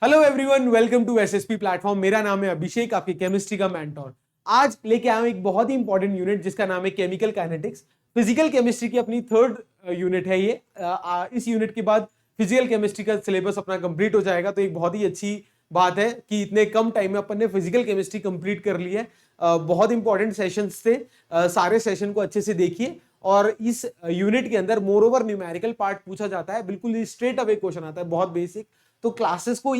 Hello everyone, welcome to SSP platform. मेरा नाम है अभिषेक, आपकी केमिस्ट्री का मेंटोर। आज लेके आया हूं एक बहुत ही इंपॉर्टेंट यूनिट जिसका नाम है केमिकल काइनेटिक्स। फिजिकल केमिस्ट्री की अपनी थर्ड यूनिट है ये। इस यूनिट के बाद फिजिकल केमिस्ट्री का सिलेबस अपना कंप्लीट हो जाएगा, तो एक बहुत ही अच्छी बात है कि इतने कम टाइम में अपन ने फिजिकल केमिस्ट्री कंप्लीट कर ली है। बहुत इंपॉर्टेंट सेशंस थे, सारे सेशन को अच्छे से देखिए। और इस यूनिट के अंदर मोर ओवर न्यूमेरिकल पार्ट पूछा जाता है, बिल्कुल स्ट्रेट अवे क्वेश्चन आता है, बहुत बेसिक। तो क्लासेस को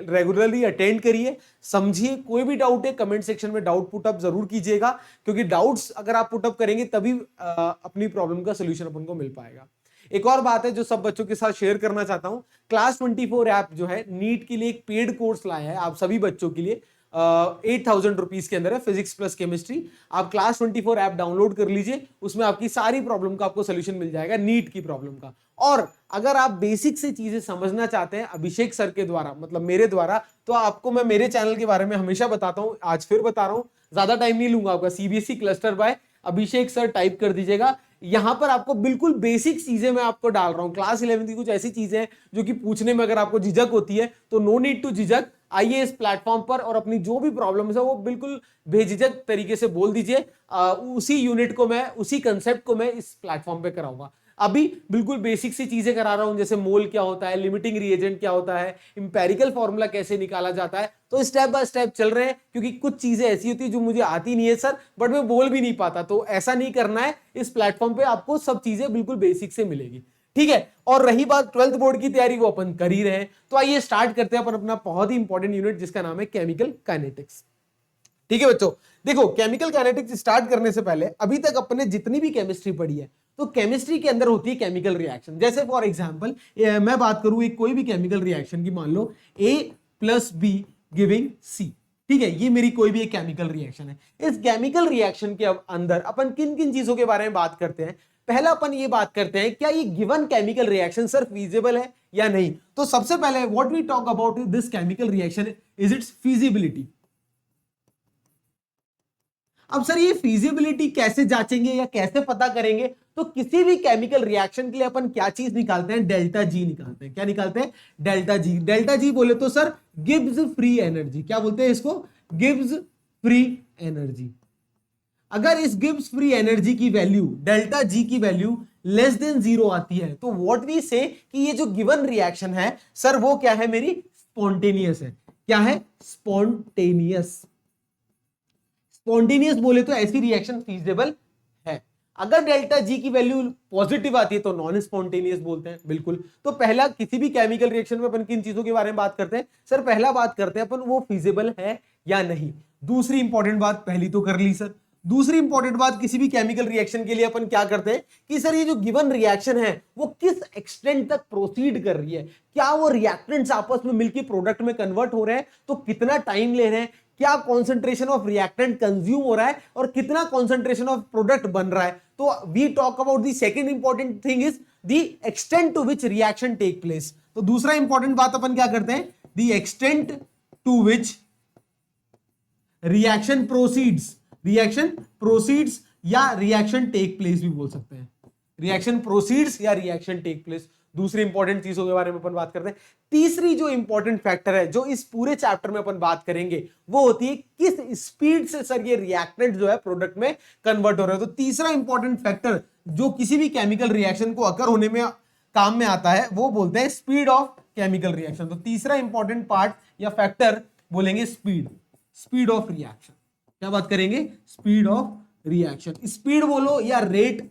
रेगुलरली अटेंड करिए, समझिए। कोई भी डाउट है कमेंट सेक्शन में डाउट पुटअप जरूर कीजिएगा, क्योंकि डाउट्स अगर आप पुटअप करेंगे तभी अपनी प्रॉब्लम का सोल्यूशन अपन को मिल पाएगा। एक और बात है जो सब बच्चों के साथ शेयर करना चाहता हूं, क्लास 24 ऐप जो है नीट के लिए एक पेड कोर्स लाया है आप सभी बच्चों के लिए। 8,000 रुपीज के अंदर है, फिजिक्स प्लस केमिस्ट्री। आप क्लास 24 ऐप डाउनलोड कर लीजिए, उसमें आपकी सारी प्रॉब्लम का आपको सोल्यूशन मिल जाएगा, नीट की प्रॉब्लम का। और अगर आप बेसिक से चीजें समझना चाहते हैं अभिषेक सर के द्वारा, मतलब मेरे द्वारा, तो आपको मैं मेरे चैनल के बारे में हमेशा बताता हूं, आज फिर बता रहा हूं, ज्यादा टाइम नहीं लूंगा आपका। सीबीएसई क्लस्टर बाय अभिषेक सर टाइप कर दीजिएगा। यहां पर आपको बिल्कुल बेसिक चीजें मैं आपको डाल रहा हूं। क्लास 11 की कुछ ऐसी चीजें हैं जो कि पूछने में अगर आपको झिझक होती है, तो नो नीड टू झिझक, आइए इस प्लेटफॉर्म पर और अपनी जो भी प्रॉब्लम्स है वो बिल्कुल बेझिझक तरीके से बोल दीजिए। उसी यूनिट को मैं, उसी कंसेप्ट को मैं इस प्लेटफॉर्म पे कराऊंगा। अभी बिल्कुल बेसिक सी चीजें करा रहा हूं, जैसे मोल क्या होता है, लिमिटिंग रिएजेंट क्या होता है, इंपेरिकल फॉर्मूला कैसे निकाला जाता है। तो स्टेप बाय स्टेप चल रहे हैं, क्योंकि कुछ चीजें ऐसी होती है जो मुझे आती नहीं है सर, बट मैं बोल भी नहीं पाता। तो ऐसा नहीं करना है, इस प्लेटफॉर्म पे आपको सब चीजें बिल्कुल बेसिक से मिलेगी, ठीक है। और रही बात 12th बोर्ड की तैयारी, वो अपन कर ही रहे हैं। तो आइए स्टार्ट करते हैं अपन अपना बहुत ही इंपॉर्टेंट यूनिट जिसका नाम है केमिकल काइनेटिक्स। ठीक है बच्चों, देखो केमिकल काइनेटिक्स स्टार्ट करने से पहले अभी तक अपने जितनी भी केमिस्ट्री पढ़ी है, तो केमिस्ट्री के अंदर होती है केमिकल रिएक्शन। जैसे फॉर एग्जांपल मैं बात करूं एक कोई भी केमिकल रिएक्शन की, मान लो A + B गिविंग C, ठीक है, ये मेरी कोई भी एक केमिकल रिएक्शन है। इस केमिकल रिएक्शन के अंदर अपन किन किन चीजों के बारे में बात करते हैं। पहला अपन ये बात करते हैं, क्या ये given chemical reaction sir feasible है या नहीं। तो सबसे पहले what we talk about this chemical reaction is its feasibility. अब सर ये फिजिबिलिटी कैसे जांचेंगे या कैसे पता करेंगे। तो किसी भी केमिकल रिएक्शन के लिए अपन क्या चीज निकालते हैं, डेल्टा जी निकालते हैं। क्या निकालते हैं? Delta G. डेल्टा जी बोले तो सर गिब्स फ्री एनर्जी। क्या बोलते हैं इसको? Gibbs free energy. अगर इस गिब्स फ्री एनर्जी की वैल्यू, डेल्टा जी की वैल्यू लेस देन 0 आती है, तो व्हाट वी से कि ये जो गिवन रिएक्शन है सर वो क्या है, मेरी स्पॉन्टेनियस है। क्या है? स्पॉन्टेनियस। स्पॉन्टेनियस बोले तो ऐसी रिएक्शन फीजिबल है। अगर डेल्टा जी की वैल्यू पॉजिटिव आती है तो नॉन स्पॉन्टेनियस बोलते हैं। बिल्कुल। तो पहला, किसी भी केमिकल रिएक्शन में अपन किन चीजों के बारे में बात करते हैं सर? पहला बात करते हैं अपन वो फीजिबल है या नहीं। दूसरी इंपॉर्टेंट बात, पहली तो कर ली सर। दूसरी इंपॉर्टेंट बात, किसी भी केमिकल रिएक्शन के लिए अपन क्या करते हैं कि सर ये जो गिवन रिएक्शन है वो किस एक्सटेंट तक प्रोसीड कर रही है। क्या वो रिएक्टेंट्स आपस में मिलकर प्रोडक्ट में कन्वर्ट हो रहे हैं, तो कितना टाइम ले रहे हैं, क्या कॉन्सेंट्रेशन ऑफ रिएक्टेंट कंज्यूम हो रहा है, और कितना कॉन्सेंट्रेशन ऑफ प्रोडक्ट बन रहा है। तो we talk about the second important thing is the extent to which reaction take place. तो दूसरा इंपॉर्टेंट बात अपन क्या करते हैं, the extent to which reaction proceeds. Reaction proceeds या रिएक्शन टेक प्लेस भी बोल सकते हैं। रिएक्शन प्रोसीड्स या रिएक्शन टेक प्लेस, दूसरी इंपॉर्टेंट चीजों के बारे में अपन बात करते हैं। तीसरी जो इंपॉर्टेंट फैक्टर है जो इस पूरे चैप्टर में अपन बात करेंगे वो होती है किस स्पीड से सर ये रिएक्टेंट जो है प्रोडक्ट में कन्वर्ट हो रहा है। तो तीसरा इंपॉर्टेंट फैक्टर जो किसी भी केमिकल रिएक्शन को अकर होने में काम में आता है वो बोलते हैं स्पीड ऑफ केमिकल रिएक्शन। तो तीसरा इंपॉर्टेंट पार्ट या फैक्टर बोलेंगे स्पीड, स्पीड ऑफ रिएक्शन। क्या बात करेंगे? Speed of reaction. स्पीड बोलो या रेट,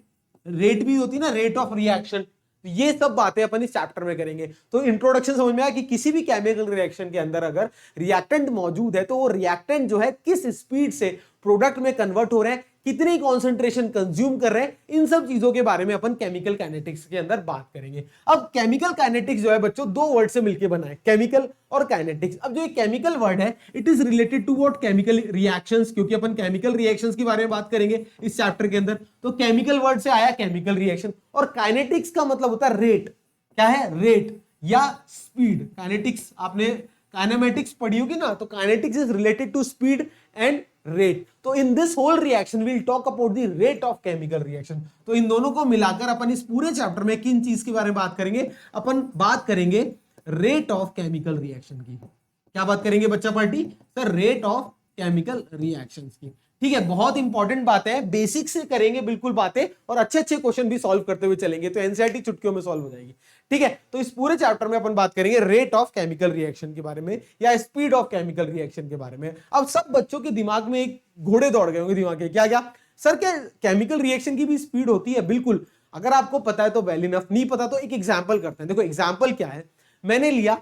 रेट भी होती है ना, रेट ऑफ रिएक्शन। ये सब बातें अपन इस चैप्टर में करेंगे। तो इंट्रोडक्शन समझ में आया कि किसी भी केमिकल रिएक्शन के अंदर अगर रिएक्टेंट मौजूद है तो वो रिएक्टेंट जो है किस स्पीड से प्रोडक्ट में कन्वर्ट हो रहे हैं, कितनी कॉन्सेंट्रेशन कंज्यूम कर रहे हैं, इन सब चीजों के बारे में अपन केमिकल काइनेटिक्स के अंदर बात करेंगे। अब केमिकल काइनेटिक्स जो है बच्चों दो वर्ड से मिलकर बना है, केमिकल और काइनेटिक्स। अब जो ये केमिकल वर्ड है it is related to what, chemical reactions, क्योंकि अपन केमिकल रिएक्शंस के बारे में बात करेंगे इस चैप्टर के अंदर। तो केमिकल वर्ड से आया केमिकल रिएक्शन, और काइनेटिक्स का मतलब होता है रेट। क्या है? रेट या स्पीड। काइनेटिक्स आपने काइनेमेटिक्स पढ़ी होगी ना, तो kinetics is related to speed and rate. तो in this whole reaction will talk about the rate of chemical reaction. तो इन दोनों को मिलाकर अपन इस पूरे चैप्टर में किन चीज के बारे में बात करेंगे? अपन बात करेंगे रेट ऑफ केमिकल रिएक्शन की। क्या बात करेंगे बच्चा party? Sir rate of chemical reactions की। ठीक है, बहुत इंपॉर्टेंट बात है, बेसिक से करेंगे बिल्कुल बातें, और अच्छे अच्छे क्वेश्चन भी सॉल्व करते हुए चलेंगे, तो एनसीईआरटी चुटकियों में सॉल्व हो जाएगी। ठीक है, तो इस पूरे चैप्टर में अपन बात करेंगे रेट ऑफ केमिकल रिएक्शन के बारे में या स्पीड ऑफ केमिकल रिएक्शन के बारे में। अब सब बच्चों के दिमाग में एक घोड़े दौड़ गए होंगे दिमाग के, क्या क्या सर, क्या केमिकल रिएक्शन की भी स्पीड होती है? बिल्कुल, अगर आपको पता है तो वेल इनफ, नहीं पता तो एक एग्जाम्पल करते हैं। देखो एग्जाम्पल क्या है, मैंने लिया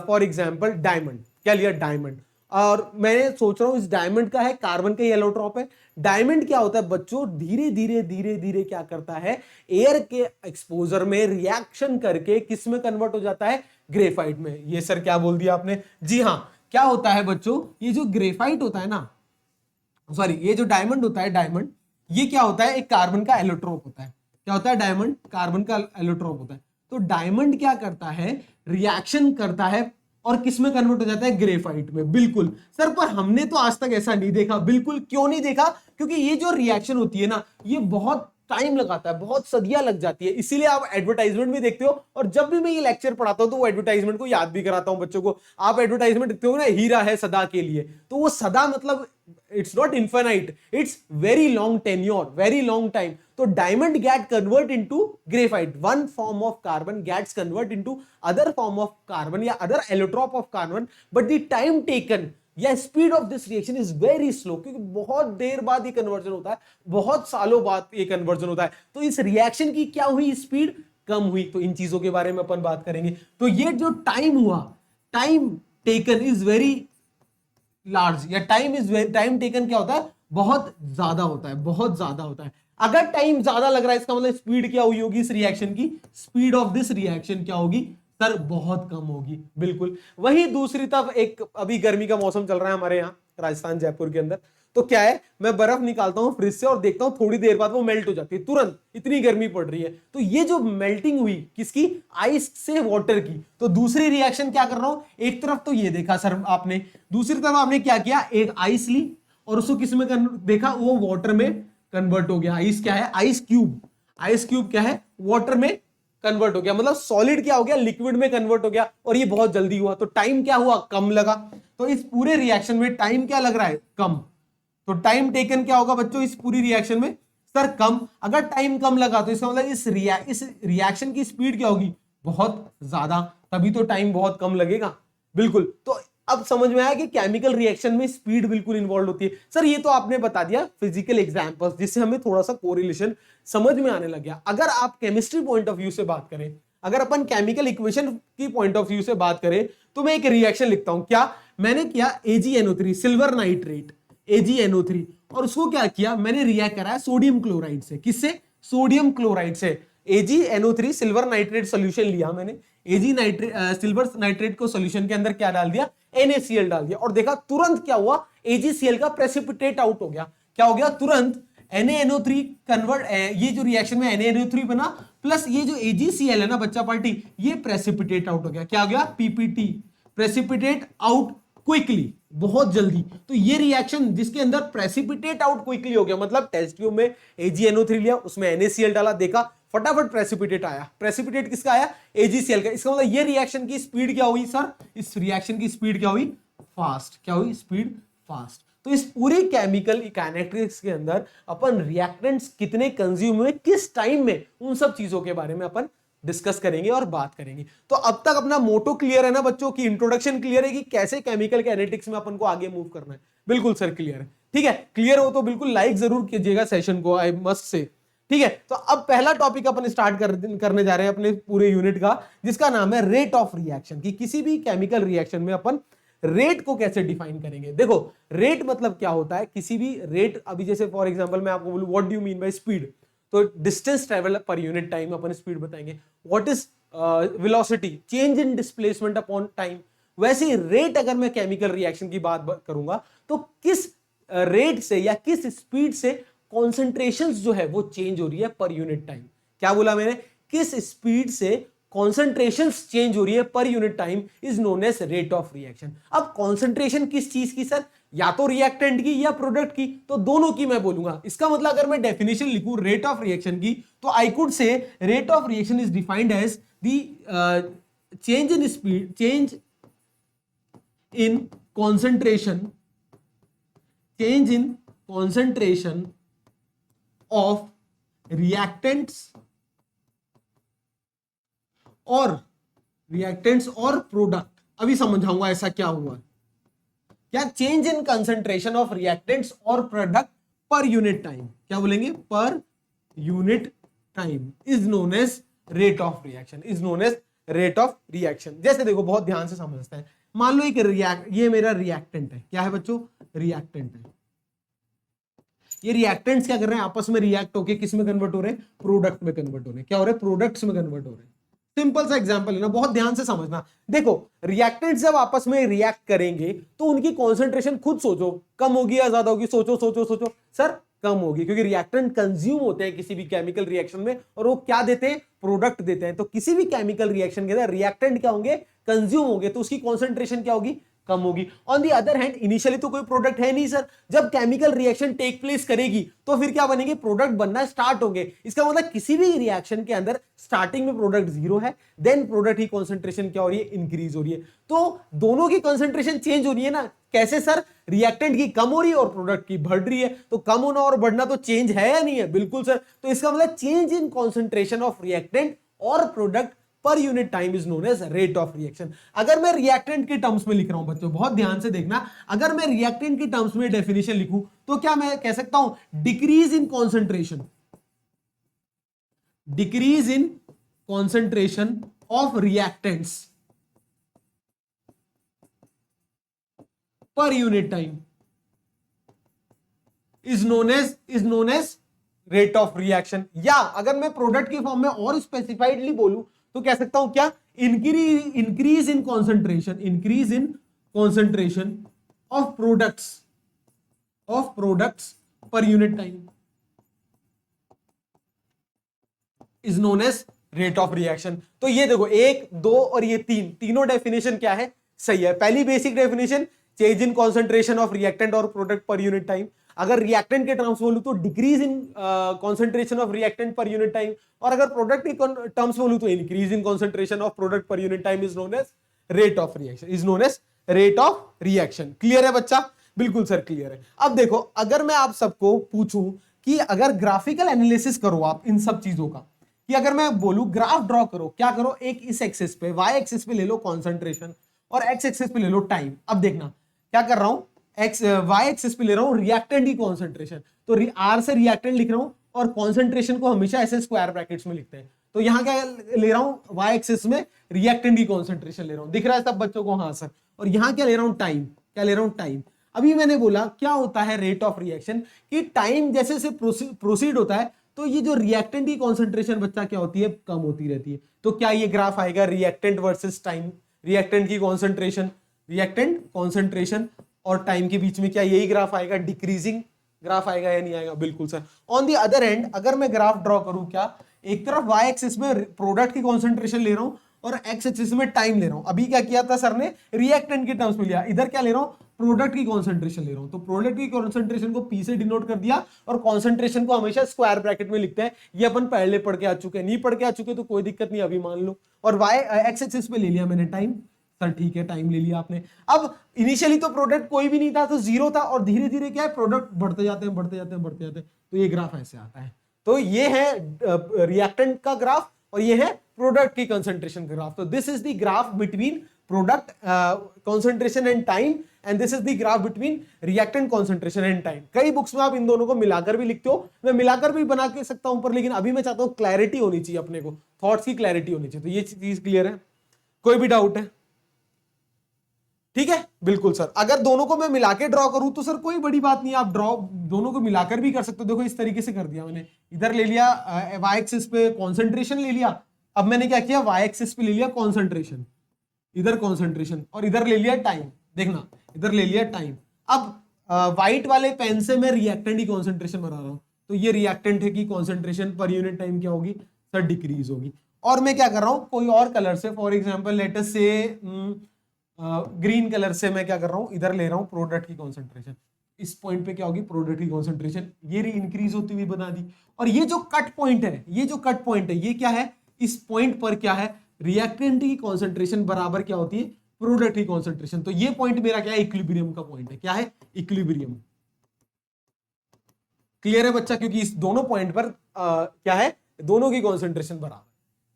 फॉर एग्जाम्पल डायमंड। क्या लिया? डायमंड। और मैंने सोच रहा हूं इस डायमंड का है कार्बन का एलोट्रॉप है। डायमंड क्या होता है बच्चों? धीरे धीरे धीरे धीरे क्या करता है, एयर के एक्सपोजर में रिएक्शन करके किस में कन्वर्ट हो जाता है? ग्रेफाइट में। ये सर क्या बोल दिया आपने? जी हाँ, क्या होता है बच्चों, ये जो ग्रेफाइट होता है ना, सॉरी ये जो डायमंड होता है, डायमंड ये क्या होता है? एक कार्बन का एलोट्रोप होता है। क्या होता है? डायमंड कार्बन का एलोट्रोप होता है। तो डायमंड क्या करता है? रिएक्शन करता है और किस में कन्वर्ट हो जाता है? ग्रेफाइट में। बिल्कुल सर, पर हमने तो आज तक ऐसा नहीं देखा। बिल्कुल, क्यों नहीं देखा? क्योंकि ये जो रिएक्शन होती है ना, ये बहुत टाइम लगाता है, बहुत सदियां लग जाती है। इसीलिए आप एडवर्टाइजमेंट भी देखते हो, और जब भी मैं ये लेक्चर पढ़ाता हूं तो वो एडवर्टाइजमेंट को याद भी कराता हूं बच्चों को। आप एडवर्टाइजमेंट देखते हो ना, हीरा है सदा के लिए, तो वो सदा मतलब it's not infinite, it's very long tenure, very long time. तो diamond get convert into graphite, one form of carbon gets convert into other form of carbon या other allotrope of carbon, but the time taken या speed of this reaction is very slow, क्योंकि बहुत देर बाद ये conversion होता है, बहुत सालों बाद ये कन्वर्जन होता है। तो इस रिएक्शन की क्या हुई? स्पीड कम हुई। तो इन चीजों के बारे में अपन बात करेंगे। तो ये जो टाइम हुआ, time taken is very large, या टाइम टेकन क्या होता है? बहुत ज्यादा होता है, बहुत ज्यादा होता है। अगर टाइम ज्यादा लग रहा है, इसका मतलब स्पीड क्या हुई होगी इस रिएक्शन की? स्पीड ऑफ दिस रिएक्शन क्या होगी सर? बहुत कम होगी। बिल्कुल। वही दूसरी तरफ एक अभी गर्मी का मौसम चल रहा है हमारे यहाँ राजस्थान जयपुर के अंदर, तो क्या है, मैं बर्फ निकालता हूं फ्रिज से और देखता हूं थोड़ी देर बाद वो मेल्ट हो जाती है तुरंत, इतनी गर्मी पड़ रही है। तो ये जो मेल्टिंग हुई किसकी? आइस से वाटर की। तो दूसरी रिएक्शन क्या कर रहा हूं, एक तरफ तो ये देखा सर आपने, दूसरी तरफ आपने क्या किया, एक आइस ली और उसको किस में देखा, वो वाटर में कन्वर्ट हो गया। आइस क्या है? Ice cube. आइस क्यूब क्या है? वाटर में कन्वर्ट हो गया, मतलब सॉलिड क्या हो गया? लिक्विड में कन्वर्ट हो गया, और ये बहुत जल्दी हुआ। तो टाइम क्या हुआ? कम लगा। तो इस पूरे रिएक्शन में टाइम क्या लग रहा है? कम। तो टाइम टेकन क्या होगा बच्चों इस पूरी रिएक्शन में? सर कम। अगर टाइम कम लगा तो इसका मतलब इस रिएक्शन की स्पीड क्या होगी? बहुत ज्यादा, तभी तो टाइम बहुत कम लगेगा। बिल्कुल। तो अब समझ में आया कि केमिकल रिएक्शन में स्पीड बिल्कुल इन्वॉल्व होती है। सर ये तो आपने बता दिया फिजिकल एग्जांपल्स, जिससे हमें थोड़ा सा कोरिलेशन समझ में आने लग गया। अगर आप केमिस्ट्री पॉइंट ऑफ व्यू से बात करें, अगर अपन केमिकल इक्वेशन की पॉइंट ऑफ व्यू से बात करें, तो मैं एक रिएक्शन लिखता हूं। क्या मैंने किया? AgNO3 सिल्वर नाइट्रेट, AgNO3, और उसको क्या किया मैंने? रिएक्ट कराया सोडियम क्लोराइड से। किससे? सोडियम क्लोराइड से। AgNO3 सिल्वर नाइट्रेट सॉल्यूशन लिया मैंने, सिल्वर नाइट्रेट को सॉल्यूशन के अंदर क्या डाल दिया? NaCl डाल दिया, और देखा तुरंत क्या हुआ? AgCl का प्रेसिपिटेट आउट हो गया। क्या हो गया? तुरंत NaNO3 कन्वर्ट, ये जो रिएक्शन में NaNO3 बना प्लस ये जो AgCl है ना बच्चा पार्टी, ये प्रेसिपिटेट आउट हो गया। क्या हो गया? PPT, प्रेसिपिटेट आउट क्विकली, बहुत जल्दी। तो ये रिएक्शन जिसके अंदर प्रेसिपिटेट आउट क्विकली हो गया, मतलब टेस्ट ट्यूब में AgNO3 लिया, उसमें NaCl डाला, देखा फटाफट प्रेसिपिटेट आया। प्रेसिपिटेट किसका आया? AgCl का। इसका मतलब ये रिएक्शन की स्पीड क्या हुई सर? इस रिएक्शन की स्पीड क्या हुई? फास्ट। क्या हुई? Speed fast. तो इस पूरी केमिकल काइनेटिक्स के अंदर अपन रिएक्टेंट्स कितने कंज्यूम हुए, किस टाइम में, उन सब चीजों के बारे में अपन डिस्कस करेंगे और बात करेंगे। तो अब तक अपना मोटो क्लियर है ना बच्चों की? इंट्रोडक्शन क्लियर है कि कैसे केमिकल काइनेटिक्स में अपन को आगे मूव करना है? बिल्कुल सर क्लियर है। ठीक है, क्लियर हो तो बिल्कुल लाइक जरूर कीजिएगा सेशन को, आई मस्ट से। ठीक है, तो अब पहला टॉपिक अपन स्टार्ट करने जा रहे हैं अपने पूरे यूनिट का, जिसका नाम है रेट ऑफ रिएक्शन। की किसी भी केमिकल रिएक्शन में अपन रेट को कैसे डिफाइन करेंगे। देखो रेट मतलब क्या होता है, किसी भी रेट, अभी जैसे फॉर एग्जांपल मैं आपको बोलूं what do you mean by speed, तो distance travel per unit time अपन स्पीड बताएंगे। What is velocity, change in displacement upon time. वैसे रेट अगर मैं केमिकल रिएक्शन की बात करूंगा तो किस रेट से या किस स्पीड से कॉन्सेंट्रेशंस जो है वो चेंज हो रही है पर यूनिट टाइम। क्या बोला मैंने? किस स्पीड से कॉन्सेंट्रेशंस चेंज हो रही है per unit time is known as rate of reaction. अब कॉन्सेंट्रेशन किस चीज की सर? या तो रिएक्टेंट की या प्रोडक्ट की, तो दोनों की मैं बोलूंगा। इसका मतलब अगर मैं डेफिनेशन लिखूं रेट ऑफ रिएक्शन की, तो I could say rate of reaction is defined as the change in speed, change in concentration, change in concentration of reactants और प्रोडक्ट। अभी समझाऊंगा ऐसा क्या हुआ। क्या change in concentration of reactants और प्रोडक्ट पर यूनिट टाइम, क्या बोलेंगे, per unit time is known as rate of reaction, is known as rate of reaction. जैसे देखो बहुत ध्यान से समझते हैं, मान लो एक ये मेरा रिएक्टेंट है, क्या है बच्चों, रिएक्टेंट है। ये रिएक्टेंट्स क्या कर रहे हैं, आपस में रिएक्ट होके किस में कन्वर्ट हो रहे हैं, प्रोडक्ट में कन्वर्ट हो रहे हैं। क्या हो रहे हैं, प्रोडक्ट्स में कन्वर्ट हो रहे हैं। सिंपल सा एग्जांपल है ना, बहुत ध्यान से समझना। देखो रिएक्टेंट्स जब आपस में रिएक्ट करेंगे तो उनकी कॉन्सेंट्रेशन खुद सोचो कम होगी या ज्यादा होगी, सोचो सोचो सोचो सर, कम होगी, क्योंकि रिएक्टेंट कंज्यूम होते हैं किसी भी केमिकल रिएक्शन में और वो क्या देते हैं, प्रोडक्ट देते हैं। तो किसी भी केमिकल रिएक्शन के अंदर रिएक्टेंट क्या होंगे, कंज्यूम होंगे, तो उसकी कॉन्सेंट्रेशन क्या होगी, कम होगी। On the other hand initially तो कोई प्रोडक्ट है नहीं सर, जब केमिकल रिएक्शन टेक प्लेस करेगी तो फिर क्या बनेंगे, प्रोडक्ट बनना स्टार्ट होंगे। इसका मतलब किसी भी रिएक्शन के अंदर स्टार्टिंग में प्रोडक्ट जीरो है, देन प्रोडक्ट की कॉन्सेंट्रेशन क्या हो रही है, इंक्रीज हो रही है। तो दोनों की कॉन्सेंट्रेशन चेंज हो रही है ना, कैसे सर, रिएक्टेंट की कम हो रही है और प्रोडक्ट की बढ़ रही है। तो कम होना और बढ़ना तो चेंज है या नहीं है, बिल्कुल सर। तो इसका मतलब change in concentration of reactant और product per unit time is known as rate of reaction. अगर मैं रिएक्टेंट के टर्म्स में लिख रहा हूं बच्चों, बहुत ध्यान से देखना, अगर मैं रिएक्टेंट के टर्म्स में डेफिनेशन लिखूं तो क्या मैं कह सकता हूं, decrease in concentration, decrease in concentration of reactants per unit time is known as rate of reaction. या अगर मैं प्रोडक्ट की फॉर्म में और स्पेसिफाइडली बोलूं तो कह सकता हूं क्या, increase in concentration, increase in concentration of products per unit time is known as rate of reaction. तो ये देखो 1, 2 और ये 3 तीनों डेफिनेशन क्या है, सही है। पहली basic definition, change in concentration of reactant और प्रोडक्ट पर यूनिट टाइम। अगर रिएक्टेंट के टर्म्स बोलूं तो decrease in concentration of reactant per unit time, और अगर प्रोडक्ट के टर्म्स बोलूं तो increase in concentration of product per unit time is known as rate of reaction, is known as rate of reaction. Clear है बच्चा, बिल्कुल sir clear है। अब देखो अगर मैं आप सबको पूछूं कि अगर ग्राफिकल एनालिसिस करो आप इन सब चीजों का, कि अगर मैं बोलूं ग्राफ ड्रॉ करो, क्या करो, एक इस एक्सिस पे वाई एक्सिस पे ले लो कॉन्सेंट्रेशन और एक्स एक्सिस पे ले लो टाइम। अब देखना क्या कर रहा हूं, एक्स वाई एक्सिस पे ले रहा हूं रिएक्टेंट की कॉन्सेंट्रेशन, तो आर से रिएक्टेंट लिख रहा हूं और कॉन्सेंट्रेशन को हमेशा ऐसे स्क्वायर ब्रैकेट्स में लिखते हैं। तो यहां क्या ले रहा हूं, वाई एक्सिस में रिएक्टेंट की कॉन्सेंट्रेशन ले रहा हूं, दिख रहा है सब बच्चों को, हाँ सर। और यहां क्या ले रहा हूं, टाइम, क्या ले रहा हूं, टाइम। अभी मैंने बोला क्या होता है रेट ऑफ रिएक्शन, कि टाइम जैसे जैसे प्रोसीड होता है तो ये जो रिएक्टेंट की कॉन्सेंट्रेशन बच्चा क्या होती है, कम होती रहती है। तो क्या ये ग्राफ आएगा रिएक्टेंट वर्सेस टाइम, रिएक्टेंट की कॉन्सेंट्रेशन, रिएक्टेंट कॉन्सेंट्रेशन और टाइम के बीच में क्या यही ग्राफ आएगा, डिक्रीजिंग ग्राफ आएगा या नहीं आएगा, बिल्कुल sir. On the other and अगर मैं ग्राफ ड्रॉ करूं, क्या एक तरफ वाई एक्सिस में प्रोडक्ट की कॉन्सेंट्रेशन ले रहा हूं और एक्स एक्सिस में टाइम ले रहा हूं। अभी क्या किया था सर ने, रिएक्टेंट के टर्म्स में लिया, इधर क्या ले रहा हूं, प्रोडक्ट की कॉन्सेंट्रेशन ले रहा हूं। तो प्रोडक्ट की कॉन्सेंट्रेशन को पी से डिनोट कर दिया और कॉन्सेंट्रेशन को हमेशा स्क्वायर ब्रैकेट में लिखते हैं। ये अपन पहले पढ़ के आ चुके हैं, नहीं पढ़ के आ चुके तो कोई दिक्कत नहीं, अभी मान लो। और वाई एक्स एक्सिस पे ले लिया मैंने टाइम, सर ठीक है टाइम ले लिया आपने। अब इनिशियली तो प्रोडक्ट कोई भी नहीं था, तो जीरो था, और धीरे धीरे क्या है, प्रोडक्ट बढ़ते जाते हैं बढ़ते जाते हैं बढ़ते जाते हैं, तो ये ग्राफ ऐसे आता है। तो ये है रिएक्टेंट का ग्राफ और ये है प्रोडक्ट की कंसंट्रेशन ग्राफ। तो this is the graph between product concentration and time and this is the graph between reactant concentration and time. कई बुक्स में आप इन दोनों को मिलाकर भी लिखते हो, मैं मिलाकर भी बना के सकता हूं पर, लेकिन अभी मैं चाहता हूं क्लैरिटी होनी चाहिए अपने को, थॉट्स की क्लैरिटी होनी चाहिए। तो ये चीज क्लियर है, कोई भी डाउट है, ठीक है, बिल्कुल सर। अगर दोनों को मैं मिला के ड्रॉ करूं तो सर कोई बड़ी बात नहीं, आप ड्रॉ दोनों को मिलाकर भी कर सकते हो। देखो इस तरीके से कर दिया मैंने, इधर ले लिया वाई एक्सिस पे कॉन्सेंट्रेशन ले लिया, अब मैंने क्या किया, वाई एक्सिस पे ले लिया कॉन्सेंट्रेशन, इधर कॉन्सेंट्रेशन, और इधर ले लिया टाइम। देखना इधर ले लिया टाइम। अब व्हाइट वाले पेन से मैं रिएक्टेंट की कॉन्सेंट्रेशन बना रहा हूं, तो ये रिएक्टेंट की कॉन्सेंट्रेशन पर यूनिट टाइम क्या होगी सर, डिक्रीज होगी। और मैं क्या कर रहा हूं, कोई और कलर से, फॉर एग्जाम्पल लेट अस से ग्रीन कलर से मैं क्या कर रहा हूं, इधर ले रहा हूं प्रोडक्ट की कॉन्सेंट्रेशन, इस पॉइंट पे क्या होगी, प्रोडक्ट की कॉन्सेंट्रेशन ये इंक्रीज होती हुई बना दी। और ये जो कट पॉइंट है, ये जो कट पॉइंट है, ये क्या है, इस पॉइंट पर क्या है, रिएक्टेंट की कॉन्सेंट्रेशन बराबर क्या होती है, प्रोडक्ट की कॉन्सेंट्रेशन। तो ये पॉइंट मेरा क्या है, इक्विलिब्रियम का पॉइंट है। क्या है, इक्विलिब्रियम। क्लियर है बच्चा, क्योंकि इस दोनों पॉइंट पर क्या है, दोनों की कॉन्सेंट्रेशन बराबर।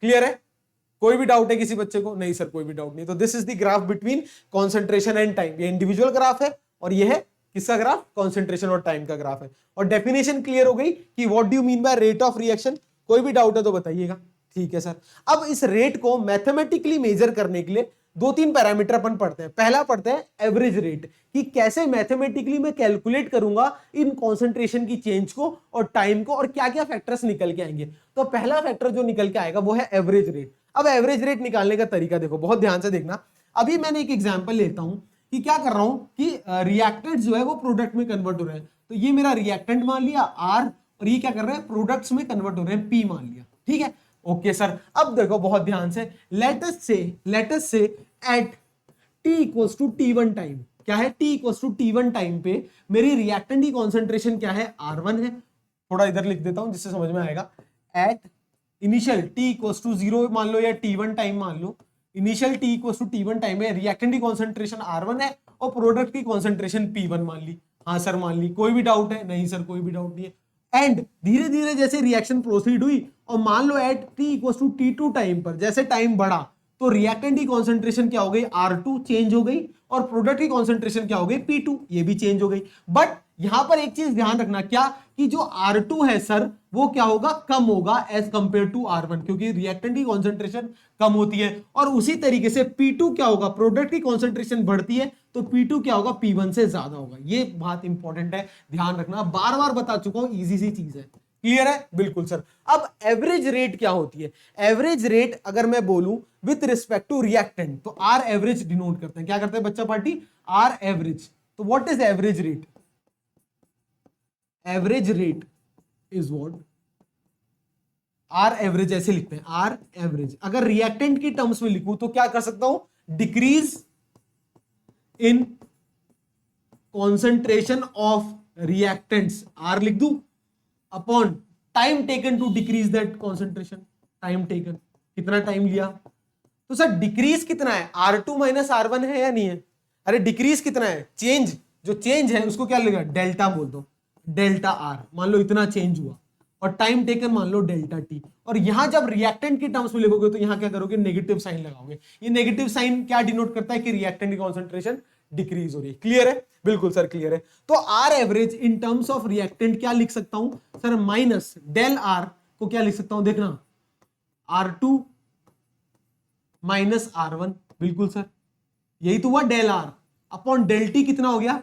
क्लियर है, कोई भी डाउट है किसी बच्चे को? नहीं सर कोई भी डाउट नहीं। तो this is the graph between concentration and time. ये इंडिविजुअल ग्राफ है और ये है किसका ग्राफ, कॉन्सेंट्रेशन और टाइम का ग्राफ है। और डेफिनेशन क्लियर हो गई कि what do you mean by rate of reaction. कोई भी डाउट है तो बताइएगा। ठीक है सर। अब इस रेट को मैथमेटिकली मेजर करने के लिए दो तीन पैरामीटर अपन पढ़ते हैं। पहला पढ़ते हैं एवरेज रेट, कि कैसे मैथमेटिकली मैं कैलकुलेट करूंगा इन कॉन्सेंट्रेशन की चेंज को और टाइम को, और क्या क्या फैक्टर्स निकल के आएंगे। तो पहला फैक्टर जो निकल के आएगा वो है एवरेज रेट। अब एवरेज रेट निकालने का तरीका देखो, बहुत ध्यान से देखना। अभी मैंने एक एग्जांपल लेता हूं कि क्या कर रहा हूं कि रिएक्टेंट जो है वो प्रोडक्ट में कन्वर्ट हो रहे हैं। तो ये मेरा रिएक्टेंट मान लिया R, और ये क्या कर रहे हैं, प्रोडक्ट्स में कन्वर्ट हो रहे हैं, P मान लिया। ठीक है, ओके सर। अब देखो बहुत ध्यान से, let us say at t equals to t1 time, क्या है, t equals to t1 time पे मेरी रिएक्टेंट की कॉन्सेंट्रेशन क्या है, R1 है। थोड़ा इधर लिख देता हूं जिससे समझ में आएगा। At initial t equals to 0 मान लो या t1 टाइम मान लो। Initial t equals to t1 time में रिएक्टेंट की कॉन्सेंट्रेशन R1 है और प्रोडक्ट की कॉन्सेंट्रेशन P1 मान ली। हाँ सर मान ली। कोई भी डाउट है? नहीं सर कोई भी डाउट नहीं है। एंड धीरे धीरे जैसे रिएक्शन प्रोसीड हुई और मान लो at t equals to t2 time पर जैसे टाइम बढ़ा तो रिएक्टेंट की कॉन्सेंट्रेशन क्या हो गई, R2 चेंज हो गई, और प्रोडक्ट की कॉन्सेंट्रेशन क्या हो गई, P2, ये भी चेंज हो गई। बट यहां पर एक चीज ध्यान रखना, क्या कि जो R2 है सर वो क्या होगा, कम होगा एज कंपेयर टू R1, क्योंकि रिएक्टेंट की कॉन्सेंट्रेशन कम होती है। और उसी तरीके से P2 क्या होगा, प्रोडक्ट की कॉन्सेंट्रेशन बढ़ती है तो P2 क्या होगा, P1 से ज्यादा होगा। ये बात इंपॉर्टेंट है, ध्यान रखना, बार बार बता चुका हूं, इजी सी चीज है। क्लियर है, बिल्कुल सर। अब एवरेज रेट क्या होती है, एवरेज रेट अगर मैं बोलूं विथ रिस्पेक्ट टू रिएक्टेंट तो आर एवरेज डिनोट करते हैं। क्या करते हैं बच्चा पार्टी, आर एवरेज। तो what is average rate, average rate is what, R average ऐसे लिखते हैं, आर एवरेज। अगर रिएक्टेंट की टर्म्स में लिखूं तो क्या कर सकता हूं, decrease in concentration of reactants, R लिख दूं, upon time taken to decrease that concentration. Time taken, कितना टाइम लिया। तो सर डिक्रीज कितना है, R2 माइनस R1 है या नहीं है? अरे डिक्रीज कितना है, चेंज, जो चेंज है उसको क्या लगेगा, डेल्टा बोल दो, डेल्टा R। मान लो इतना चेंज हुआ, और टाइम टेकन मान लो डेल्टा T। और यहां जब रिएक्टेंट की टर्म्स में लिखोगे तो यहां क्या करोगे, नेगेटिव साइन लगाओगे। ये नेगेटिव साइन क्या डिनोट करता है कि रिएक्टेंट की कॉन्सेंट्रेशन डिक्रीज हो रही है। क्लियर है, बिल्कुल सर क्लियर है। तो R average in terms of reactant क्या लिख सकता हूं सर, माइनस डेल आर को क्या लिख सकता हूं, देखना, R2 माइनस R1, बिल्कुल सर, यही तो हुआ, del R upon del T कितना हो गया,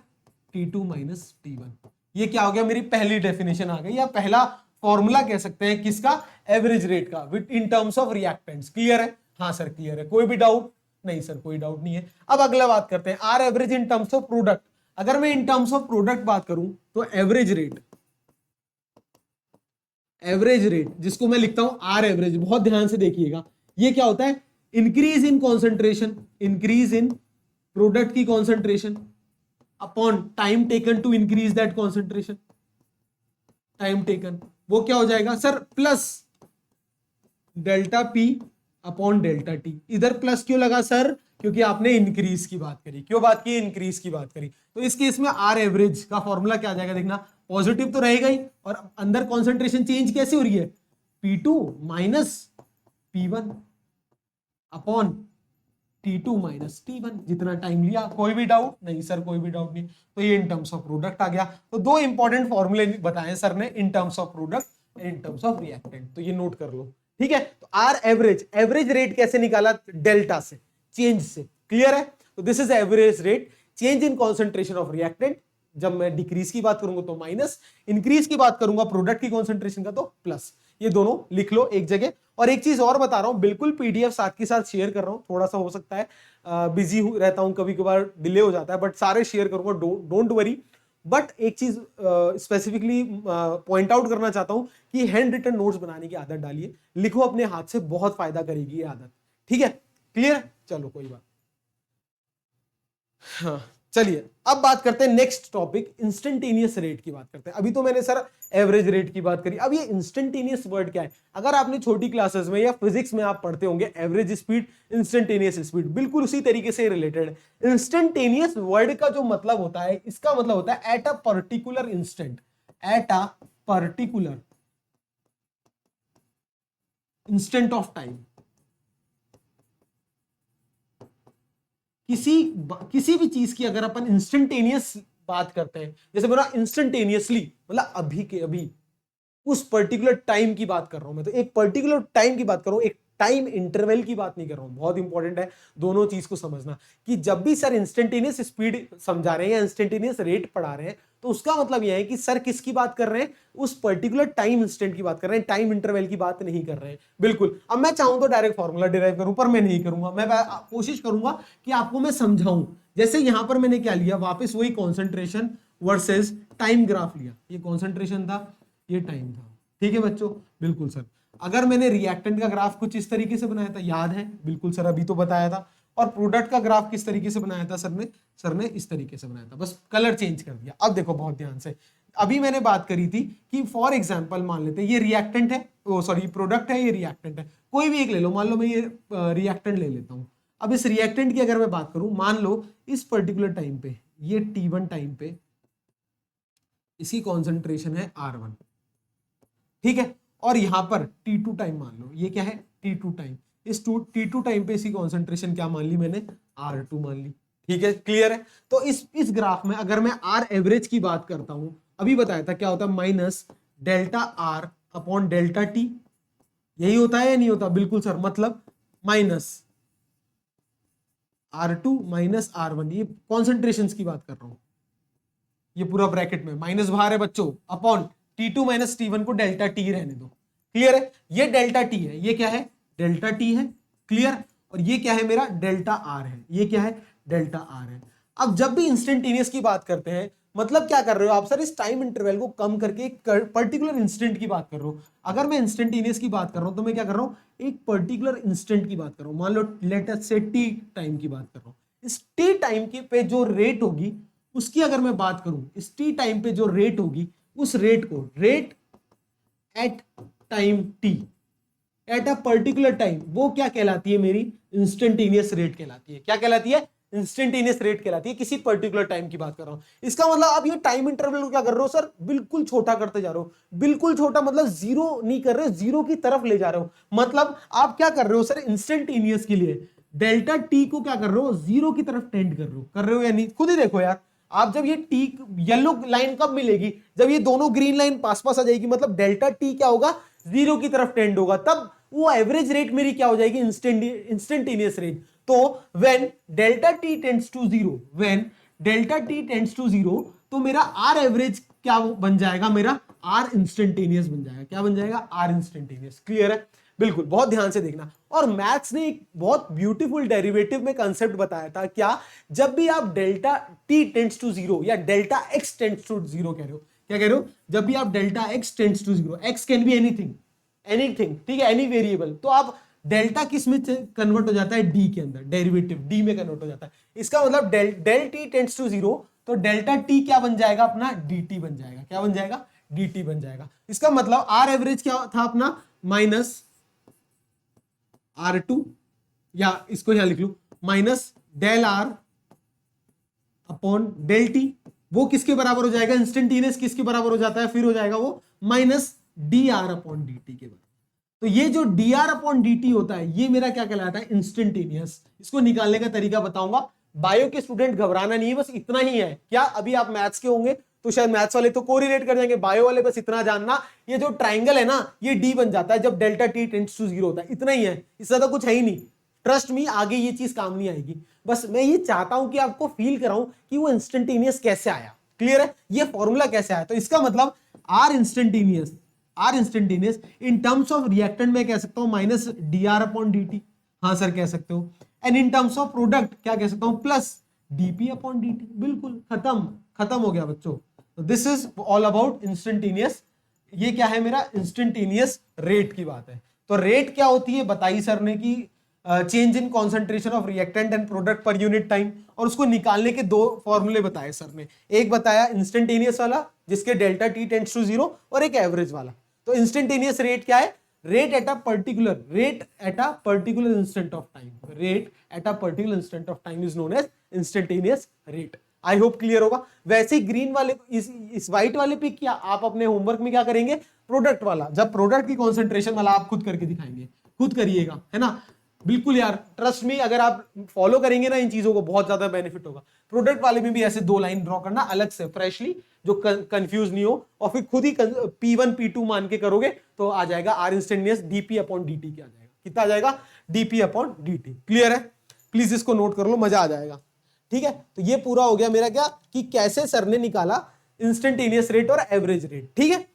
T2 माइनस T1। ये क्या हो गया, मेरी पहली डेफिनेशन आ गई, या पहला फॉर्मूला कह सकते हैं किसका, एवरेज रेट का, with in terms of reactants. Clear है, हाँ सर क्लियर है, कोई भी डाउट? नहीं सर कोई डाउट नहीं है। अब अगला बात करते हैं, R average in terms of product. अगर मैं इन टर्म्स ऑफ प्रोडक्ट बात करूं तो एवरेज रेट, एवरेज रेट जिसको मैं लिखता हूं आर एवरेज, बहुत ध्यान से देखिएगा, ये क्या होता है, increase in concentration, increase in product की concentration upon time taken to increase that concentration. Time taken वो क्या हो जाएगा सर, प्लस डेल्टा P अपॉन डेल्टा T। इधर प्लस क्यों लगा सर, क्योंकि आपने इंक्रीज की बात करी। क्यों बात की, इंक्रीज की बात करी। तो इस केस में आर एवरेज का फॉर्मूला क्या आ जाएगा, देखना, पॉजिटिव तो रहेगा ही, और अंदर कॉन्सेंट्रेशन चेंज कैसे हो रही है, P2 minus P1 upon T2 minus T1, जितना टाइम लिया। कोई भी डाउट? नहीं सर कोई भी डाउट नहीं। तो ये इन टर्म्स ऑफ प्रोडक्ट आ गया। तो दो इंपॉर्टेंट फॉर्मूले बताए सर ने, इन terms of product, in terms of reactant. तो ये नोट कर लो, ठीक है। तो आर एवरेज, एवरेज रेट कैसे निकाला, डेल्टा से, चेंज से। क्लियर है, तो this is average rate, change in concentration of reactant. जब मैं डिक्रीज की बात करूंगा तो माइनस, इंक्रीज की बात करूंगा प्रोडक्ट की कॉन्सेंट्रेशन का तो प्लस। ये दोनों लिख लो एक जगह। और एक चीज और बता रहा हूं, बिल्कुल पीडीएफ साथ के साथ शेयर कर रहा हूं, थोड़ा सा हो सकता है बिजी रहता हूं, कभी कभार डिले हो जाता है, बट सारे शेयर करूंगा, डोंट वरी। बट एक चीज स्पेसिफिकली पॉइंट आउट करना चाहता हूं कि हैंड रिटन नोट्स बनाने की आदत डालिए, लिखो अपने हाथ से, बहुत फायदा करेगी ये आदत, ठीक है। क्लियर, चलो कोई बात। हाँ चलिए अब बात करते हैं नेक्स्ट टॉपिक, इंस्टेंटेनियस रेट की बात करते हैं। अभी तो मैंने सर एवरेज रेट की बात करी, अब ये इंस्टेंटेनियस वर्ड क्या है? अगर आपने छोटी क्लासेस में या फिजिक्स में आप पढ़ते होंगे एवरेज स्पीड, इंस्टेंटेनियस स्पीड, बिल्कुल उसी तरीके से रिलेटेड। इंस्टेंटेनियस वर्ड का जो मतलब होता है, इसका मतलब होता है eight a particular instant, eight a particular instant of time. किसी भी चीज की अगर अपन इंस्टेंटेनियस बात करते हैं, जैसे बोला इंस्टेंटेनियसली, मतलब अभी के अभी, उस पर्टिकुलर टाइम की बात कर रहा हूं मैं, तो एक पर्टिकुलर टाइम की बात कर रहा हूं, एक टाइम इंटरवल की बात नहीं कर रहा हूं। बहुत इंपॉर्टेंट है दोनों चीज को समझना, कि जब भी सर इंस्टेंटेनियस स्पीड समझा रहे हैं या इंस्टेंटेनियस रेट पढ़ा रहे हैं, तो उसका मतलब यह है कि सर किसकी बात कर रहे हैं? उस पर्टिकुलर टाइम इंस्टेंट की बात कर रहे हैं, टाइम इंटरवल की बात नहीं कर रहे हैं। बिल्कुल, अब मैं चाहूं तो डायरेक्ट फॉर्मूला डिराइव करूं, पर मैं नहीं करूंगा। मैं कोशिश करूंगा कि आपको मैं समझाऊं। जैसे यहां पर मैंने क्या लिया, वापस वही कॉन्सेंट्रेशन वर्सेस टाइम ग्राफ लिया। ये कॉन्सेंट्रेशन था, ये टाइम था, ठीक है बच्चों? बिल्कुल सर। अगर मैंने रिएक्टेंट का ग्राफ कुछ इस तरीके से बनाया था, याद है? बिल्कुल सर, अभी तो बताया था। और प्रोडक्ट का ग्राफ किस तरीके से बनाया था सर ने इस तरीके से बनाया था, बस कलर चेंज कर दिया। अब देखो बहुत ध्यान से, अभी मैंने बात करी थी कि फॉर एग्जांपल मान लेते हैं ये रिएक्टेंट है, ओ सॉरी प्रोडक्ट है, ये रिएक्टेंट है, कोई भी एक ले लो। मान लो मैं ये रिएक्टेंट ले लेता हूं। अब इस रिएक्टेंट की अगर मैं बात करूं, मान लो इस पर्टिकुलर टाइम पे, ये T1 टाइम पे इसकी कॉन्सेंट्रेशन है R1, ठीक है? और यहां पर T2 टाइम मान लो, ये क्या है? T2 time. इस T2 टाइम पे इसकी कॉन्सेंट्रेशन क्या मान ली मैंने? R2 मान ली, ठीक है? क्लियर है? तो इस ग्राफ में अगर मैं R एवरेज की बात करता हूं, अभी बताया था क्या होता है, minus delta R upon delta T। यही होता है या नहीं होता? बिल्कुल सर, मतलब माइनस R2 माइनस R1, ये कॉन्सेंट्रेशन की बात कर रहा हूं। ये पूरा ब्रैकेट में माइनस बाहर है बच्चों, अपॉन T2 माइनस T1 को डेल्टा T रहने दो। क्लियर है? ये डेल्टा T है, ये क्या है? डेल्टा T है। क्लियर? और ये क्या है मेरा? डेल्टा R है। ये क्या है? डेल्टा R है। अब जब भी इंस्टेंटेनियस की बात करते हैं, मतलब क्या कर रहे हो आप? सर इस टाइम इंटरवल को कम करके एक पर्टिकुलर इंस्टेंट की बात कर रहे हो। अगर मैं इंस्टेंटेनियस की बात कर रहा हूं, तो मैं क्या कर रहा हूं? एक पर्टिकुलर इंस्टेंट की बात कर रहा हूं। मान लो लेट अस से T टाइम की बात कर रहा हूं। इस T टाइम की पे जो रेट होगी, उसकी अगर मैं बात करूं, इस T टाइम पे जो रेट होगी, उस रेट को, rate at time T at a particular time, वो क्या कहलाती है? मेरी इंस्टेंटेनियस रेट कहलाती है। क्या कहलाती है? इंस्टेंटेनियस रेट कहलाती है। किसी पर्टिकुलर टाइम की बात कर रहा हूं। इसका मतलब आप ये टाइम इंटरवल को क्या कर रहे हो सर? बिल्कुल छोटा करते जा रहे हो। बिल्कुल छोटा मतलब जीरो नहीं कर रहे हो, जीरो की तरफ ले जा रहे हो। मतलब आप क्या कर रहे हो सर? इंस्टेंटेनियस के लिए डेल्टा टी को क्या कर रहे हो? जीरो की तरफ टेंड कर रहे हो या नहीं? खुद ही देखो यार, आप जब ये टी, येलो लाइन कब मिलेगी? जब ये दोनों ग्रीन लाइन पास पास आ जाएगी, मतलब डेल्टा टी क्या होगा? जीरो की तरफ टेंड होगा। तब वो एवरेज रेट मेरी क्या हो जाएगी? Instantaneous rate. तो when delta T tends to zero, when delta T tends to zero, तो मेरा आर एवरेज क्या बन जाएगा? मेरा आर इंस्टेंटेनियस बन जाएगा। क्या बन जाएगा? R instantaneous. क्लियर है? बिल्कुल, बहुत ध्यान से देखना। और मैथ्स ने एक बहुत ब्यूटीफुल डेरिवेटिव में कंसेप्ट बताया था, क्या? जब भी आप delta T tends to zero या delta X tends to zero कह रहे हो, क्या कह रहे हो? जब भी आप delta X tends to zero, X can be anything, anything, ठीक है, एनी वेरिएबल, तो आप डेल्टा किस में कन्वर्ट हो जाता है? डी के अंदर, डेरिवेटिव डी में कन्वर्ट हो जाता है। इसका मतलब del T tends to zero, तो डेल्टा टी क्या बन जाएगा अपना? dt बन जाएगा। क्या बन जाएगा? dt बन जाएगा। इसका मतलब आर एवरेज क्या था अपना? माइनस R2, या इसको यहां लिख लू, minus del R upon del T. वो किसके बराबर हो जाएगा? इंस्टेंटेनियस किसके बराबर हो जाता है? फिर हो जाएगा वो minus D R upon D T के बराबर। तो ये जो D R upon D T होता है, ये मेरा क्या कहलाता है? इंस्टेंटेनियस। इसको निकालने का तरीका बताऊंगा। बायो के स्टूडेंट घबराना नहीं है, बस इतना ही है। क्या अभी आप मैथ्स के होंगे तो शायद मैथ्स वाले तो कोरिलेट कर जाएंगे, बायो वाले बस इतना जानना, ये जो ट्राइंगल है ना, ये डी बन जाता है जब delta T tends to zero होता है। इतना ही है, इससे ज्यादा कुछ है ही नहीं। ट्रस्ट मी, आगे ये चीज काम नहीं आएगी। बस मैं ये चाहता हूं कि आपको फील कराऊं कि वो इंस्टेंटेनियस कैसे आया। क्लियर है? ये फॉर्मूला कैसे आया? तो इसका मतलब R instantaneous, R instantaneous in terms of reactant में कह सकता हूं minus D R upon D T. हाँ सर कह सकते हो। And in terms of product क्या कह सकता हूं? Plus DP upon D T. बिल्कुल खत्म हो गया बच्चों। This is all about instantaneous. ये क्या है? मेरा इंस्टेंटेनियस रेट की बात है। तो रेट क्या होती है बताई सर ने कि change in concentration of reactant and product per unit time, और उसको निकालने के दो फॉर्मूले बताए सर ने। एक बताया इंस्टेंटेनियस वाला जिसके डेल्टा टी टेंड्स टू 0, और एक एवरेज वाला। तो इंस्टेंटेनियस रेट क्या है? Rate at a particular instant of time, rate at a particular instant of time is known as instantaneous rate. I hope clear होगा। वैसे ही ग्रीन वाले इस व्हाइट वाले पे क्या आप अपने होमवर्क में क्या करेंगे? प्रोडक्ट वाला, जब प्रोडक्ट की कॉन्सेंट्रेशन वाला आप खुद करके दिखाएंगे, खुद करिएगा, है ना। बिल्कुल यार, ट्रस्ट मी, अगर आप फॉलो करेंगे ना इन चीजों को, बहुत ज्यादा बेनिफिट होगा। प्रोडक्ट वाले में भी ऐसे 2 लाइन ड्रॉ करना अलग से, फ्रेशली, जो कंफ्यूज नहीं हो, और फिर खुद ही P1 P2 मान के करोगे तो आ जाएगा R instantaneous dp upon dt क्या आ जाएगा? कितना आ जाएगा? dp upon dt। क्लियर है? प्लीज इसको नोट कर लो, मजा आ जाएगा। ठीक है, तो ये पूरा हो गया मेरा क्या, कि कैसे सर ने निकाला इंस्टेंटेनियस रेट और एवरेज रेट। ठीक है,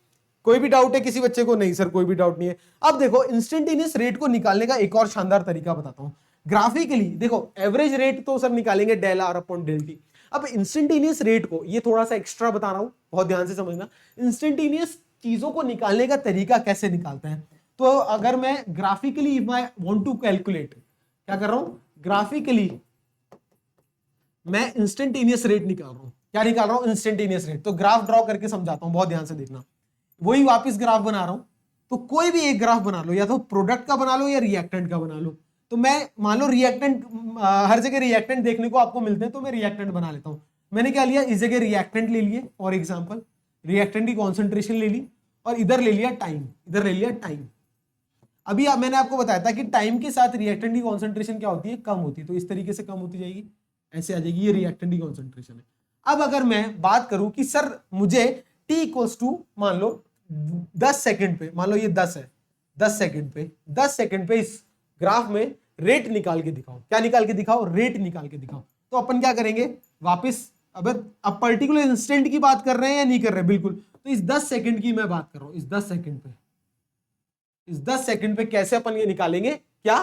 कोई भी डाउट है किसी बच्चे को? नहीं सर, कोई भी डाउट नहीं है। अब देखो, इंस्टेंटेनियस रेट को निकालने का एक और शानदार तरीका बताता हूं ग्राफिकली। देखो, एवरेज रेट तो सर निकालेंगे del R upon del T. अब इंस्टेंटेनियस रेट को, ये थोड़ा सा एक्स्ट्रा बता रहा हूं, बहुत ध्यान से समझना, इंस्टेंटेनियस चीजों को निकालने का तरीका कैसे निकालते हैं। तो अगर मैं graphically if I want to calculate, क्या कर रहा हूं? ग्राफिकली मैं इंस्टेंटेनियस रेट निकाल रहा हूं। क्या निकाल रहा हूं? Instantaneous rate. तो ग्राफ ड्रॉ करके समझाता हूं, बहुत ध्यान से देखना। वही वापस ग्राफ बना रहा हूं, तो कोई भी एक ग्राफ बना लो, या तो प्रोडक्ट का बना लो या रिएक्टेंट का बना लो। तो मैं मान लो रिएक्टेंट, हर जगह रिएक्टेंट देखने को आपको मिलते हैं, तो मैं रिएक्टेंट बना लेता हूं। मैंने क्या लिया, इस जगह रिएक्टेंट ले लिए, फॉर एग्जाम्पल रिएक्टेंट की कॉन्सेंट्रेशन ले ली, और इधर ले लिया टाइम, इधर ले लिया टाइम। अभी मैंने आपको बताया था कि टाइम के साथ रिएक्टेंट की कॉन्सेंट्रेशन क्या होती है? कम होती है। तो इस तरीके से कम होती जाएगी, ऐसे आ जाएगी, ये रिएक्टेंट की कॉन्सेंट्रेशन है। अब अगर मैं बात करूं कि सर मुझे t इक्वल्स टू, मान लो 10 सेकंड पे, मान लो ये 10 है, 10 सेकंड पे, 10 सेकंड पे इस ग्राफ में रेट निकाल के दिखाओ। क्या निकाल के दिखाओ? रेट निकाल के दिखाओ। तो अपन क्या करेंगे वापस, अब पर्टिकुलर इंस्टेंट की बात कर रहे हैं या नहीं कर रहे? बिल्कुल। तो इस 10 सेकंड की मैं बात कर रहा हूं, इस 10 सेकंड पे, इस 10 सेकंड पे कैसे अपन ये निकालेंगे? क्या?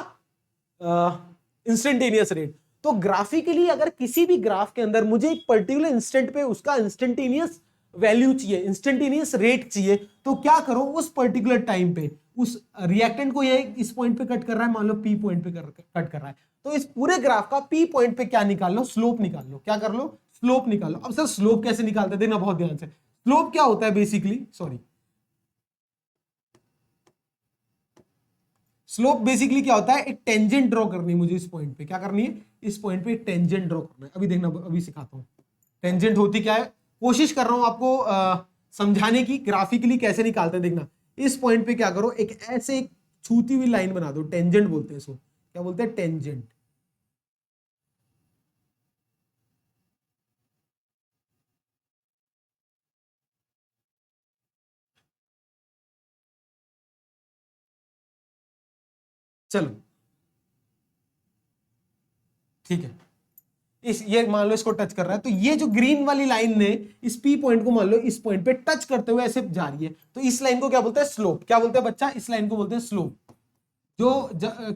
Instantaneous rate. तो ग्राफिकली अगर किसी भी ग्राफ के अंदर मुझे एक पर्टिकुलर इंस्टेंट पे उसका इंस्टेंटेनियस वैल्यू चाहिए, इंस्टेंटेनियस रेट चाहिए, तो क्या करो, उस पर्टिकुलर टाइम पे उस रिएक्टेंट को ये इस पॉइंट पे कट कर रहा है, मान लो पी पॉइंट पे कट कर रहा है, तो इस पूरे ग्राफ का पी पॉइंट पे क्या निकाल लो? स्लोप निकाल लो। क्या कर लो? स्लोप निकाल लो। अब सर स्लोप कैसे निकालते हैं? देखना बहुत ध्यान से। स्लोप क्या होता है बेसिकली, सॉरी, स्लोप बेसिकली क्या होता है? एक टेंजेंट ड्रॉ करनी है मुझे इस पॉइंट पे। क्या करनी है? इस पॉइंट पे एक टेंजेंट ड्रॉ करना है। अभी देखना, अभी सिखाता हूं टेंजेंट होती क्या है। कोशिश कर रहा हूं आपको समझाने की ग्राफिकली कैसे निकालते हैं। देखना, इस पॉइंट पे क्या करो, एक ऐसे एक छूती हुई लाइन बना दो, टेंजेंट बोलते हैं इसको। क्या बोलते हैं? टेंजेंट। चलो ठीक है, इस ये मान लो इसको टच कर रहा है, तो ये जो ग्रीन वाली लाइन ने इस पी पॉइंट को मान लो इस पॉइंट पे टच करते हुए ऐसे जा रही है, तो इस लाइन को क्या बोलते हैं? स्लोप। क्या बोलते हैं बच्चा? इस लाइन को बोलते हैं स्लोप।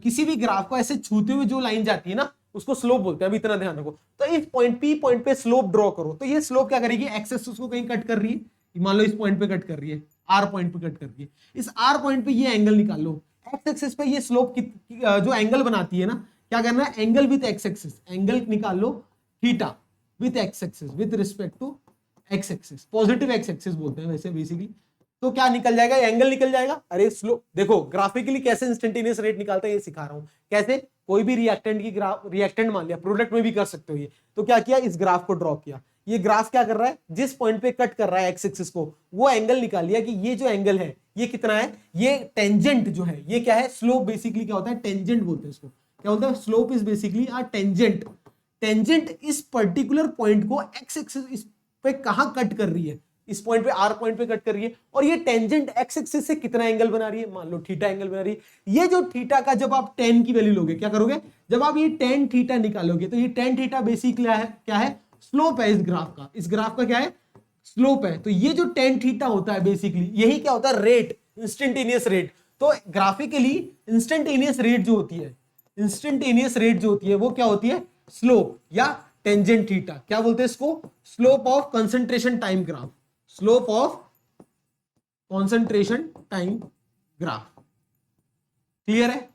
किसी भी ग्राफ को ऐसे छूते हुए जो लाइन जाती है ना, उसको स्लोप बोलते हैं। अभी इतना ध्यान रखो। तो इस पॉइंट पी पॉइंट पे स्लोप ड्रॉ करो, तो ये स्लोप क्या करेगी? एक्स एक्सिस को कहीं कट कर रही है, मान लो इस पॉइंट पे कट कर रही है, आर पॉइंट पे कट कर रही है। इस आर पॉइंट पे ये एंगल निकाल लो। एक्स एक्सिस पे ये स्लोप जो एंगल बनाती है ना, क्या करना है? Angle with X axis, angle निकाल लो theta with X axis, with respect to X axis, positive X axis बोलते हैं वैसे बेसिकली। तो क्या निकल जाएगा? एंगल निकल जाएगा। अरे स्लो, देखो ग्राफिकली कैसे इंस्टेंटेनियस रेट निकालते हैं ये सिखा रहा हूं। कैसे? कोई भी रिएक्टेंट की ग्राफ, रिएक्टेंट मान लिया, प्रोडक्ट में भी कर सकते हो ये। तो क्या किया? इस ग्राफ को ड्रॉ किया। ये ग्राफ क्या कर रहा है? जिस पॉइंट पे कट कर रहा है एक्स एक्सिस को, वो एंगल निकाल लिया कि ये जो एंगल है ये कितना है। ये टेंजेंट जो है ये क्या है? स्लोप बेसिकली क्या होता है? टेंजेंट बोलते हैं इसको। क्या बोलते हैं? Slope is basically a tangent. Tangent इस पर्टिकुलर पॉइंट को एक्स एक्सिस पे कहां कट कर रही है? इस पॉइंट पे, आर पॉइंट पे कट कर रही है, और ये टेंजेंट एक्स एक्सिस से कितना एंगल बना रही है? मान लो थीटा एंगल बना रही है। ये जो थीटा का जब आप टेन की वैल्यू लोगे, क्या करोगे? जब आप ये टेन थीटा निकालोगे, तो ये टेन थीटा बेसिकली क्या है? स्लोप है इस ग्राफ का। इस ग्राफ का क्या है? स्लोप है। तो ये जो टेन थीटा होता है बेसिकली, यही क्या होता है? Rate, instantaneous rate. तो ग्राफिकली इंस्टेंटेनियस रेट जो होती है, इंस्टेंटेनियस रेट जो होती है वो क्या होती है? स्लोप या टेंजेंट थीटा। क्या बोलते हैं इसको? Slope of concentration time graph, slope of concentration time graph. Clear है?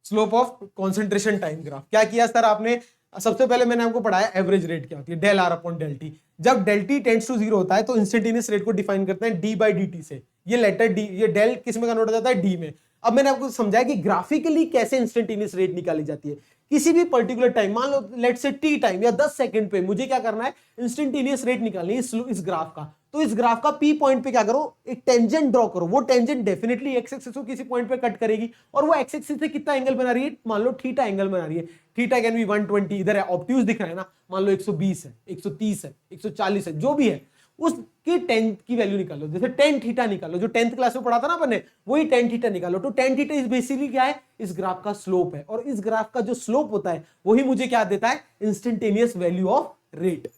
Slope of concentration time graph. क्या किया सर आपने? सबसे पहले मैंने आपको पढ़ाया एवरेज रेट क्या होती है, del R upon del T. जब डेल टी टेंड्स टू 0 होता है तो इंस्टेंटेनियस रेट को डिफाइन करते हैं डी बाई डी टी से। ये लेटर डी, ये डेल किस में कन्वर्ट हो जाता है? डी में। अब मैंने आपको समझाया कि ग्राफिकली कैसे इंस्टेंटेनियस रेट निकाली जाती है। किसी भी पर्टिकुलर टाइम, मान लो लेट से टी टाइम या 10 सेकंड पे मुझे क्या करना है? इंस्टेंटेनियस रेट निकालनी है इस ग्राफ का। तो इस ग्राफ का पी पॉइंट पे क्या करो? एक टेंजेंट ड्रॉ करो। वो टेंजेंट डेफिनेटली एक्स एक्सिस को किसी पॉइंट पे कट करेगी और वो एक्स एक्सिस से कितना एंगल बना रही है? मान लो थीटा एंगल बना रही है। थीटा कैन बी 120, इधर है ऑब्ट्यूज दिख रहा है ना, मान लो 120 है, 130 है, 140 है, जो भी है उसकी 10 की वैल्यू निकालो। जैसे 10 थीटा निकालो, जो 10th क्लास में पढ़ा था ना अपन ने, वही 10 थीटा निकालो। तो 10 थीटा इज बेसिकली क्या है? इस ग्राफ का स्लोप है। और इस ग्राफ का जो स्लोप होता है वही मुझे क्या देता है? Instantaneous value of rate.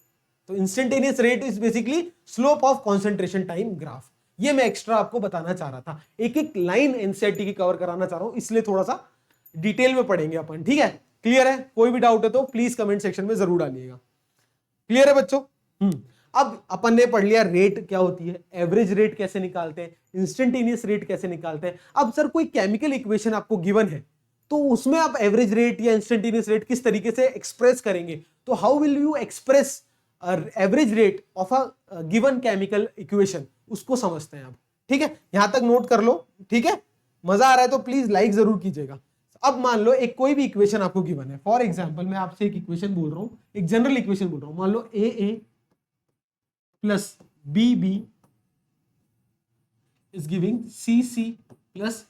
तो instantaneous rate is basically slope of concentration time graph. ये मैं एक्स्ट्रा आपको बताना चाह रहा था, एक एक लाइन एनसीईआरटी की कवर कराना चाह रहा हूं, इसलिए थोड़ा सा डिटेल में पढ़ेंगे अपन। ठीक है, क्लियर है? कोई भी डाउट है तो प्लीज कमेंट सेक्शन में जरूर डालिएगा। क्लियर है बच्चों? अब अपन ने पढ़ लिया रेट क्या होती है, एवरेज रेट कैसे निकालते हैं, इंस्टेंटेनियस रेट कैसे निकालते हैं। अब सर कोई केमिकल इक्वेशन आपको गिवन है तो उसमें आप एवरेज रेट या इंस्टेंटेनियस रेट किस तरीके से एक्सप्रेस करेंगे? तो how will you express average rate of a given chemical equation, उसको समझते हैं अब। ठीक है, यहां तक नोट कर लो। ठीक है, मजा आ रहा है तो प्लीज लाइक जरूर कीजिएगा। अब मान लो एक कोई भी इक्वेशन आपको गिवन है। फॉर एग्जांपल मैं आपसे एक इक्वेशन बोल रहा हूं, एक जनरल इक्वेशन बोल रहा हूं। मान लो A plus B B is giving C C plus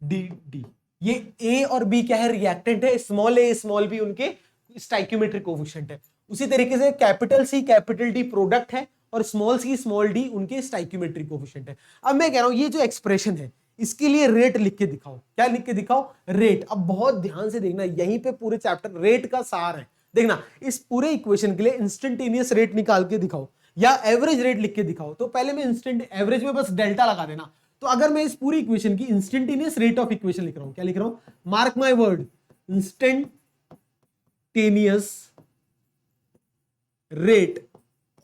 D D. ये ए और बी क्या है? रिएक्टेंट है। स्मॉल ए स्मॉल बी उनके स्टाइक्योमेट्रिक कोफिशिएंट है। उसी तरीके से capital C capital D product है और स्मॉल सी स्मॉल डी उनके स्टाइक्योमेट्रिक कोफिशिएंट है। अब मैं कह रहा हूं ये जो एक्सप्रेशन है इसके लिए रेट लिख के दिखाओ। क्या लिख के दिखाओ? रेट। अब बहुत ध्यान से देखना, यहीं पे पूरे चैप्टर रेट का सार है। देखना, इस पूरे इक्वेशन के लिए इंस्टेंटेनियस रेट निकाल के दिखाओ या एवरेज रेट लिख के दिखाओ। तो पहले मैं इंस्टेंट एवरेज में बस डेल्टा लगा देना। तो अगर मैं इस पूरी इक्वेशन की इंस्टेंटेनियस रेट ऑफ इक्वेशन लिख रहा हूं, क्या लिख रहा हूं? Mark my word, instantaneous rate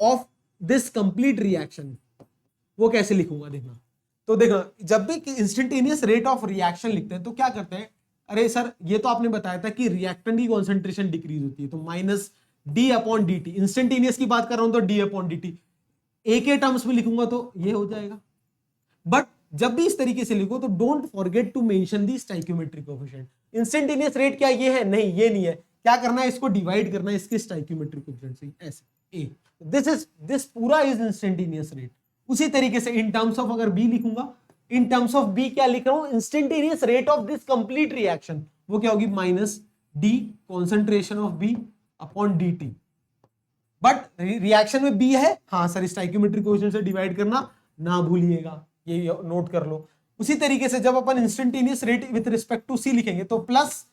of this complete reaction. वो कैसे लिखूंगा देखना। तो देखना, जब भी इंस्टेंटेनियस रेट ऑफ रिएक्शन लिखते हैं तो क्या करते हैं? अरे सर ये तो आपने बताया था कि रिएक्टेंट की कॉन्सेंट्रेशन डिक्रीज होती है, तो minus D upon D T. Instantaneous की बात कर रहा हूं तो डी अपॉन डी टी। ए के टर्म्स में लिखूंगा तो ये हो जाएगा। बट जब भी इस तरीके से लिखो तो don't forget to mention the stoichiometric coefficient. Instantaneous rate क्या ये है? नहीं, ये नहीं है। क्या करना है? इसको डिवाइड करना है इसके स्टाइक्योमेट्रिक कोफिशिएंट से, ऐसे ए। दिस पूरा इज इंस्टेंटेनियस रेट। उसी तरीके से इन टर्म्स ऑफ अगर बी लिखूंगा, इन टर्म्स ऑफ बी क्या लिख रहा हूं? Instantaneous rate of this complete reaction. वो क्या होगी? Minus D concentration of B upon D T. But reaction में बी है, हाँ सर, स्टाइक्योमेट्रिक कोफिशिएंट से डिवाइड करना ना भूलिएगा, ये नोट कर लो। उसी तरीके से जब अपन instantaneous rate with respect to C लिखेंगे तो प्लस,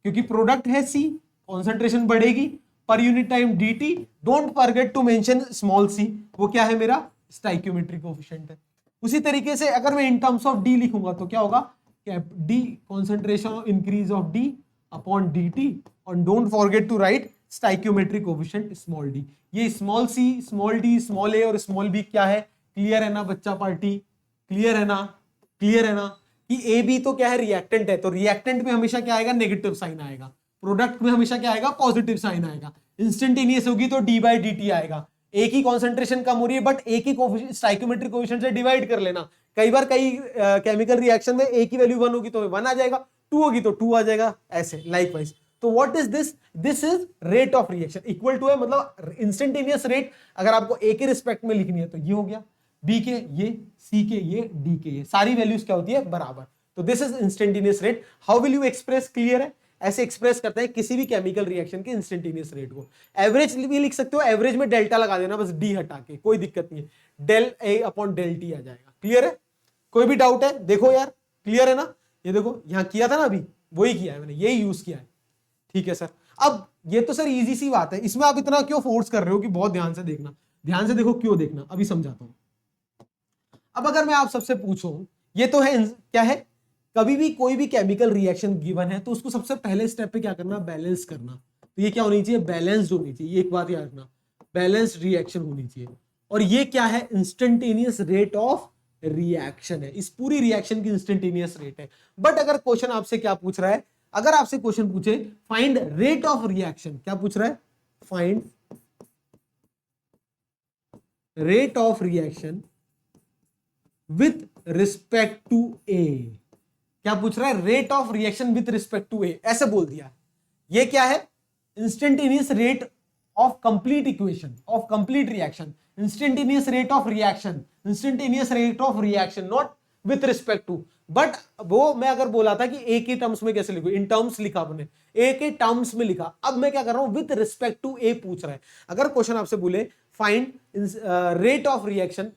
क्योंकि प्रोडक्ट है सी, कॉन्सेंट्रेशन बढ़ेगी पर unit time dt। Don't forget to mention small c, वो क्या है? मेरा स्टाइक्योमेट्रिक कोफिशिएंट है। उसी तरीके से अगर मैं इन टर्म्स ऑफ d लिखूंगा तो क्या होगा? d concentration increase of d upon dt। और don't forget to write stoichiometric coefficient small d। ये small C, small d, small a और स्मॉल b क्या है? क्लियर है ना बच्चा पार्टी? क्लियर है ना? क्लियर है ना कि ए बी तो क्या है? रिएक्टेंट है। तो रिएक्टेंट में हमेशा क्या आएगा? नेगेटिव साइन आएगा। प्रोडक्ट में हमेशा क्या आएगा? पॉजिटिव साइन आएगा। इंस्टेंटेनियस होगी तो डी बाई डी टी आएगा। एक ही कॉन्सेंट्रेशन कम हो रही है बट एक ही स्टाइक्योमेट्रिक कोफिशिएंट से डिवाइड कर लेना। कई बार कई केमिकल रिएक्शन में ए की वैल्यू 1 होगी तो 1 आ जाएगा, 2 होगी तो 2 आ जाएगा, ऐसे लाइकवाइज। तो what is this? This is rate of reaction. Equal to है मतलब इंस्टेंटेनियस रेट अगर आपको ए के रिस्पेक्ट में लिखनी है तो ये हो गया, बी के ये, सी के ये, डी के ये, सारी वैल्यूज क्या होती है? बराबर। तो this is instantaneous rate. How will you express? Clear है? ऐसे एक्सप्रेस करते हैं किसी भी केमिकल रिएक्शन के इंस्टेंटेनियस रेट को। एवरेज भी लिख सकते हो, एवरेज में डेल्टा लगा देना बस, डी हटा के, कोई दिक्कत नहीं है, del A upon del T आ जाएगा। क्लियर है? कोई भी डाउट है? देखो यार, क्लियर है ना? ये देखो यहां किया था ना, अभी वही किया है मैंने, यही यूज किया है। ठीक है सर। अब ये तो सर इजी सी बात है, इसमें आप इतना क्यों फोर्स कर रहे हो कि बहुत ध्यान से देखना? ध्यान से देखो, क्यों देखना, अभी समझाता हूं। अब अगर मैं आप सबसे पूछूं, ये तो है क्या है? कभी भी कोई भी केमिकल रिएक्शन गिवन है तो उसको सबसे पहले स्टेप पे क्या करना? बैलेंस करना। तो ये क्या होनी चाहिए? बैलेंस्ड होनी चाहिए। ये एक बात याद रखना, बैलेंस्ड रिएक्शन होनी चाहिए। और ये क्या है? इंस्टेंटेनियस रेट ऑफ रिएक्शन है। इस पूरी रिएक्शन की इंस्टेंटेनियस रेट है। बट अगर क्वेश्चन आपसे क्या पूछ रहा है? अगर आपसे क्वेश्चन पूछे फाइंड रेट ऑफ रिएक्शन, क्या पूछ रहा है? Find rate of reaction with respect to A, क्या पूछ रहा है? Rate of reaction with respect to A, ऐसे बोल दिया। ये क्या है? Instantaneous rate of complete equation of complete reaction, instantaneous rate of reaction, instantaneous rate of reaction, not with respect to. But वो मैं अगर बोला था कि ए के टर्म्स में कैसे लिखो, इन टर्म्स लिखा अपने, ए के टर्म्स में लिखा। अब मैं क्या कर रहा हूं? विथ रिस्पेक्ट टू ए पूछ रहा है। अगर क्वेश्चन आपसे बोले फाइंड रेट ऑफ रिएक्शन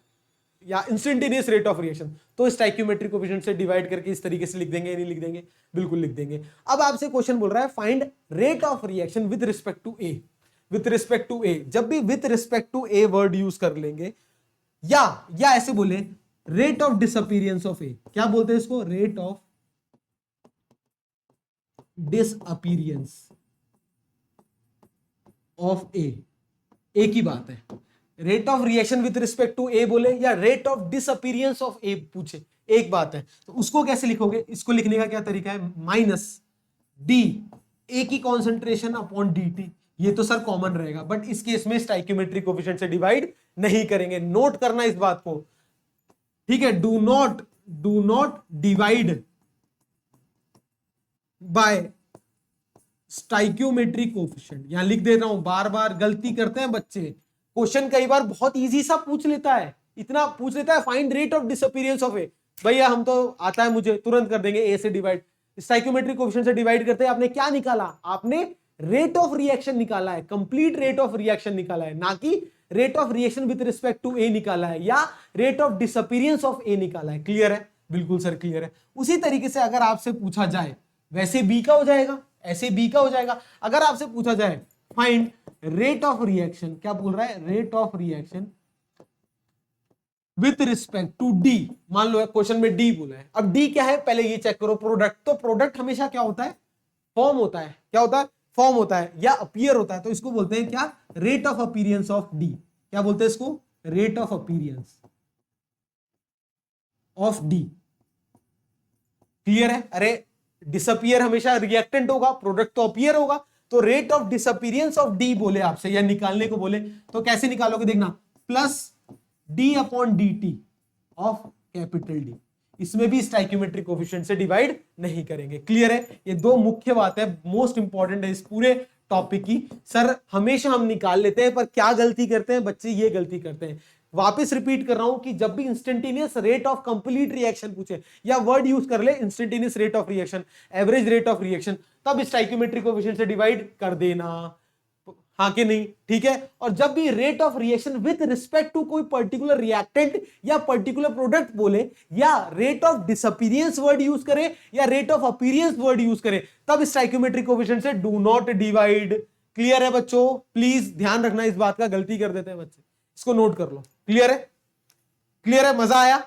या इंस्टेंटेनियस रेट ऑफ रिएक्शन, तो स्टोइकियोमेट्रिक कोएफिशिएंट से डिवाइड करके इस तरीके से लिख देंगे, नहीं लिख देंगे? बिल्कुल लिख देंगे। अब आपसे क्वेश्चन बोल रहा है find rate of reaction with respect to A, with respect to A. जब भी with respect to A word use कर लेंगे, या ऐसे बोले rate of disappearance of A, क्या बोलते हैं इसको? Rate of disappearance of A, एक ही बात है। Rate of reaction with respect to A बोले या rate of disappearance of A पूछे, एक बात है। तो उसको कैसे लिखोगे? इसको लिखने का क्या तरीका है? माइनस डी ए की कॉन्सेंट्रेशन अपॉन डी टी। ये तो सर कॉमन रहेगा, बट इस केस में स्टोइकियोमेट्रिक कोएफिशिएंट से डिवाइड नहीं करेंगे। नोट करना इस बात को, ठीक है? Do not divide by stoichiometric coefficient. यहां लिख दे रहा हूं, बार बार गलती करते हैं बच्चे। क्वेश्चन कई बार बहुत इजी सा पूछ लेता है, इतना पूछ लेता है find rate of disappearance of A. भैया हम तो आता है मुझे, तुरंत कर देंगे ए से डिवाइड, स्टोइकियोमेट्रिक कोएफिशिएंट से डिवाइड करते हैं। आपने क्या निकाला? आपने रेट ऑफ रिएक्शन निकाला है, कंप्लीट रेट ऑफ रिएक्शन निकाला है, ना कि rate of reaction with respect to A निकाला है या rate of disappearance of A निकाला है। क्लियर है? बिल्कुल सर क्लियर है। उसी तरीके से अगर आपसे पूछा जाए, वैसे बी का हो जाएगा, ऐसे बी का हो जाएगा। अगर आपसे पूछा जाए फाइंड रेट ऑफ रिएक्शन, क्या बोल रहा है? Rate of reaction with respect to D, मान लो क्वेश्चन में डी बोला है। अब डी क्या है पहले ये चेक करो। प्रोडक्ट, तो प्रोडक्ट हमेशा क्या होता है? फॉर्म होता है। क्या होता है? फॉर्म होता है या अपीयर होता है। तो इसको बोलते हैं क्या? Rate of appearance of D. क्या बोलते हैं इसको? Rate of appearance of D. Clear है? अरे डिसअपीयर हमेशा रिएक्टेंट होगा, प्रोडक्ट तो अपीयर होगा। तो rate of disappearance of D बोले आपसे या निकालने को बोले, तो कैसे निकालोगे? देखना, plus D upon D T of capital D. इसमें भी स्टोइकियोमेट्रिक कोएफिशिएंट से डिवाइड नहीं करेंगे। क्लियर है? ये दो मुख्य बात है, मोस्ट इंपॉर्टेंट है इस पूरे टॉपिक की। सर हमेशा हम निकाल लेते हैं, पर क्या गलती करते हैं बच्चे? ये गलती करते हैं। वापस रिपीट कर रहा हूं कि जब भी instantaneous rate of complete reaction पूछे या वर्ड यूज कर ले instantaneous rate of reaction, average rate of reaction, तब स्टोइकियोमेट्रिक कोएफिशिएंट से डिवाइड कर देना। हाँ कि नहीं? ठीक है। और जब भी rate of reaction with respect to कोई पर्टिकुलर रिएक्टेंट या पर्टिकुलर प्रोडक्ट बोले या rate of disappearance word use करे या rate of appearance word use करे, तब स्टोइकियोमेट्रिक कोएफिशिएंट से डू नॉट डिवाइड। क्लियर है बच्चों? प्लीज ध्यान रखना इस बात का, गलती कर देते हैं बच्चे, इसको नोट कर लो। क्लियर है? क्लियर है? मजा आया?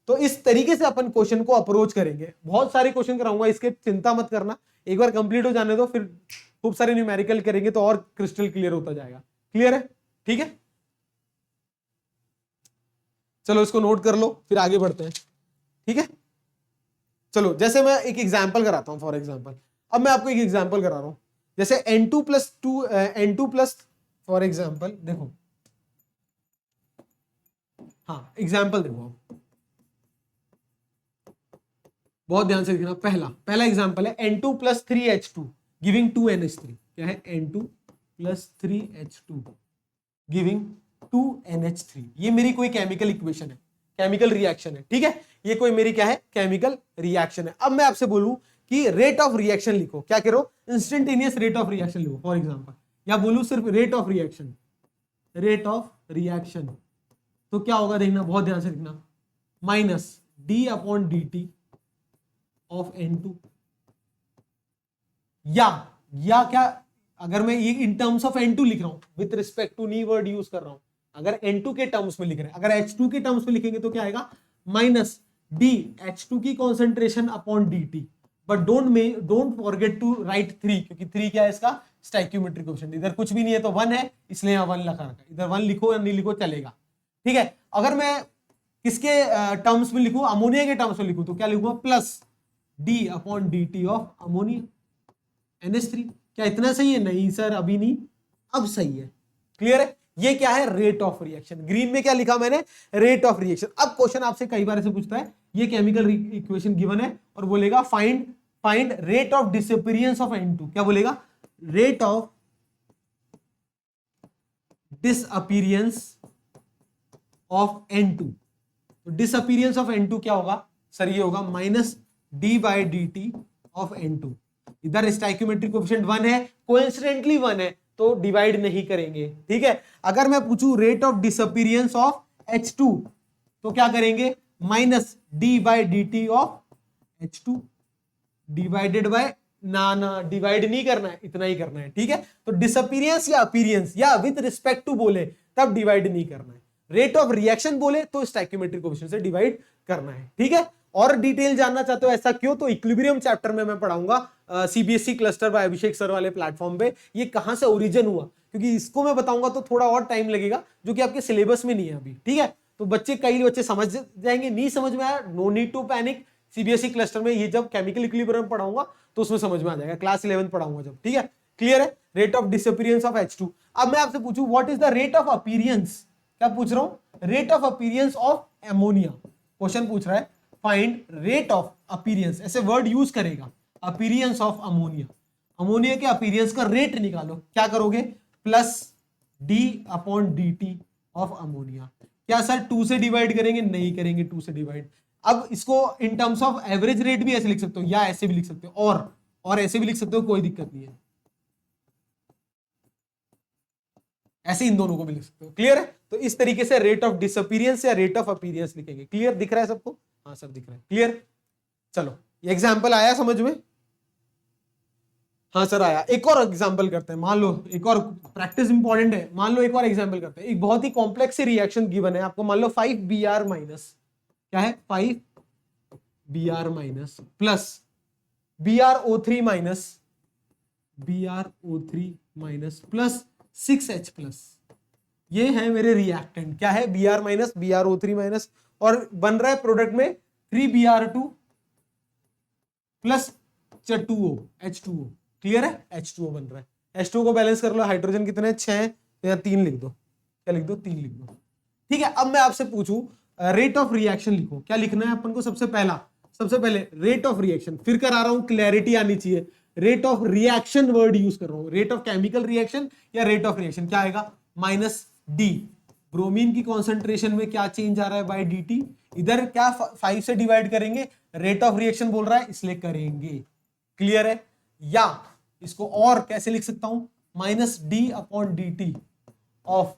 तो इस तरीके से अपन क्वेश्चन को अप्रोच करेंगे। बहुत सारे क्वेश्चन कराऊंगा, इसके चिंता मत करना, एक बार कंप्लीट हो जाने दो, फिर खूब सारे न्यूमेरिकल करेंगे तो और क्रिस्टल क्लियर होता जाएगा। क्लियर है? ठीक है, चलो इसको नोट कर लो, फिर आगे बढ़ते हैं। ठीक है, चलो जैसे मैं एक एग्जांपल कराता हूं। फॉर एग्जांपल अब मैं आपको एक एग्जांपल करा रहा हूं, जैसे n2 प्लस फॉर एग्जांपल देखो, हाँ एग्जांपल देखो आप, बहुत ध्यान से देखना। पहला एग्जांपल है n2 plus 3H2 giving 2NH3। क्या है? n2 plus 3H2 giving 2NH3। ये मेरी कोई केमिकल इक्वेशन है, केमिकल रिएक्शन है। ठीक है, ये कोई मेरी क्या है? केमिकल रिएक्शन है। अब मैं आपसे बोलूं कि रेट ऑफ रिएक्शन लिखो, क्या करो? इंस्टेंटेनियस रेट ऑफ रिएक्शन लिखो फॉर एग्जांपल, या बोलूं सिर्फ rate of reaction, rate of reaction, तो क्या होगा देखना, बहुत ध्यान से देखना, minus D upon D T of n2, या क्या, अगर मैं ये इन टर्म्स ऑफ n2 लिख रहा हूं, विथ रिस्पेक्ट टू नी वर्ड यूज कर रहा हूं, अगर n2 के टर्म्स में लिख रहे हैं, अगर h2 के टर्म्स में लिखेंगे तो क्या आएगा? माइनस डी H2 की concentration upon dt, but don't forget to write 3, क्योंकि 3 क्या है इसका? Stoichiometric coefficient. इधर कुछ भी नहीं है तो 1 है, इसलिए यहां 1 लिखा रखा, इधर 1 लिखो या नहीं लिखो चलेगा। ठीक है, अगर मैं किसके टर्म्स में लिखूं? अमोनिया के टर्म्स में लिखूं तो क्या लिखूंगा? Plus D upon D T of ammonia. NH3। क्या इतना सही है? नहीं सर अभी नहीं, अब सही है। क्लियर है? ये क्या है? Rate of reaction. ग्रीन में क्या लिखा मैंने? Rate of reaction. अब क्वेश्चन आपसे कई बार ऐसे पूछता है, ये केमिकल इक्वेशन गिवन है और बोलेगा find rate of disappearance of N2। क्या बोलेगा? Rate of disappearance of N2। तो डिसअपीयरेंस ऑफ N2 क्या होगा सर? ये होगा माइनस d/dt ऑफ N2। इधर स्टोइकियोमेट्रिक कोएफिशिएंट 1 है, कोइंसिडेंटली 1 है, तो डिवाइड नहीं करेंगे। ठीक है? अगर मैं पूछूं rate of disappearance of H2 तो क्या करेंगे? Minus d/dt of H2 divided by, ना डिवाइड नहीं करना है, इतना ही करना है। ठीक है? तो डिसअपीयरेंस या अपीयरेंस या विद रिस्पेक्ट टू बोले तब डिवाइड नहीं करना है। रेट ऑफ रिएक्शन बोले तो स्टोइकियोमेट्रिक कोएफिशिएंट से डिवाइड करना है। ठीक है? और डिटेल जानना चाहते हो ऐसा क्यों, तो इक्विलिब्रियम चैप्टर में मैं पढ़ाऊंगा सीबीएसई क्लस्टर बाय अभिषेक सर वाले प्लेटफॉर्म पे, ये कहां से ओरिजिन हुआ, क्योंकि इसको मैं बताऊंगा तो थोड़ा और टाइम लगेगा जो कि आपके सिलेबस में नहीं है अभी। ठीक है? तो कई बच्चे समझ जाएंगे, नहीं समझ में आया no need to panic. CBSE cluster में ये जब केमिकल इक्विलिब्रियम पढ़ाऊंगा तो उसमें समझ में आ जाएगा, क्लास 11 पढ़ाऊंगा जब। ठीक है? क्लियर है? Rate of disappearance of H2। अब मैं आपसे पूछूं what is the rate of appearance, क्या पूछ रहा हूं? Rate of appearance of ammonia. Question पूछ रहा है फाइंड रेट ऑफ अपीयरेंस, ऐसे वर्ड यूज करेगा, अपीयरेंस ऑफ अमोनिया। अमोनिया के अपीयरेंस का रेट निकालो। क्या करोगे? Plus d/dt of ammonia. क्या सर 2 से डिवाइड करेंगे? नहीं करेंगे 2 से डिवाइड। अब इसको इन टर्म्स ऑफ एवरेज रेट भी ऐसे लिख सकते हो या ऐसे भी लिख सकते हो, और ऐसे भी लिख सकते हो, कोई दिक्कत नहीं है। ऐसे इन दोनों को भी लिख सकते हो। क्लियर है? तो इस तरीके से रेट ऑफ डिसअपीयरेंस या रेट ऑफ अपीयरेंस लिखेंगे। क्लियर दिख रहा है सबको? हाँ सब दिख रहा है। क्लियर? चलो ये एग्जांपल आया समझ में? हाँ सर आया। एक और एग्जांपल करते हैं। मान लो एक और, प्रैक्टिस इंपॉर्टेंट है, मान लो एक और एग्जांपल करते हैं। एक बहुत ही कॉम्प्लेक्स रिएक्शन गिवन है आपको। मान लो 5Br माइनस, क्या है? 5Br minus plus BrO3 minus, BrO3 minus plus 6H plus. ये है मेरे रिएक्टेंट। क्या है? Br माइनस BrO3 माइनस, और बन रहा है प्रोडक्ट में 3Br2 plus 2O H2O। Clear है? H2O बन रहा है। H2O को बैलेंस कर लो, हाइड्रोजन कितने? 6 या 3 लिख दो। क्या लिख दो? 3 लिख दो। ठीक है? अब मैं आपसे पूछूं रेट ऑफ रिएक्शन लिखो। क्या लिखना है अपन को? सबसे पहले रेट ऑफ रिएक्शन। फिर करा रहा हूं, क्लैरिटी आनी चाहिए। Rate of reaction word use कर रहा हूं, रेट ऑफ केमिकल रिएक्शन या रेट ऑफ रिएक्शन। क्या आएगा? Minus D. ब्रोमीन की कॉन्सेंट्रेशन में क्या चेंज आ रहा है? By dt। इधर क्या 5 से डिवाइड करेंगे, रेट ऑफ रिएक्शन बोल रहा है इसलिए करेंगे। क्लियर है? या इसको और कैसे लिख सकता हूं? Minus d/dt of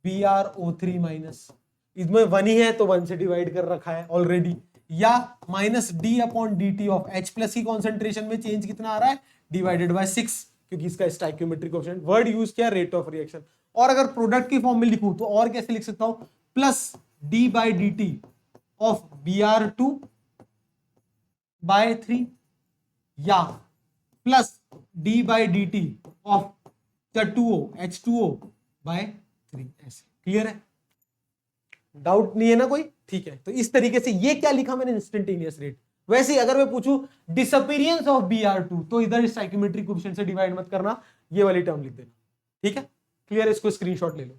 BrO3 minus, इसमें 1 ही है तो 1 से डिवाइड कर रखा है ऑलरेडी। या minus d/dt of H plus की कॉन्सेंट्रेशन में चेंज कितना आ रहा है? डिवाइडेड बाय 6, क्योंकि इसका स्टोइकियोमेट्रिक कोएफिशिएंट वर्ड यूज किया रेट ऑफ रिएक्शन। और अगर प्रोडक्ट की फॉर्म में लिखूं तो और कैसे लिख सकता हूं? Plus d/dt of Br2 bye 3 या plus d/dt of 2O H2O bye 3। ऐसे। क्लियर है? डाउट नहीं है ना कोई? ठीक है। तो इस तरीके से ये क्या लिखा मैंने? Instantaneous rate. वैसे ही अगर मैं पूछूं डिसअपीयरेंस ऑफ Br2 तो इधर स्टोइकियोमेट्रिक कोएफिशिएंट से डिवाइड मत करना, ये वाली टर्म लिख देना। ठीक है? क्लियर? इसको स्क्रीनशॉट ले लो।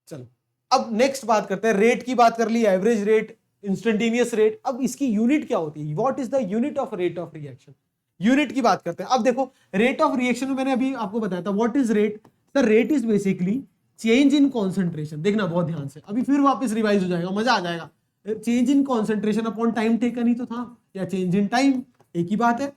चलो अब नेक्स्ट बात करते हैं। रेट की बात कर ली, एवरेज रेट, इंस्टेंटेनियस रेट। अब इसकी यूनिट क्या होती है? What is the unit of rate of reaction? Unit की बात करते हैं। अब देखो रेट ऑफ रिएक्शन में मैंने अभी आपको बताया था what is rate. The rate is basically change in concentration. देखना बहुत ध्यान से, अभी फिर वापस रिवाइज हो जाएगा, मजा आ जाएगा। Change in concentration upon time taken ही तो था, या चेंज इन टाइम, एक ही बात है।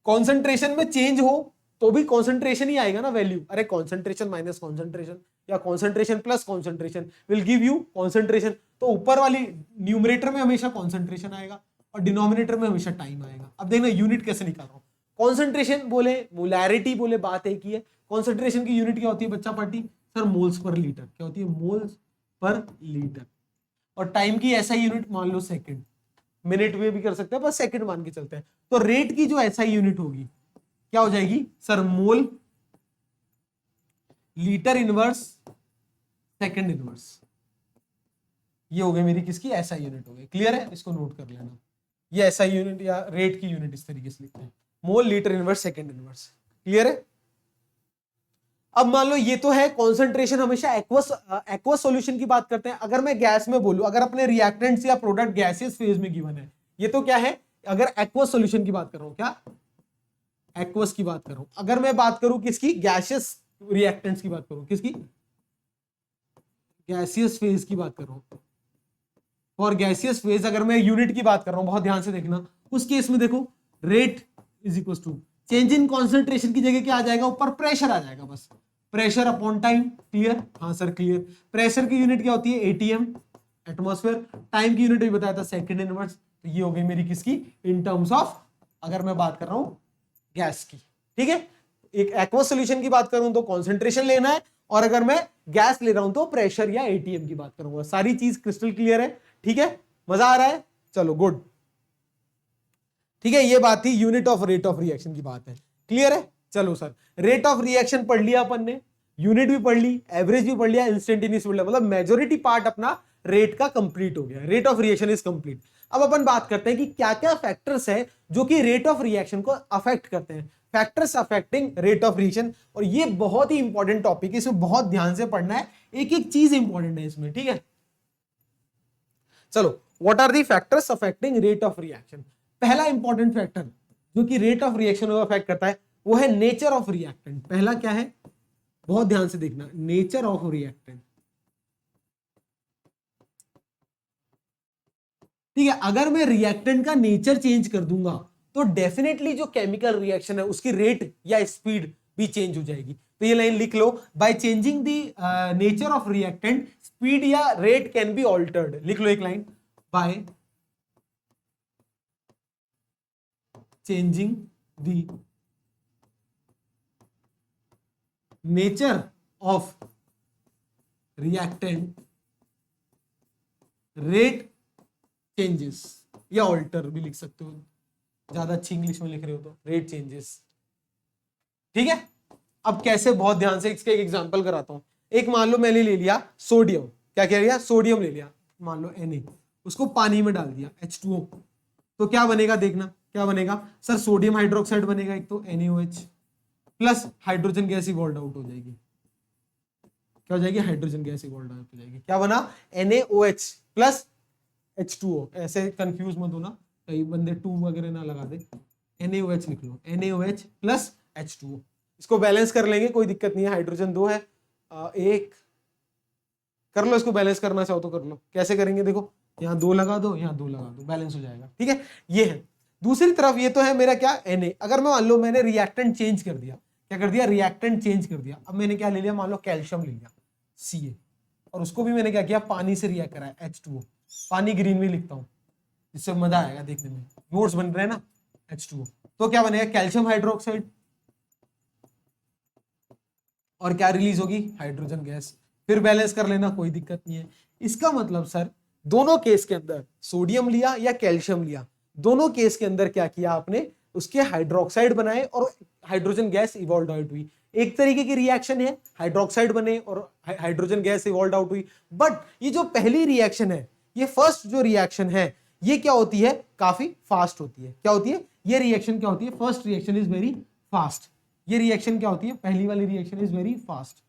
कॉन्सेंट्रेशन में चेंज हो तो भी कॉन्सेंट्रेशन ही आएगा ना वैल्यू। अरे कॉन्सेंट्रेशन माइनस कॉन्सेंट्रेशन या concentration plus concentration will give you concentration. तो ऊपर वाली न्यूमरेटर में हमेशा कॉन्सेंट्रेशन आएगा और डिनोमिनेटर में हमेशा टाइम आएगा। अब देखना यूनिट कैसे निकाल रहा हूं। कॉन्सेंट्रेशन बोले, मोलैरिटी बोले, बात एक ही है। कॉन्सेंट्रेशन की यूनिट क्या होती है बच्चा party? Sir moles per litre. क्या होती है? Moles per litre. और टाइम की ऐसा यूनिट मान लो सेकंड, मिनट में भी कर सकते हैं, बस सेकंड मान के चलते हैं। तो रेट की जो ऐसा यूनिट होगी क्या हो जाएगी? सर मोल लीटर इनवर्स सेकंड इनवर्स। ये हो गई मेरी किसकी? ऐसा यूनिट हो गई। क्लियर है? इसको नोट कर लेना। ये ऐसा यूनिट या रेट की यूनिट इस तरीके से लिखते हैं, मोल litre inverse second inverse. Clear है? अब मान लो ये तो है कॉन्सेंट्रेशन, हमेशा एक्वस सॉल्यूशन की बात करते हैं। अगर मैं गैस में बोलूं, अगर अपने रिएक्टेंट्स या प्रोडक्ट गैसियस फेज में गिवन है, ये तो क्या है, अगर एक्वस सॉल्यूशन की बात कर रहा हूं, क्या एक्वस की बात कर रहा हूं। अगर मैं बात करूं किसकी, गैसियस रिएक्टेंट्स की बात करूं, किसकी, गैसियस फेज की बात कर रहा हूं। और गैसियस फेज अगर मैं यूनिट की बात कर रहा हूं, बहुत ध्यान से देखना, उस केस में देखो rate is equal to change in concentration की जगह क्या आ जाएगा, ऊपर प्रेशर आ जाएगा, बस प्रेशर अपॉन टाइम। क्लियर? हाँ सर क्लियर। प्रेशर की यूनिट क्या होती है, एटीएम एटमॉस्फेयर। टाइम की यूनिट भी बताया था, सेकंड इनवर्स। तो ये हो गई मेरी किसकी, इन टर्म्स ऑफ, अगर मैं बात कर रहा हूं गैस की। ठीक है, एक एक्वस सॉल्यूशन की बात करूं तो कॉन्सेंट्रेशन लेना है, और अगर मैं गैस ले रहा हूं तो प्रेशर या एटीएम की बात करूंगा। सारी चीज क्रिस्टल क्लियर है? ठीक है, मजा आ रहा है? चलो गुड। ठीक है, ये बात थी unit of rate of reaction की बात है। क्लियर है? चलो सर, रेट ऑफ रिएक्शन पढ़ लिया अपन ने, यूनिट भी पढ़ ली, एवरेज भी पढ़ लिया, इंस्टेंटेनियस पढ़ लिया, मतलब मेजोरिटी पार्ट अपना रेट का कंप्लीट हो गया। Rate of reaction is complete. अब अपन बात करते हैं कि क्या क्या फैक्टर्स है जो कि रेट ऑफ रिएक्शन को अफेक्ट करते हैं, factors affecting rate of reaction. और ये बहुत ही इंपॉर्टेंट टॉपिक है, इसमें बहुत ध्यान से पढ़ना है, एक एक चीज इंपॉर्टेंट है इसमें। ठीक है, चलो, what are the factors affecting rate of reaction. पहला इंपॉर्टेंट फैक्टर जो कि रेट ऑफ रिएक्शन को अफेक्ट करता है वो है नेचर ऑफ रिएक्टेंट। पहला क्या है, बहुत ध्यान से देखना, नेचर ऑफ रिएक्टेंट। ठीक है, अगर मैं रिएक्टेंट का नेचर चेंज कर दूंगा तो डेफिनेटली जो केमिकल रिएक्शन है उसकी रेट या स्पीड भी चेंज हो जाएगी। तो ये लाइन लिख लो, by changing the nature of reactant speed या रेट कैन बी ऑल्टर्ड। लिख लो एक line, by changing the nature of reactant rate changes, या ऑल्टर भी लिख सकते हो, ज्यादा अच्छी इंग्लिश में लिख रहे हो तो रेट चेंजेस। ठीक है, अब कैसे, बहुत ध्यान से इसके एक एग्जांपल कराता हूं। एक मान लो मैंने ले लिया सोडियम, क्या कह लिया, सोडियम ले लिया, मान लो Na, उसको पानी में डाल दिया H2O, तो क्या बनेगा, देखना क्या बनेगा सर, सोडियम हाइड्रोक्साइड बनेगा एक तो NaOH plus hydrogen gas evolve out हो जाएगी। क्या हो जाएगी, हाइड्रोजन गैस इवॉल्व आउट हो जाएगी। क्या बना, NaOH प्लस H2O। ऐसे कंफ्यूज मत होना, कई बंदे 2 वगैरह ना लगा दे, NaOH लिख लो, NaOH प्लस H2O। इसको बैलेंस कर लेंगे, कोई दिक्कत नहीं है, हाइड्रोजन 2 है, एक कर लो, इसको बैलेंस करना चाहो तो कर लो। कैसे करेंगे, देखो यहाँ 2 लगा दो, यहाँ 2 लगा दो, बैलेंस हो जाएगा। ठीक है, ये है। दूसरी तरफ ये तो है मेरा क्या, Na। अगर मैं मान लो मैंने रिएक्टेंट चेंज कर दिया, क्या कर दिया, रिएक्टेंट चेंज कर दिया। अब मैंने क्या ले लिया, मान लो कैल्शियम ले लिया Ca, और उसको भी मैंने क्या किया, पानी से रिएक्ट कराया H2O। पानी ग्रीन में लिखता हूँ, जिससे मजा आएगा देखने में, नोट्स बन रहे हैं ना, H2O। तो क्या बनेगा, कैल्शियम हाइड्रोक्साइड, और क्या रिलीज होगी, हाइड्रोजन गैस। फिर बैलेंस कर लेना, कोई दिक्कत नहीं है। इसका मतलब सर दोनों केस के अंदर, सोडियम लिया या कैल्शियम लिया, दोनों केस के अंदर क्या किया आपने, उसके हाइड्रोक्साइड बनाए और हाइड्रोजन गैस इवॉल्व आउट हुई। एक तरीके की रिएक्शन है, हाइड्रोक्साइड बने और हाइड्रोजन गैस इवॉल्व आउट हुई। बट ये जो पहली रिएक्शन है, ये फर्स्ट जो रिएक्शन है, ये क्या होती है, काफी फास्ट होती है। क्या होती है, ये रिएक्शन क्या होती है, first reaction is very fast. ये रिएक्शन क्या होती है, पहली वाली रिएक्शन इज वेरी फास्ट।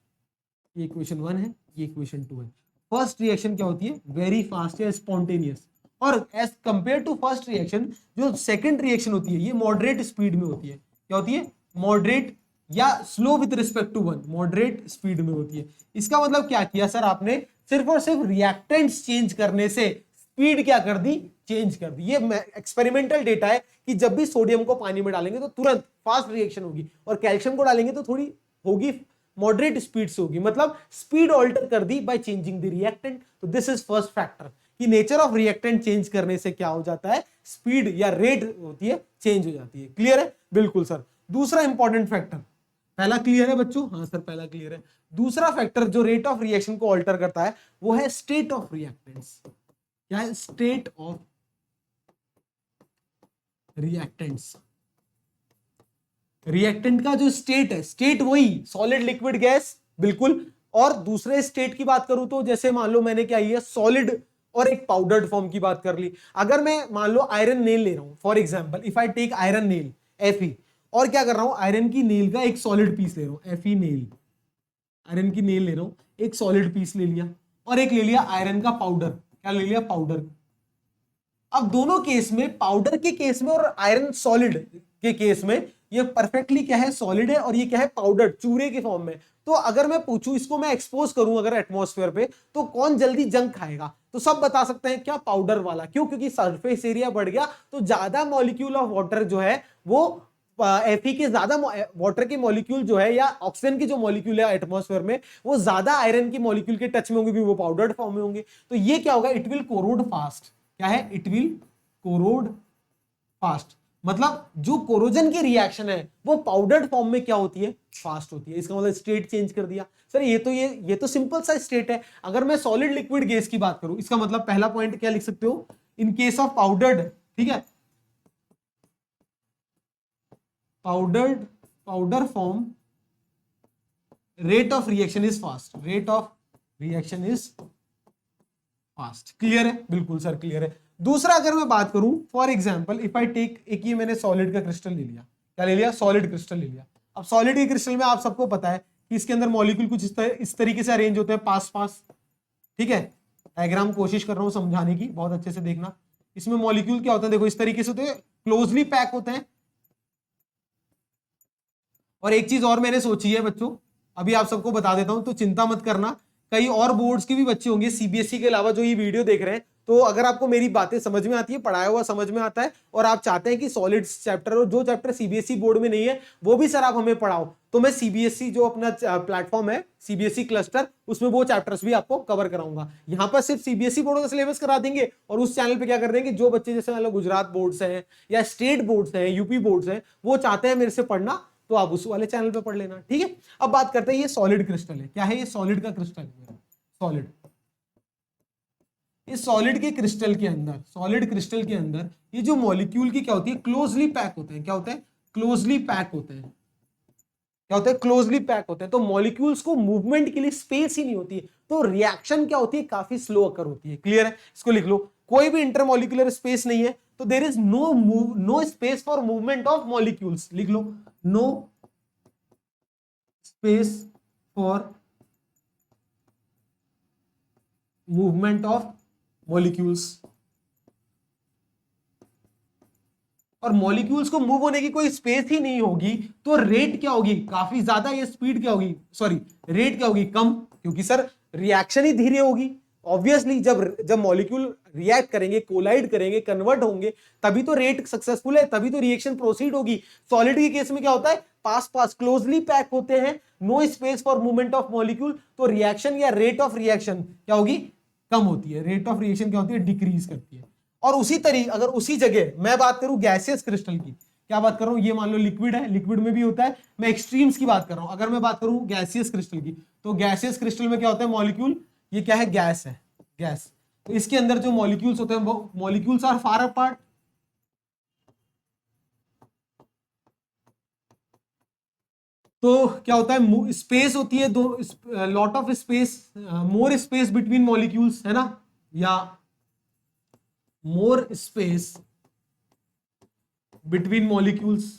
ये इक्वेशन 1 है, ये इक्वेशन 2 है। फर्स्ट रिएक्शन क्या होती है, वेरी फास्ट या स्पॉन्टेनियस। और as compare to first reaction, जो सेकंड रिएक्शन होती है ये मॉडरेट स्पीड में होती है। क्या होती है, मॉडरेट या slow with respect to 1, moderate speed में होती है। इसका मतलब क्या किया सर आपने, सिर्फ और सिर्फ रिएक्टेंट्स चेंज करने से स्पीड क्या कर दी, चेंज कर दी। ये एक्सपेरिमेंटल डेटा है कि जब भी सोडियम को पानी में डालेंगे तो तुरंत फास्ट रिएक्शन होगी, और कैल्शियम को डालेंगे तो थोड़ी होगी, मॉडरेट स्पीड से होगी, मतलब स्पीड ऑल्टर कर दी बाय चेंजिंग द रिएक्टेंट। तो दिस इज फर्स्ट फैक्टर कि नेचर ऑफ रिएक्टेंट चेंज करने से क्या हो जाता है, स्पीड या रेट होती है, चेंज हो जाती है। क्लियर है, बिल्कुल सर। दूसरा इंपॉर्टेंट फैक्टर, पहला क्लियर है बच्चों, हाँ सर पहला क्लियर है। दूसरा फैक्टर जो रेट ऑफ रिएक्शन को ऑल्टर करता है वो है स्टेट ऑफ रिएक्टेंट्स। क्या है, स्टेट ऑफ रिएक्टेंट्स। रिएक्टेंट का जो स्टेट है, स्टेट वही सॉलिड लिक्विड गैस, बिल्कुल। और दूसरे स्टेट की बात करूं तो जैसे मान लो मैंने क्या, ये सॉलिड और एक पाउडर्ड फॉर्म की बात कर ली। अगर मैं मान लो आयरन नेल ले रहा हूं, for example if I take iron nail Fe, और क्या कर रहा हूं, आयरन की नेल का एक सॉलिड पीस ले रहा हूं, Fe नेल, आयरन की नेल ले रहा हूं, एक सॉलिड पीस ले लिया, और एक ले लिया आयरन का पाउडर, क्या ले लिया, पाउडर। अब दोनों केस में, पाउडर के केस में और आयरन सॉलिड के केस में, ये परफेक्टली क्या है, सॉलिड है, और ये क्या है, पाउडर, चूरे के फॉर्म में। तो अगर मैं पूछूं, इसको मैं एक्सपोज करूं अगर एटमॉस्फेयर पे, तो कौन जल्दी जंग खाएगा, तो सब बता सकते हैं क्या, पाउडर वाला। क्यों? क्योंकि सरफेस एरिया बढ़ गया, तो ज्यादा मॉलिक्यूल ऑफ वाटर जो है वो Fe के ज्यादा वाटर के मॉलिक्यूल जो है, या ऑक्सीजन के जो मॉलिक्यूल है एटमॉस्फेयर में, वो ज्यादा आयरन के मॉलिक्यूल के टच में होंगे, भी वो पाउडर्ड फॉर्म में होंगे। तो ये क्या होगा, इट विल कोरोड फास्ट। क्या है, इट विल कोरोड फास्ट। मतलब जो कोरोजन की रिएक्शन है वो पाउडर्ड फॉर्म में क्या होती है, फास्ट होती है। इसका मतलब स्टेट चेंज कर दिया सर। ये तो सिंपल सा स्टेट है। अगर मैं सॉलिड लिक्विड गैस की बात करूं, इसका मतलब पहला पॉइंट क्या लिख सकते हो, इन केस ऑफ पाउडर्ड, ठीक है, powder form, rate of reaction is fast, rate of reaction is fast. Clear है? बिल्कुल सर क्लियर है। दूसरा अगर मैं बात करूं, for example if I take, एक ये मैंने सॉलिड का क्रिस्टल ले लिया, क्या ले लिया, सॉलिड क्रिस्टल ले लिया। अब सॉलिड के क्रिस्टल में आप सबको पता है कि इसके अंदर मॉलिक्यूल कुछ इस तरीके से अरेंज होते हैं, पास पास, ठीक है। डायग्राम कोशिश कर रहा हूं समझाने की, बहुत अच्छे से देखना। इसमें मॉलिक्यूल क्या होता है, देखो इस तरीके से होते हैं, क्लोजली पैक होते हैं। और एक चीज और मैंने सोची है बच्चों, अभी आप सबको बता देता हूं, तो चिंता मत करना, कई और बोर्ड्स के भी बच्चे होंगे सीबीएसई के अलावा जो ये वीडियो देख रहे हैं, तो अगर आपको मेरी बातें समझ में आती है, पढ़ाया हुआ समझ में आता है, और आप चाहते हैं कि सॉलिड्स चैप्टर, और जो चैप्टर सीबीएसई बोर्ड में नहीं है वो भी सर आप हमें पढ़ाओ, तो मैं सीबीएसई जो अपना प्लेटफॉर्म है सीबीएसई क्लस्टर, उसमें वो चैप्टर्स भी आपको कवर कराऊंगा। यहाँ पर सिर्फ सीबीएसई बोर्ड का सिलेबस करा देंगे, और उस चैनल पे क्या कर देंगे, जो बच्चे जैसे मान लो गुजरात बोर्ड से हैं, या स्टेट बोर्ड से हैं, यूपी बोर्ड से हैं, वो चाहते हैं मेरे से पढ़ना, तो आप उस वाले चैनल पे पढ़ लेना, ठीक है। अब बात करते हैं, ये सॉलिड क्रिस्टल है, क्या है, ये सॉलिड का क्रिस्टल है, सॉलिड। इस सॉलिड के क्रिस्टल के अंदर, सॉलिड क्रिस्टल के अंदर ये जो मॉलिक्यूल की क्या होती है, क्लोजली पैक होते हैं। क्या होता है, क्लोजली पैक होते हैं। क्या होता है, क्लोजली पैक होते हैं। तो मॉलिक्यूल्स को मूवमेंट के लिए स्पेस ही नहीं होती है, तो रिएक्शन क्या होती है, काफी स्लो अकर होती है। क्लियर है? इसको लिख लो, कोई भी इंटरमॉलिक्यूलर स्पेस नहीं है, तो there is no space for movement of molecules. लिख लो, no space for movement of molecules. और मॉलिक्यूल्स को मूव होने की कोई स्पेस ही नहीं होगी, तो रेट क्या होगी, काफी ज्यादा। ये स्पीड क्या होगी, सॉरी रेट क्या होगी, कम, क्योंकि सर रिएक्शन ही धीरे होगी। ऑब्वियसली जब मॉलिक्यूल रिएक्ट करेंगे, कोलाइड करेंगे, कन्वर्ट होंगे, तभी तो रेट सक्सेसफुल है, तभी तो रिएक्शन प्रोसीड होगी। सॉलिड के केस में क्या होता है, पास पास क्लोजली पैक होते हैं, no space for movement of molecule, तो रिएक्शन या रेट ऑफ रिएक्शन क्या होगी, कम होती है। रेट ऑफ रिएक्शन क्या होती है, डिक्रीज करती है। और उसी तरीके, अगर उसी जगह मैं बात करूं गैसियस क्रिस्टल की, क्या बात कर रहा हूं, ये मान लो लिक्विड है, लिक्विड में भी होता है, मैं एक्सट्रीम्स की बात कर रहा हूं। अगर मैं बात करूं गैसियस क्रिस्टल की, तो गैसियस क्रिस्टल में क्या होता है, मॉलिक्यूल, ये क्या है, गैस है, गैस। तो इसके अंदर जो मॉलिक्यूल्स होते हैं, वो मॉलिक्यूल्स आर फार अपार्ट, तो क्या होता है, स्पेस होती है, दो lot of space, more space between molecules, है ना, या मोर स्पेस बिटवीन मॉलिक्यूल्स,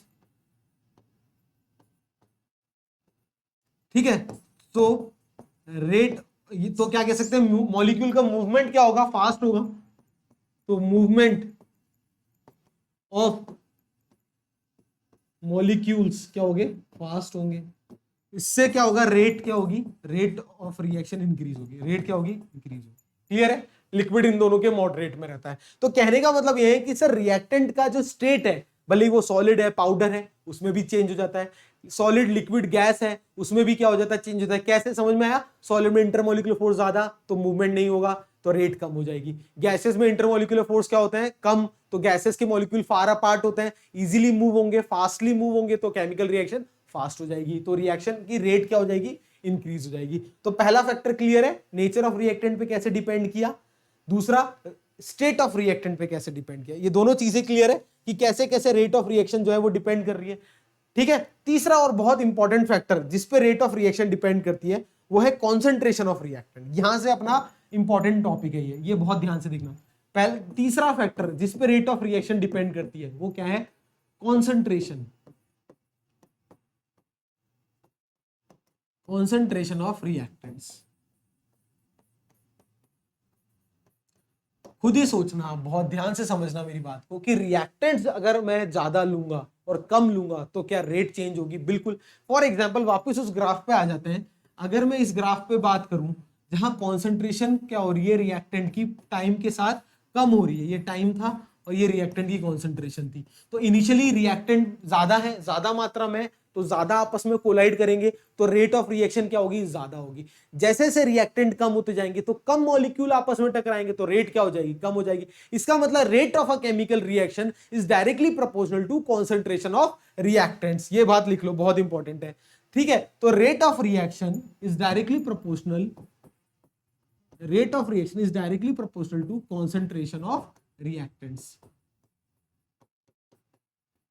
ठीक है। तो रेट, तो क्या कह सकते हैं, मॉलिक्यूल का मूवमेंट क्या होगा, फास्ट होगा, तो मूवमेंट ऑफ मॉलिक्यूल्स क्या होंगे, फास्ट होंगे। इससे क्या होगा, रेट क्या होगी, रेट ऑफ रिएक्शन इंक्रीज होगी, रेट क्या होगी, इंक्रीज होगी। क्लियर है? लिक्विड इन दोनों के मॉडरेट में रहता है। तो कहने का मतलब यह है कि सर रिएक्टेंट का जो स्टेट है, भले ही वो सॉलिड है, पाउडर है, उसमें भी चेंज हो जाता है, सॉलिड लिक्विड गैस है, उसमें भी क्या हो जाता है, चेंज होता है। कैसे, समझ में आया? सॉलिड में इंटरमॉलिक्यूलर फोर्स ज्यादा, तो मूवमेंट नहीं होगा, तो रेट कम हो जाएगी। गैसेस में इंटरमॉलिक्यूलर फोर्स क्या होते हैं, कम, तो गैसेस के मॉलिक्यूल फार अपार्ट होते हैं, इजीली मूव होंगे, फास्टली मूव होंगे, तो केमिकल रिएक्शन फास्ट हो जाएगी, तो रिएक्शन की रेट क्या हो जाएगी, इंक्रीज हो जाएगी। तो पहला फैक्टर क्लियर है, नेचर ऑफ रिएक्टेंट पे कैसे डिपेंड किया। दूसरा, स्टेट ऑफ रिएक्टेंट पे कैसे डिपेंड किया। ये दोनों चीजें क्लियर है कि कैसे कैसे रेट ऑफ रिएक्शन जो है वो डिपेंड कर रही है, ठीक है। तीसरा और बहुत इंपॉर्टेंट फैक्टर जिस पे रेट ऑफ रिएक्शन डिपेंड करती है, वो है कॉन्सेंट्रेशन ऑफ रिएक्टेंट। यहां से अपना इंपॉर्टेंट टॉपिक है ये बहुत ध्यान से देखना। पहले तीसरा फैक्टर जिस पे रेट ऑफ रिएक्शन डिपेंड करती है वो क्या है? Concentration, concentration of reactants. खुद ही सोचना, बहुत ध्यान से समझना मेरी बात को कि रिएक्टेंट्स अगर मैं ज्यादा लूंगा और कम लूंगा तो क्या रेट चेंज होगी? बिल्कुल। फॉर एग्जांपल वापस उस ग्राफ पे आ जाते हैं। अगर मैं इस ग्राफ पे बात करूं जहां कॉन्सेंट्रेशन क्या हो रही है रिएक्टेंट की टाइम के साथ कम हो रही है, ये टाइम था और ये रिएक्टेंट की कॉन्सेंट्रेशन थी, तो इनिशियली रिएक्टेंट ज्यादा है, ज्यादा मात्रा में, तो ज्यादा आपस में कोलाइड करेंगे तो रेट ऑफ रिएक्शन क्या होगी? ज्यादा होगी। जैसे जैसे रिएक्टेंट कम होते जाएंगे तो कम मॉलिक्यूल आपस में टकराएंगे तो रेट क्या हो जाएगी? कम हो जाएगी। इसका मतलब rate of a chemical reaction is directly proportional to concentration of reactants. ये बात लिख लो, बहुत इंपॉर्टेंट है, ठीक है? तो rate of reaction is directly proportional, rate of reaction is directly proportional to concentration of reactants.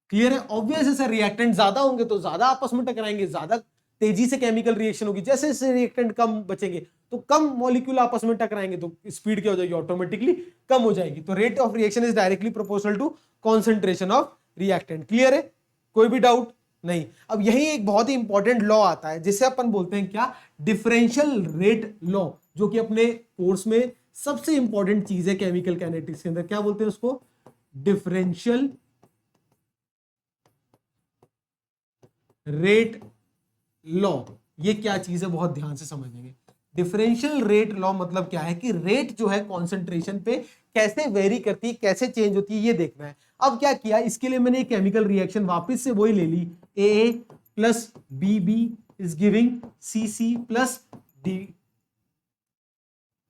Clear है? ऑब्वियस है सर, रिएक्टेंट ज्यादा होंगे तो ज्यादा आपस में टकराएंगे, ज्यादा तेजी से केमिकल रिएक्शन होगी। जैसे जैसे रिएक्टेंट कम बचेंगे तो कम मॉलिक्यूल आपस में टकराएंगे तो स्पीड क्या हो जाएगी? ऑटोमेटिकली कम हो जाएगी। तो rate of reaction is directly proportional to concentration of reactant. Clear है? कोई भी डाउट नहीं? अब यही एक बहुत ही इंपॉर्टेंट लॉ आता है जिसे अपन बोलते हैं क्या? डिफरेंशियल रेट लॉ, जो कि अपने कोर्स में सबसे इंपॉर्टेंट चीज है केमिकल काइनेटिक्स के अंदर। क्या बोलते हैं उसको? Differential rate law. ये क्या चीज है? बहुत ध्यान से समझेंगे। डिफरेंशियल रेट लॉ मतलब क्या है कि रेट जो है कॉन्सेंट्रेशन पे कैसे वेरी करती है, कैसे चेंज होती है, ये देखना है। अब क्या किया, इसके लिए मैंने केमिकल रिएक्शन वापस से वही ले ली, A plus B B is giving C C plus D,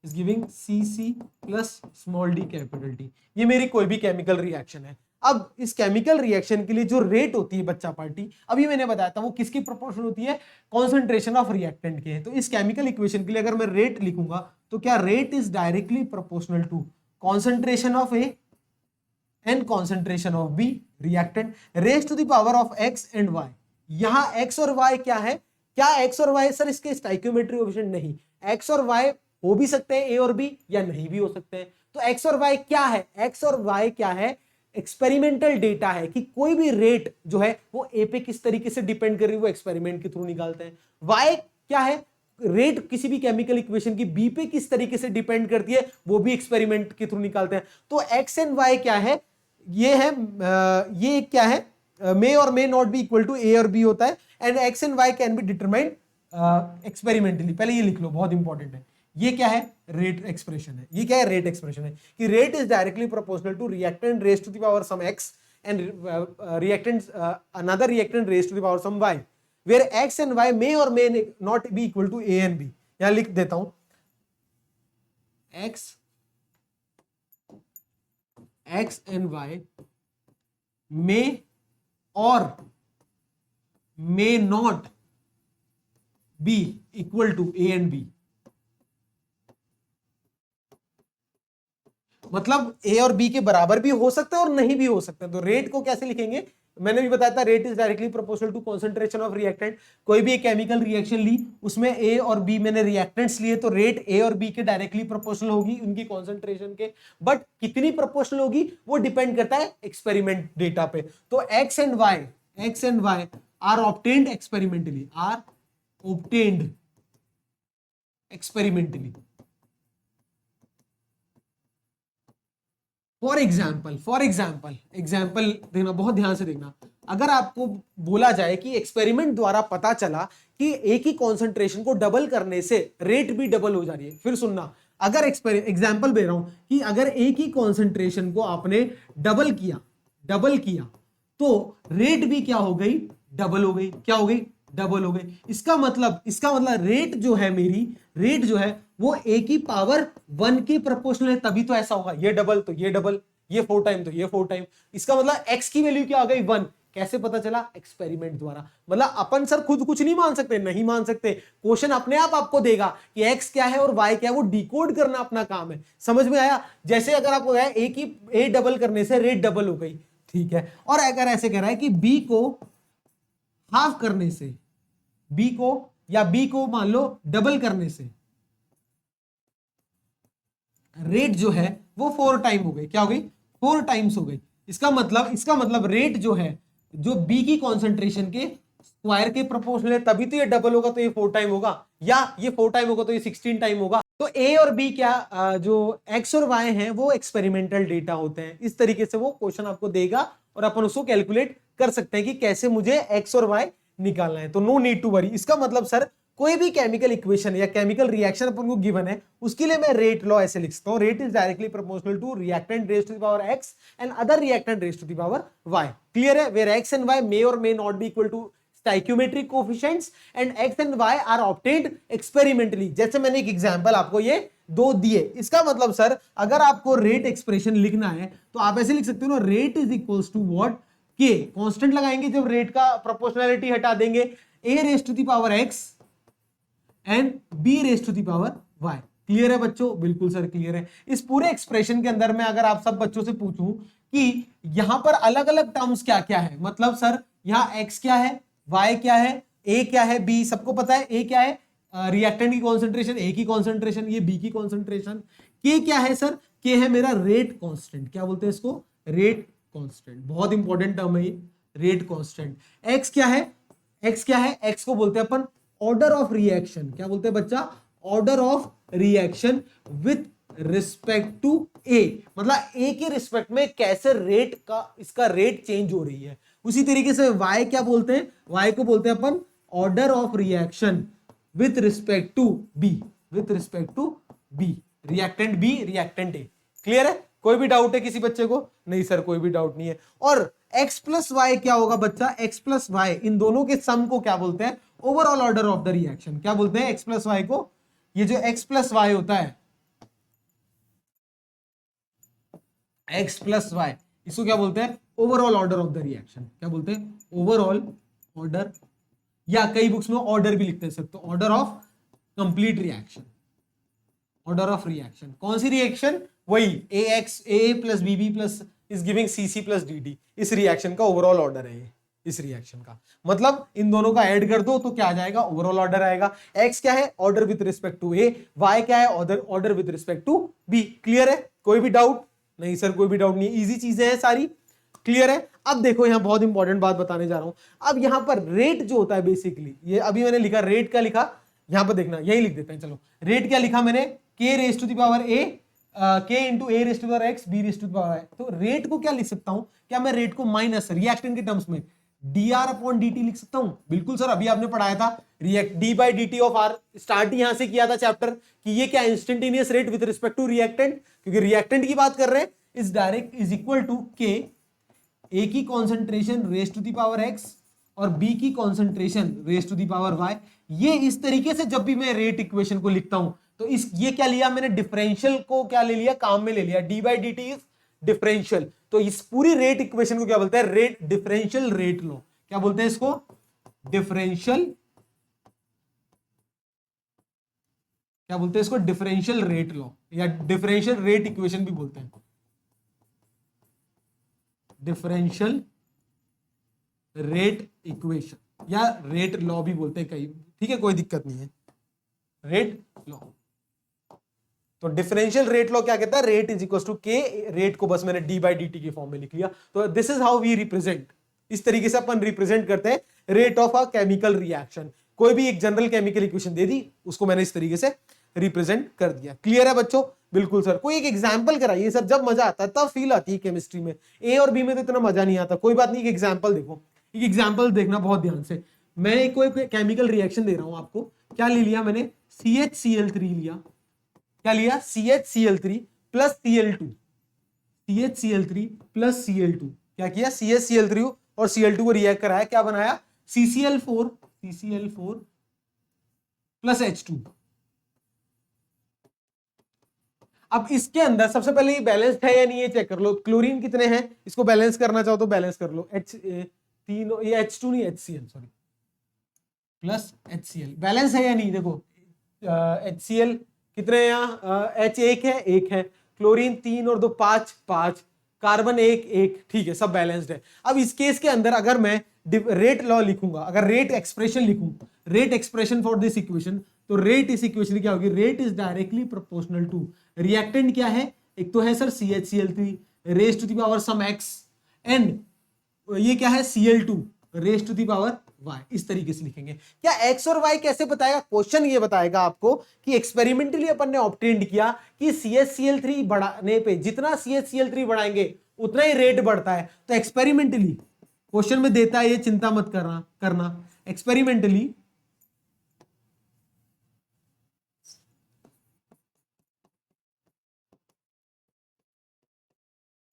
is giving C C plus small d capital T. ये मेरी कोई भी केमिकल रिएक्शन है। अब इस केमिकल रिएक्शन के लिए जो रेट होती है बच्चा पार्टी, अभी मैंने बताया था, वो किसकी प्रोपोर्शनल होती है? कॉन्सेंट्रेशन ऑफ रिएक्टेंट के। तो इस केमिकल इक्वेशन के लिए अगर मैं रेट लिखूंगा तो क्या rate is directly proportional to concentration of A and concentration of B reactant raise to the power of X and Y. यहां एक्स और वाई क्या है? क्या एक्स और वाई सर इसके स्टाइक्योमेट्री कोएफिशिएंट? नहीं, एक्स और वाई हो भी सकते हैं ए और बी, या नहीं भी हो सकते हैं। तो एक्स और वाई क्या है? एक्स और वाई क्या है? एक्सपेरिमेंटल डेटा है कि कोई भी रेट जो है वो ए पे किस तरीके से डिपेंड कर रही है, वो एक्सपेरिमेंट के थ्रू निकालते हैं। वाई क्या है? रेट किसी भी केमिकल इक्वेशन की बी पे किस तरीके से डिपेंड करती है, वो भी एक्सपेरिमेंट के थ्रू निकालते हैं। तो एक्स एंड वाई क्या है? ये है ये क्या है? मे और may not be equal to A और बी होता है, and X and Y can be determined experimentally. पहले ये लिख लो, बहुत इंपॉर्टेंट है। ये क्या है? रेट एक्सप्रेशन है। ये क्या है? रेट एक्सप्रेशन है कि rate is directly proportional to reactant raise to the power some X and reactant another reactant raise to the power some Y, where X and Y may और may not be equal to A and B. यहां लिख देता हूं, X and Y may और may not be equal to A and B. मतलब A और B के बराबर भी हो सकते हैं और नहीं भी हो सकते हैं। तो रेट को कैसे लिखेंगे? मैंने भी बताया था, rate is directly proportional to concentration of reactant. कोई भी एक केमिकल रिएक्शन ली, उसमें ए और बी मैंने रिएक्टेंट्स लिए, तो रेट ए और बी के डायरेक्टली प्रोपोर्शनल होगी उनकी कॉन्सेंट्रेशन के। बट कितनी प्रोपोर्शनल होगी वो डिपेंड करता है एक्सपेरिमेंट डेटा पे। तो X and Y are obtained experimentally, for example देखना, बहुत ध्यान से देखना। अगर आपको बोला जाए कि एक्सपेरिमेंट द्वारा पता चला कि एक ही कॉन्सेंट्रेशन को डबल करने से रेट भी डबल हो जा रही है, फिर सुनना, अगर एग्जाम्पल दे रहा हूं कि अगर एक ही कॉन्सेंट्रेशन को आपने डबल किया तो रेट भी क्या हो गई? डबल हो गई। क्या हो गई? डबल हो गई। इसका मतलब रेट जो है मेरी, रेट जो है वो ए की पावर 1 की प्रोपोर्शनल है, तभी तो ऐसा होगा। ये डबल तो ये डबल, ये 4 टाइम तो ये 4 टाइम। इसका मतलब एक्स की वैल्यू क्या आ गई? 1। कैसे पता चला? एक्सपेरिमेंट द्वारा। मतलब अपन सर खुद कुछ नहीं मान सकते, नहीं मान सकते। क्वेश्चन अपने आप आपको देगा कि एक्स क्या है और वाई क्या है, वो डिकोड करना अपना काम है। समझ में आया? जैसे अगर आपको ए डबल करने से रेट डबल हो गई, ठीक है। और अगर ऐसे कह रहा है कि बी को हाफ करने से, बी को मान लो डबल करने से, रेट जो है वो 4 टाइम हो गई, क्या हो गई, 4 टाइम्स हो गई। इसका मतलब रेट जो है जो बी की कॉन्सेंट्रेशन के स्क्वायर के प्रोपोर्शनल है, तभी तो ये डबल होगा, तो ये 4 टाइम होगा, या ये 4 टाइम होगा तो ये 16 टाइम होगा। तो ए और बी क्या जो एक्स और वाई हैं वो एक्सपेरिमेंटल डेटा होते हैं। इस तरीके से वो क्वेश्चन आपको देगा और अपन उसको कैलकुलेट कर सकते हैं कि कैसे मुझे एक्स और वाई निकालना है। तो नो नीड टू वरी। इसका मतलब सर कोई भी केमिकल इक्वेशन या केमिकल रिएक्शन अपन को गिवन है, उसके लिए मैं रेट लॉ ऐसे लिख सकता हूं, rate is directly proportional to reactant raised to the power X and other reactant raised to the power Y. Clear है? Where X and Y may और may not be equal to stoichiometric coefficients and X and Y are obtained experimentally. जैसे मैंने एक example आपको ये दो दिए। इसका मतलब सर अगर आपको रेट एक्सप्रेशन लिखना है तो आप ऐसे लिख सकते हो ना, rate is equals to what, K constant लगाएंगे जब रेट का प्रोपोर्शनैलिटी हटा देंगे, a raised to the power x and b raised to the power y। Clear है बच्चों? बिल्कुल सर क्लियर है। इस पूरे एक्सप्रेशन के अंदर मैं अगर आप सब बच्चों से पूछूं कि यहां पर अलग अलग टर्म्स क्या क्या है, मतलब सर यहां x क्या है, y क्या है, a क्या है, b सबको पता है। a क्या है रिएक्टेंट की कॉन्सेंट्रेशन, a की कॉन्सेंट्रेशन, ये b की कॉन्सेंट्रेशन। k क्या है सर? k है मेरा रेट कांस्टेंट, क्या बोलते हैं इसको, रेट कांस्टेंट। बहुत इंपॉर्टेंट टर्म है ये, रेट कांस्टेंट। x क्या है, x क्या है, x को बोलते हैं अपन ऑर्डर ऑफ रिएक्शन। क्या बोलते हैं बच्चा? Order of reaction with respect to a, मतलब a के रिस्पेक्ट में कैसे रेट का, इसका रेट चेंज हो रही है। उसी तरीके से y क्या बोलते हैं, y को बोलते हैं अपन order of reaction with respect to b, with respect to b, reactant b reactant a। Clear है? कोई भी डाउट है किसी बच्चे को? नहीं सर कोई भी डाउट नहीं है। और x प्लस वाई क्या होगा बच्चा? x प्लस वाई इन दोनों के सम को क्या बोलते हैं? Overall order of the reaction. क्या बोलते हैं x प्लस वाई को? ये जो x प्लस वाई होता है, x प्लस वाई, इसको क्या बोलते हैं? Overall order of the reaction. क्या बोलते हैं? ओवरऑल ऑर्डर, या कई बुक्स में ऑर्डर भी लिखते हैं सर, तो order of complete reaction, order of reaction. कौन सी रिएक्शन? वही A plus B B plus is giving C C plus D D. इस रिएक्शन का ओवरऑल ऑर्डर है ये, इस रिएक्शन का मतलब इन दोनों का ऐड कर दो तो क्या आ जाएगा? ओवरऑल ऑर्डर आएगा। एक्स क्या है? Order with respect to A. Y क्या है? Order with respect to B. Clear है? कोई भी डाउट? नहीं सर कोई भी डाउट नहीं, इजी चीजें हैं सारी। क्लियर है? अब देखो यहां बहुत इंपॉर्टेंट बात बताने जा रहा हूं। अब यहां पर रेट जो होता है बेसिकली, ये अभी मैंने लिखा रेट, क्या लिखा यहां पर देखना, यही लिख देते हैं चलो। रेट क्या लिखा मैंने? k raise to the power a, k into A raise to the power X, B raise to the power I. तो रेट को क्या लिख सकता हूं? क्या मैं रेट को माइनस रिएक्टेंट के टर्म्स में dr अपॉन dt लिख सकता हूं? बिल्कुल सर, अभी आपने पढ़ाया था react d by dt of r, start यहां से किया था चैप्टर कि ये क्या instantaneous rate with respect to reactant, क्योंकि रिएक्टेंट की बात कर रहे हैं, is direct is equal to k, a की concentration raise to the power x और b की concentration raise to the power y। ये इस तरीके से जब भी मैं रेट इक्वेशन को लिखता हूं तो इस ये क्या लिया मैंने? डिफरेंशियल को क्या ले लिया? काम में ले लिया। d by dt is differential. तो इस पूरी रेट इक्वेशन को क्या बोलते हैं? रेट, डिफरेंशियल रेट लो। क्या बोलते हैं इसको? डिफरेंशियल, क्या बोलते हैं इसको? डिफरेंशियल रेट लो या डिफरेंशियल रेट इक्वेशन भी बोलते हैं, डिफरेंशियल रेट इक्वेशन या रेट लॉ भी बोलते हैं कई, ठीक है कोई दिक्कत नहीं है, रेट लॉ। तो डिफरेंशियल रेट लॉ क्या कहता है? Rate is equal to K, rate को बस मैंने डी बाई डी टी के फॉर्म में लिख लिया। तो this is how we represent, इस तरीके से अपन रिप्रेजेंट करते हैं rate of a chemical reaction. कोई भी एक जनरल केमिकल इक्वेशन दे दी, उसको मैंने इस तरीके से रिप्रेजेंट कर दिया। क्लियर है बच्चों? बिल्कुल सर। कोई एक एग्जाम्पल कराइए सर, जब मजा आता है तब फील आती है केमिस्ट्री में। ए और बी में तो इतना मजा नहीं आता। कोई बात नहीं, एक एग्जाम्पल देखो, एक एग्जाम्पल देखना बहुत ध्यान से। मैं कोई केमिकल रिएक्शन दे रहा हूं आपको, क्या ले लिया मैंने? CHCl3 लिया। क्या लिया? CHCl3 plus Cl2, CHCl3 plus Cl2। क्या किया? CHCl3 और Cl2 को रिएक्ट कराया, क्या बनाया? CCl4 plus H2। अब इसके अंदर सबसे पहले ये बैलेंस्ड है या नहीं ये चेक कर लो। क्लोरीन कितने हैं, इसको बैलेंस करना चाहो तो बैलेंस कर लो। तीनों, ये H2 नहीं HCl, sorry, plus HCl balance है या नहीं? देखो HCl कितने हैं यहाँ? H1 है, 1 है, क्लोरीन 3 और 2 5, कार्बन 1, ठीक है, सब बैलेंस्ड है। अब इस केस के अंदर अगर मैं रेट लॉ लिखूंगा, अगर रेट एक्सप्रेशन लिखूं, rate expression for this equation, तो रेट इस इक्वेशन क्या होगी? Rate is directly proportional to reactant क्या है, एक तो है sir CHCl3 raise to the power some x, and ये क्या है Cl2 raise to the power y। इस तरीके से लिखेंगे। क्या x और y कैसे बताएगा, क्वेश्चन ये बताएगा आपको कि एक्सपेरिमेंटली अपन ने ऑब्टेन्ड किया कि CHCl3 बढ़ाने पे, जितना CHCl3 बढ़ाएंगे उतना ही रेट बढ़ता है। तो एक्सपेरिमेंटली क्वेश्चन में देता है, ये चिंता मत करना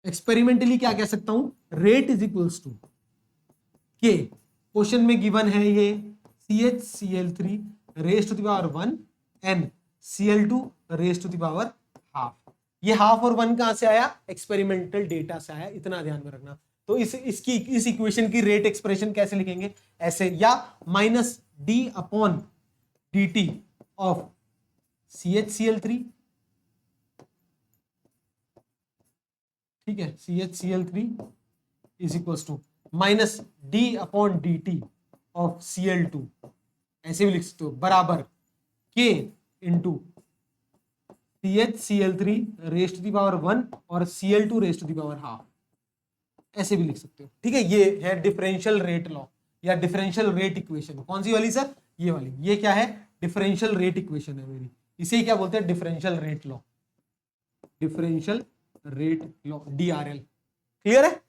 एक्सपेरिमेंटली क्या कह सकता हूं, rate is equals to K, question में गिवन है ये CHCl3 raise to the power 1 and Cl2 raise to the power half. ये हाफ और 1 कहां से आया, एक्सपेरिमेंटल डेटा से आया, इतना ध्यान में रखना। तो इस इक्वेशन की रेट एक्सप्रेशन कैसे लिखेंगे, ऐसे, या minus D upon dt of CHCl3, ठीक है, CHCl3 is equals to minus D upon dt of Cl2, ऐसे भी लिख सकते हो, बराबर K into CHCl3 raise to the power 1 और Cl2 raise to the power half, ऐसे भी लिख सकते हो। ठीक है, ये है डिफरेंशियल रेट लॉ या डिफरेंशियल रेट इक्वेशन। कौन सी वाली सर, ये वाली। ये क्या है, डिफरेंशियल रेट इक्वेशन है मेरी, इसे क्या बोलते हैं, differential rate law, differential rate law, DRL। Clear है,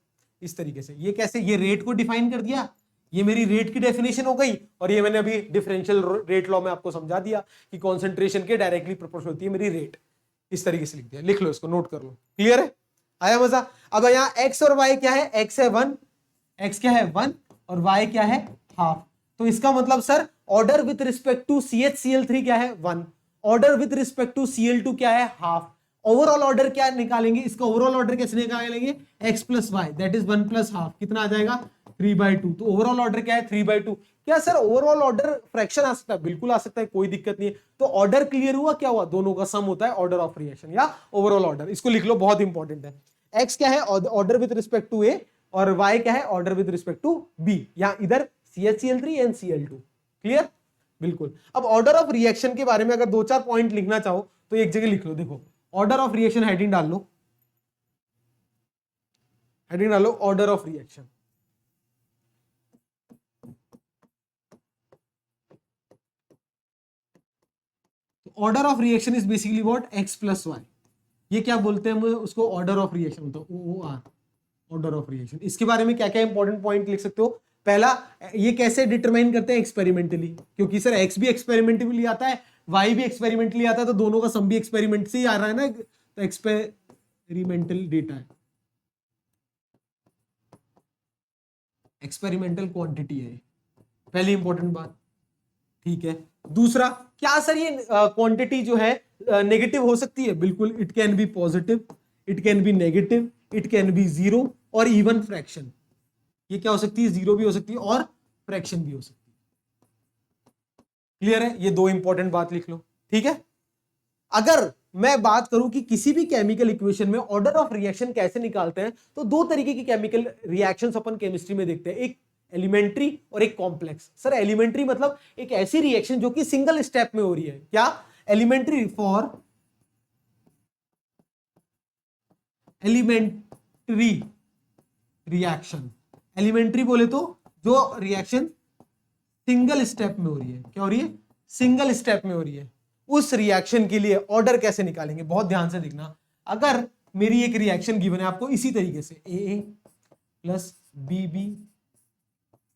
इस तरीके से। ये कैसे, ये रेट को डिफाइन कर दिया, ये मेरी रेट की डेफिनेशन हो गई, और ये मैंने अभी डिफरेंशियल रेट लॉ में आपको समझा दिया कि कॉन्सेंट्रेशन के डायरेक्टली प्रोपोर्शनल होती है मेरी रेट। इस तरीके से लिख दिया, लिख लो इसको, नोट कर लो। क्लियर है, आया मजा। अब यहाँ x और y क्या है, x है 1, x क्या है 1 और y क्या है हाफ। तो इसका मतलब sir order with respect to CHCl3 क्या है 1, order with respect to Cl2 क्या है हाफ। ओवरऑल ऑर्डर क्या निकालेंगे, इसका ओवरऑल ऑर्डर कैसे निकालेंगे, x plus Y that is 1 plus half, कितना आ जाएगा 3/2। तो ओवरऑल ऑर्डर क्या है 3/2। क्या सर ओवरऑल ऑर्डर फ्रैक्शन आ सकता है, बिल्कुल आ सकता है, कोई दिक्कत नहीं है। तो ऑर्डर क्लियर हुआ, क्या हुआ, दोनों का सम होता है ऑर्डर ऑफ रिएक्शन या ओवरऑल ऑर्डर। इसको लिख लो, बहुत इंपॉर्टेंट है। x क्या है order with respect to a और y क्या है order with respect to b, या इधर CHCl3 एंड Cl2। क्लियर, बिल्कुल। अब ऑर्डर ऑफ रिएक्शन के बारे में अगर 2-4 पॉइंट लिखना चाहो तो एक जगह लिख लो। देखो ऑर्डर ऑफ रिएक्शन, हेडिंग डाल लो, हेडिंग डालो order of reaction. Order of reaction is basically what, x plus Y. ये क्या बोलते हैं हम उसको, ऑर्डर ऑफ रिएक्शन होता है, OOR, ऑर्डर ऑफ रिएक्शन। इसके बारे में क्या क्या इंपॉर्टेंट पॉइंट लिख सकते हो। पहला, ये कैसे डिटरमाइन करते हैं, एक्सपेरिमेंटली, क्योंकि सर x भी एक्सपेरिमेंटली आता है, y भी एक्सपेरिमेंटली आता है, तो दोनों का सम भी एक्सपेरिमेंट से ही आ रहा है ना, तो एक्सपेरिमेंटल डेटा है, एक्सपेरिमेंटल क्वांटिटी है, पहली इंपॉर्टेंट बात। ठीक है, दूसरा, क्या सर ये क्वांटिटी जो है नेगेटिव हो सकती है, बिल्कुल, it can be positive, it can be negative, it can be zero और इवन फ्रैक्शन। ये क्या हो सकती है, जीरो भी हो सकती है और फ्रैक्शन भी हो सकती है। क्लियर है, ये 2 इंपॉर्टेंट बात लिख लो। ठीक है, अगर मैं बात करूं कि किसी भी केमिकल इक्वेशन में ऑर्डर ऑफ रिएक्शन कैसे निकालते हैं, तो 2 तरीके की केमिकल रिएक्शंस अपन केमिस्ट्री में देखते हैं, एक एलिमेंट्री और एक कॉम्प्लेक्स। सर एलिमेंट्री मतलब एक ऐसी रिएक्शन जो कि सिंगल स्टेप में हो रही है, क्या, elementary, for elementary reaction. Elementary बोले तो जो रिएक्शन सिंगल स्टेप में हो रही है, क्या हो रही है, सिंगल स्टेप में हो रही है, उस रिएक्शन के लिए ऑर्डर कैसे निकालेंगे, बहुत ध्यान से देखना। अगर मेरी एक रिएक्शन गिवन है आपको इसी तरीके से, AA plus BB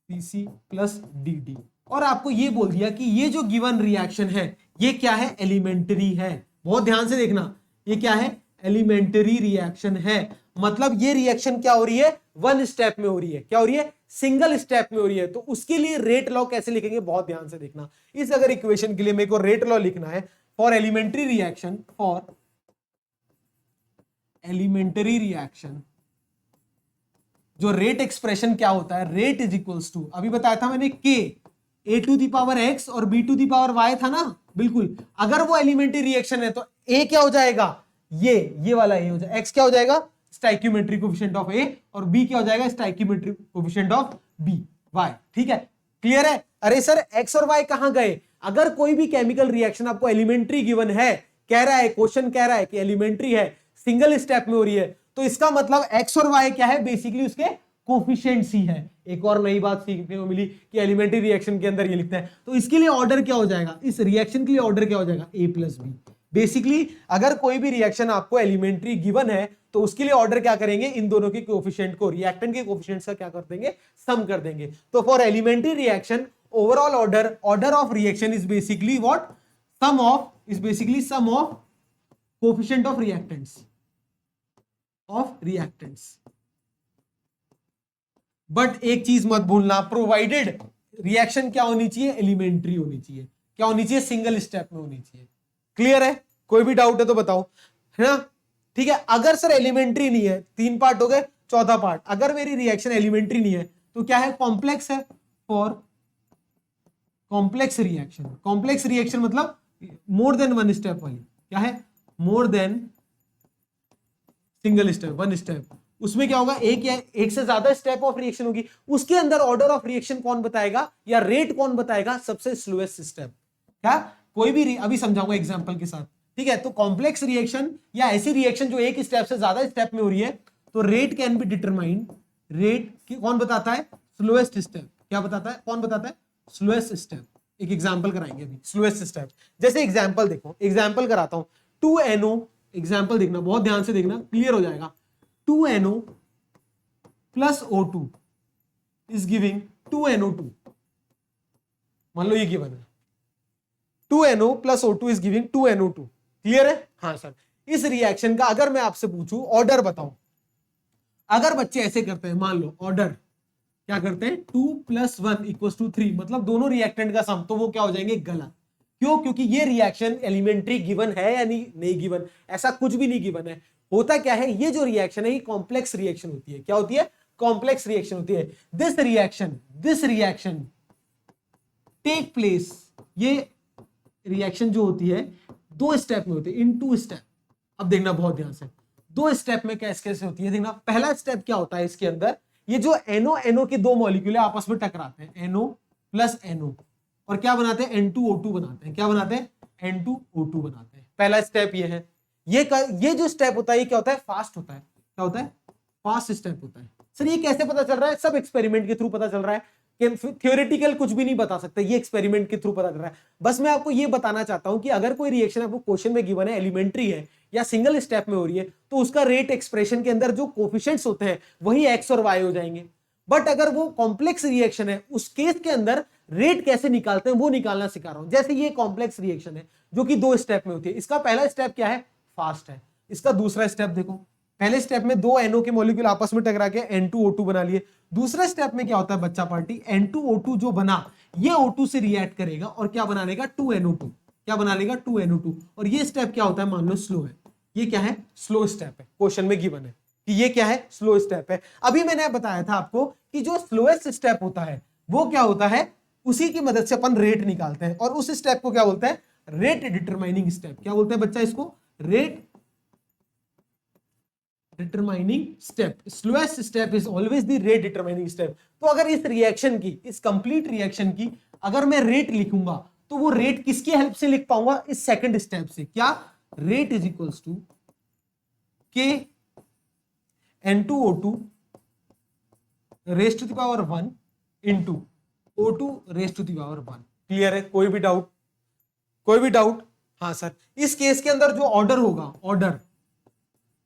CC plus DD, और आपको ये बोल दिया कि ये जो गिवन रिएक्शन है ये क्या है, एलिमेंट्री है। बहुत ध्यान से देखना, ये क्या है, एलिमेंट्री रिएक्शन है। मतलब ये रिएक्शन क्या हो रही है, 1 स्टेप में हो रही है, क्या हो रही है, सिंगल स्टेप में हो रही है। तो उसके लिए रेट लॉ कैसे लिखेंगे, बहुत ध्यान से देखना। इस अगर इक्वेशन के लिए मेरे को रेट लॉ लिखना है for elementary reaction, for elementary reaction, जो रेट एक्सप्रेशन क्या होता है, रेट इज इक्वल्स टू, अभी बताया था मैंने, K A to the power x और B to the power y था ना, बिल्कुल। अगर वो एलिमेंट्री रिएक्शन है तो A क्या हो जाएगा, ये वाला A हो जाएगा, x क्या हो जाएगा, स्टोइकियोमेट्रिक कोएफिशिएंट ऑफ A, और B क्या हो जाएगा, stoichiometric coefficient of B, y। ठीक है, क्लियर है। अरे सर x और y कहां गए, अगर कोई भी केमिकल रिएक्शन आपको एलिमेंट्री गिवन है कह रहा है, क्वेश्चन कह रहा है कि एलिमेंट्री है, सिंगल स्टेप में हो रही है, तो इसका मतलब एक्स और वाई क्या है, बेसिकली उसके कोफिशिएंट्स ही है। एक और नई बात सीखने को मिली कि एलिमेंट्री रिएक्शन के अंदर ये लिखता है, तो इसके लिए ऑर्डर क्या हो जाएगा, इस रिएक्शन के लिए ऑर्डर क्या हो जाएगा, ए प्लस बी। बेसिकली अगर कोई भी रिएक्शन आपको एलिमेंट्री गिवन है तो उसके लिए ऑर्डर क्या करेंगे, इन दोनों के कोएफिशिएंट को, रिएक्टेंट के कोएफिशिएंट्स का क्या कर देंगे, सम कर देंगे। तो for elementary reaction overall order of reaction is basically what, sum of coefficient of reactants. But एक चीज मत भूलना, प्रोवाइडेड रिएक्शन क्या होनी चाहिए, एलिमेंट्री होनी चाहिए। क्या होनी चाहिए, सिंगल स्टेप में होनी चाहिए। क्लियर है, कोई भी डाउट है तो बताओ, है ना। ठीक है, अगर सर एलिमेंट्री नहीं है, 3 पार्ट हो गए, चौथा पार्ट, अगर मेरी रिएक्शन एलिमेंट्री नहीं है तो क्या है, कॉम्प्लेक्स है। फॉर कॉम्प्लेक्स रिएक्शन मतलब मोर देन वन स्टेप वाली, क्या है, more than single step, one step, उसमें क्या होगा, एक या एक से ज्यादा स्टेप ऑफ रिएक्शन होगी, उसके अंदर ऑर्डर ऑफ रिएक्शन कौन बताएगा या रेट कौन बताएगा, सबसे स्लोएस्ट स्टेप। क्या, कोई भी, अभी समझाऊंगा एग्जांपल के साथ। ठीक है, तो कॉम्प्लेक्स रिएक्शन या ऐसी रिएक्शन जो एक स्टेप से ज्यादा स्टेप में हो रही है, तो rate can be determined, rate कौन बताता है, स्लोएस्ट स्टेप। क्या बताता है, कौन बताता है, स्लोएस्ट स्टेप। एक एग्जांपल कराएंगे अभी, स्लोएस्ट स्टेप। जैसे एग्जांपल देखो, एग्जांपल कराता हूं, 2NO, एग्जांपल देखना, बहुत ध्यान से देखना, क्लियर हो जाएगा। 2NO plus O2 is giving 2NO2। मान लो ये गिवन है, 2NO plus O2 is giving 2NO2। Clear है, हाँ सर। इस रिएक्शन का अगर मैं आपसे पूछूं ऑर्डर बताओ, अगर बच्चे ऐसे करते हैं, मान लो ऑर्डर क्या करते हैं, 2 + 1 = 3, मतलब दोनों रिएक्टेंट का सम, तो वो क्या हो जाएंगे, गलत। क्यों, क्योंकि ये रिएक्शन एलिमेंट्री गिवन है या नहीं गिवन, ऐसा कुछ भी नहीं गिवन है। होता क्या है, ये जो रिएक्शन है ये कॉम्प्लेक्स रिएक्शन होती है। क्या होती है, कॉम्प्लेक्स रिएक्शन होती है। दिस रिएक्शन टेक प्लेस, ये रिएक्शन जो होती है 2 स्टेप में होती है, इन 2 स्टेप। अब देखना बहुत ध्यान से, 2 स्टेप में कैसे कैसे होती है, देखना। पहला स्टेप क्या होता है, इसके अंदर ये जो NO के 2 मॉलिक्यूल आपस में टकराते हैं, NO प्लस NO, और क्या बनाते हैं, N2O2 बनाते हैं। क्या बनाते हैं, N2O2 बनाते हैं। पहला स्टेप ये है। ये जो स्टेप होता है ये क्या होता है, फास्ट होता है। क्या होता है, फास्ट स्टेप होता है। सर ये कैसे पता चल रहा है, सब एक्सपेरिमेंट के थ्रू पता चल रहा है, कि थियोरेटिकल कुछ भी नहीं बता सकते, ये एक्सपेरिमेंट के थ्रू पता चल रहा है। बस मैं आपको ये बताना चाहता हूं कि अगर कोई रिएक्शन आपको क्वेश्चन में गिवन है, एलिमेंट्री है या सिंगल स्टेप में हो रही है, तो उसका रेट एक्सप्रेशन के अंदर जो कोफिशिएंट्स होते हैं वही एक्स और वाई हो जाएंगे। बट अगर वो कॉम्प्लेक्स रिएक्शन है, उस केस के अंदर रेट कैसे निकालते हैं वो निकालना सिखा रहा हूं। जैसे ये कॉम्प्लेक्स रिएक्शन है जो कि 2 स्टेप में होती है, इसका पहला स्टेप क्या है, फास्ट है। इसका दूसरा स्टेप देखो, पहले स्टेप में 2 NO के मॉलिक्यूल आपस में टकरा के N2O2 बना लिए। दूसरे स्टेप में क्या होता है बच्चा पार्टी, N2O2 जो बना ये O2 से रिएक्ट करेगा और क्या बना लेगा, 2NO2। क्या बना लेगा, 2NO2। और ये स्टेप क्या होता है, मान लो स्लो है। ये क्या है, स्लो स्टेप है। क्वेश्चन में गिवन है कि ये क्या है, स्लो स्टेप है। अभी मैंने बताया था आपको कि जो स्लोएस्ट स्टेप होता है वो क्या होता है, उसी की मदद से अपन रेट निकालते हैं, और उस स्टेप को क्या बोलते हैं, रेट डिटरमाइनिंग स्टेप। क्या बोलते हैं बच्चा इसको, rate determining step. Slowest step is always the rate determining step. तो अगर इस रिएक्शन की, इस कंप्लीट रिएक्शन की अगर मैं रेट लिखूंगा तो वो रेट किसकी हेल्प से लिख पाऊंगा, इस सेकंड स्टेप से। क्या, rate is equals to K N2O2 raise to the power 1 into O2 raise to the power 1। Clear है, कोई भी डाउट, कोई भी डाउट, हाँ सर। इस केस के अंदर जो ऑर्डर होगा, ऑर्डर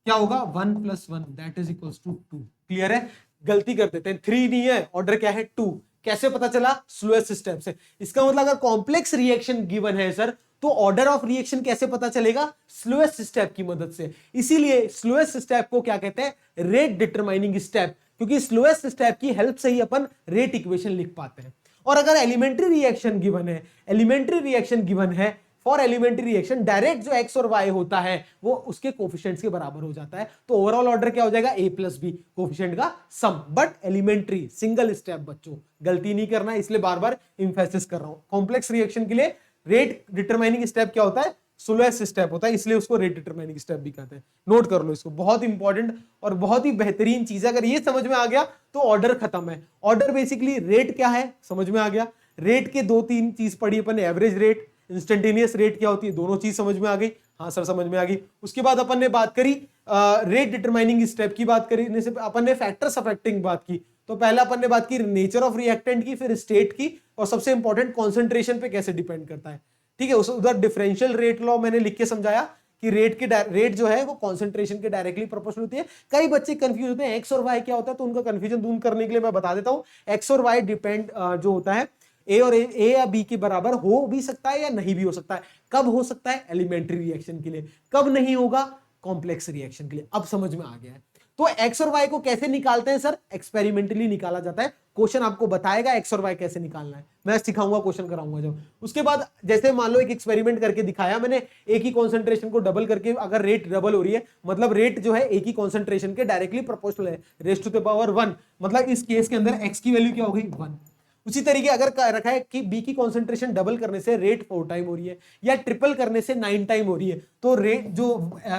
क्या होगा, 1 + 1 that is equals to 2। Clear है, गलती कर देते हैं, 3 नहीं है, ऑर्डर क्या है, 2। कैसे पता चला, स्लोएस्ट स्टेप से। इसका मतलब अगर कॉम्प्लेक्स रिएक्शन गिवन है सर, तो ऑर्डर ऑफ रिएक्शन कैसे पता चलेगा, स्लोएस्ट स्टेप की मदद से। इसीलिए स्लोएस्ट स्टेप को क्या कहते हैं, रेट डिटरमाइनिंग स्टेप, क्योंकि स्लोएस्ट स्टेप की हेल्प से ही अपन रेट इक्वेशन लिख पाते हैं। और अगर एलिमेंट्री रिएक्शन गिवन है, एलिमेंट्री रिएक्शन गिवन है, फॉर एलिमेंट्री रिएक्शन डायरेक्ट जो एक्स और वाई होता है वो उसके कोफिशिएंट्स के बराबर हो जाता है। तो ओवरऑल ऑर्डर क्या हो जाएगा, A + B, कोफिशिएंट का सम। बट एलिमेंट्री सिंगल स्टेप, बच्चों गलती नहीं करना, इसलिए बार बार इंफेसिस कर रहा हूं। कॉम्प्लेक्स रिएक्शन के लिए रेट डिटरमाइनिंग स्टेप क्या होता है, स्लोएस्ट स्टेप होता है, इसलिए उसको रेट डिटरमाइनिंग स्टेप भी कहते हैं। नोट कर लो इसको, बहुत इंपॉर्टेंट और बहुत ही बेहतरीन चीज है। अगर ये समझ में आ गया तो ऑर्डर खत्म है। ऑर्डर बेसिकली रेट क्या है, समझ में आ गया। रेट के 2-3 चीज पढ़ी अपन, एवरेज रेट, इंस्टेंटेनियस रेट क्या होती है, दोनों चीज समझ में आ गई, हाँ सर समझ में आ गई। उसके बाद अपन ने बात करी रेट डिटरमाइनिंग स्टेप की बात करी, अपन ने फैक्टर्स अफेक्टिंग बात की। तो पहला अपन ने बात की नेचर ऑफ रिएक्टेंट की, फिर स्टेट की, और सबसे इंपॉर्टेंट कॉन्सेंट्रेशन पे कैसे डिपेंड करता है। ठीक है, उधर डिफरेंशियल रेट लॉ मैंने लिख के समझाया कि रेट जो है वो कॉन्सेंट्रेशन के डायरेक्टली प्रोपोर्शनल होती है। कई बच्चे कंफ्यूज होते हैं एक्स और वाई क्या होता है, तो उनका कंफ्यूजन दूर करने के लिए मैं बता देता हूं। एक्स और वाई डिपेंड जो होता है ए और ए या बी के बराबर हो भी सकता है या नहीं भी हो सकता है। कब हो सकता है, एलिमेंट्री रिएक्शन के लिए। कब नहीं होगा, कॉम्प्लेक्स रिएक्शन के लिए। अब समझ में आ गया है। तो एक्स और वाई को कैसे निकालते हैं सर, एक्सपेरिमेंटली निकाला जाता है। क्वेश्चन आपको बताएगा एक्स और वाई कैसे निकालना है, मैं सिखाऊंगा, क्वेश्चन कराऊंगा जब। उसके बाद जैसे मान लो एक एक्सपेरिमेंट करके दिखाया मैंने, एक ही कॉन्सेंट्रेशन को डबल करके, अगर रेट डबल हो रही है मतलब रेट जो है एक ही कॉन्सेंट्रेशन के डायरेक्टली प्रोपोर्शनल है, रेज टू द पावर 1, मतलब इस केस के अंदर एक्स की वैल्यू क्या हो गई 1। उसी तरीके अगर रखा है कि बी की कॉन्सेंट्रेशन डबल करने से रेट 4 टाइम हो रही है, या ट्रिपल करने से 9 टाइम हो रही है, तो रेट जो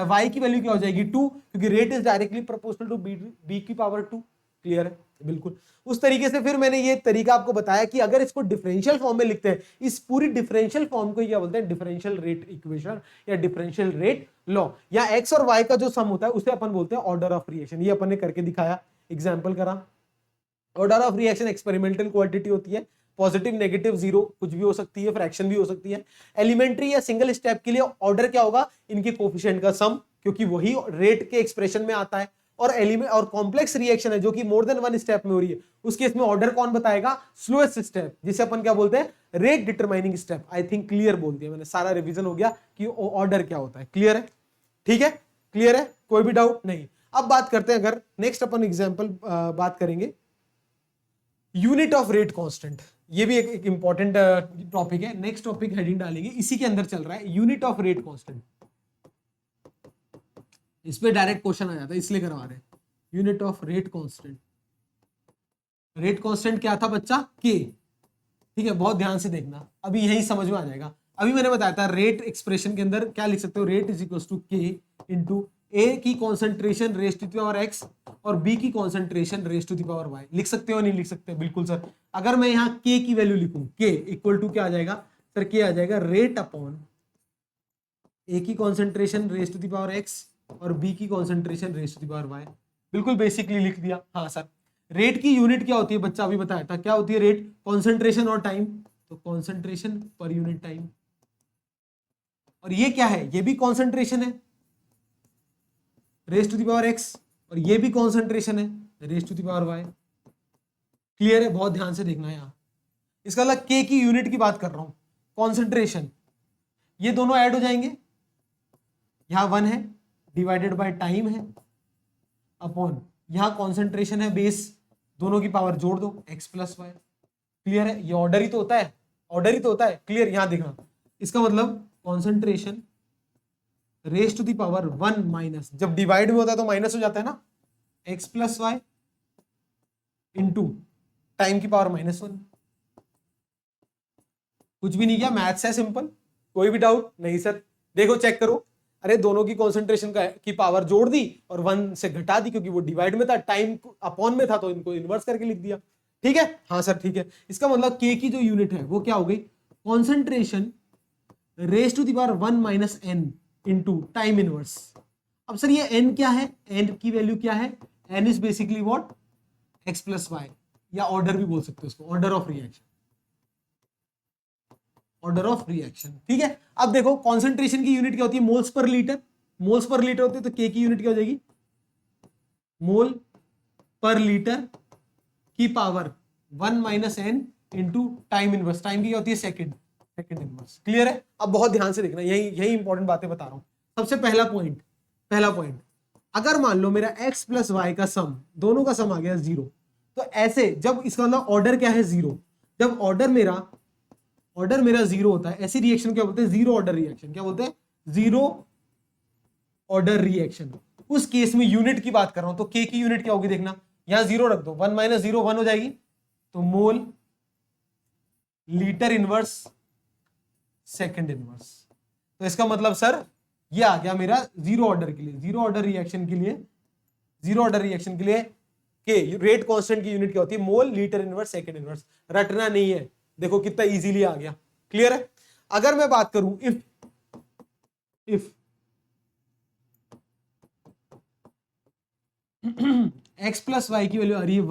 वाई की वैल्यू क्या हो जाएगी 2, क्योंकि rate is directly proportional to B की पावर 2। क्लियर है, बिल्कुल। उस तरीके से फिर मैंने ये तरीका आपको बताया कि अगर इसको डिफरेंशियल फॉर्म में लिखते हैं, इस पूरी डिफरेंशियल फॉर्म को क्या बोलते हैं, डिफरेंशियल रेट इक्वेशन या डिफरेंशियल रेट लॉ, या एक्स और वाई का जो सम होता है उसे अपन बोलते हैं ऑर्डर ऑफ रिएक्शन। ये अपन ने करके दिखाया, एग्जाम्पल करा। Order of reaction experimental quantity होती है, पॉजिटिव नेगेटिव जीरो कुछ भी हो सकती है, फ्रैक्शन भी हो सकती है। एलिमेंट्री या सिंगल स्टेप के लिए ऑर्डर क्या होगा, इनके कोफिशिएंट का सम, क्योंकि वही रेट के एक्सप्रेशन में आता है। और एलिमेंट और कॉम्प्लेक्स रिएक्शन है जो कि मोर देन 1 स्टेप में हो रही है, उस केस में ऑर्डर कौन बताएगा, स्लोएस्ट स्टेप, जिसे अपन क्या बोलते हैं, rate determining step. I think clear बोल दिया मैंने, सारा रिवीजन हो गया कि ऑर्डर क्या होता है। क्लियर है, ठीक है, क्लियर है, कोई भी डाउट नहीं। अब बात करते हैं, अगर नेक्स्ट अपन एग्जाम्पल बात करेंगे यूनिट ऑफ रेट कांस्टेंट। ये भी एक इंपॉर्टेंट टॉपिक है, नेक्स्ट टॉपिक हेडिंग डालेंगे, इसी के अंदर चल रहा है यूनिट ऑफ रेट कांस्टेंट। इस पे डायरेक्ट क्वेश्चन आ जाता है, इसलिए करवा रहे हैं unit of rate constant. Rate constant क्या था बच्चा, के। ठीक है, बहुत ध्यान से देखना, अभी यही समझ में आ जाएगा। अभी मैंने बताया था रेट एक्सप्रेशन के अंदर क्या लिख सकते हो, rate is equal to K into A की concentration raise to the power X और बी की concentration raise to the power Y. लिख सकते हो नहीं लिख सकते, बिल्कुल सर। अगर मैं यहाँ के की वैल्यू लिखूं, के इक्वल टू क्या आ जाएगा सर, के आ जाएगा रेट अपॉन ए की concentration raise to the power X और बी की concentration raise to the power Y. बिल्कुल बेसिकली लिख दिया। हाँ सर, रेट की यूनिट क्या होती है बच्चा, अभी बताया था, क्या होती है रेट, कॉन्सेंट्रेशन और टाइम, तो कॉन्सेंट्रेशन पर यूनिट टाइम। और ये क्या है, ये भी कॉन्सेंट्रेशन है raise to the power X, और ये भी कॉन्सेंट्रेशन है raise to the power Y. Clear है, बहुत ध्यान से देखना है यहाँ। इसका मतलब के की यूनिट की बात कर रहा हूं, कॉन्सेंट्रेशन, ये दोनों ऐड हो जाएंगे, यहां 1 है डिवाइडेड बाय टाइम है अपॉन यहां कॉन्सेंट्रेशन है बेस, दोनों की पावर जोड़ दो x प्लस वाई। क्लियर है, ये ऑर्डर ही तो होता है, ऑर्डर ही तो होता है। क्लियर, यहां देखना, इसका मतलब concentration raise to the power 1 minus, जब डिवाइड में होता है तो माइनस हो जाता है ना, x plus Y into time की पावर -1। कुछ भी नहीं किया, मैथ्स है सिंपल। कोई भी डाउट नहीं सर, देखो चेक करो, अरे दोनों की कॉन्सेंट्रेशन की पावर जोड़ दी और 1 से घटा दी, क्योंकि वो डिवाइड में था, टाइम अपॉन में था, तो इनको इन्वर्स करके लिख दिया। ठीक है, हाँ सर ठीक है। इसका मतलब के की जो यूनिट है वो क्या हो गई, concentration raise to the power 1 minus N into time inverse. अब सर ये n क्या है, n की वैल्यू क्या है, n is basically what, x plus Y, या ऑर्डर भी बोल सकते हो इसको, order of reaction, order of reaction. ठीक है, अब देखो कॉन्सेंट्रेशन की यूनिट क्या होती है, moles per litre, moles per litre होती है, तो के की यूनिट क्या हो जाएगी, मोल पर लीटर की power 1 minus N into time inverse, time की क्या होती है सेकंड, सेकंड इनवर्स। क्लियर है, अब बहुत ध्यान से देखना, यही इंपॉर्टेंट बातें बता रहा हूं। सबसे पहला पॉइंट, अगर मान लो मेरा x प्लस वाई का सम, दोनों का सम आ गया 0, तो ऐसे जब इसका मतलब ऑर्डर क्या है 0, जब ऑर्डर मेरा 0 होता है, ऐसी रिएक्शन क्या बोलते हैं, जीरो ऑर्डर रिएक्शन। क्या बोलते हैं, जीरो ऑर्डर रिएक्शन। उस केस में यूनिट की बात कर रहा हूं, तो के की यूनिट क्या होगी देखना, यहां 0 रख दो, 1 माइनस 0 1 हो जाएगी, तो मोल लीटर इनवर्स सेकंड इनवर्स। तो इसका मतलब सर ये आ गया मेरा जीरो ऑर्डर के लिए, जीरो ऑर्डर रिएक्शन के लिए के रेट कांस्टेंट की यूनिट क्या होती है, mole litre inverse second inverse. रटना नहीं है, देखो कितना इजीली आ गया। क्लियर है, अगर मैं बात करूं इफ x प्लस वाई की वैल्यू आ रही है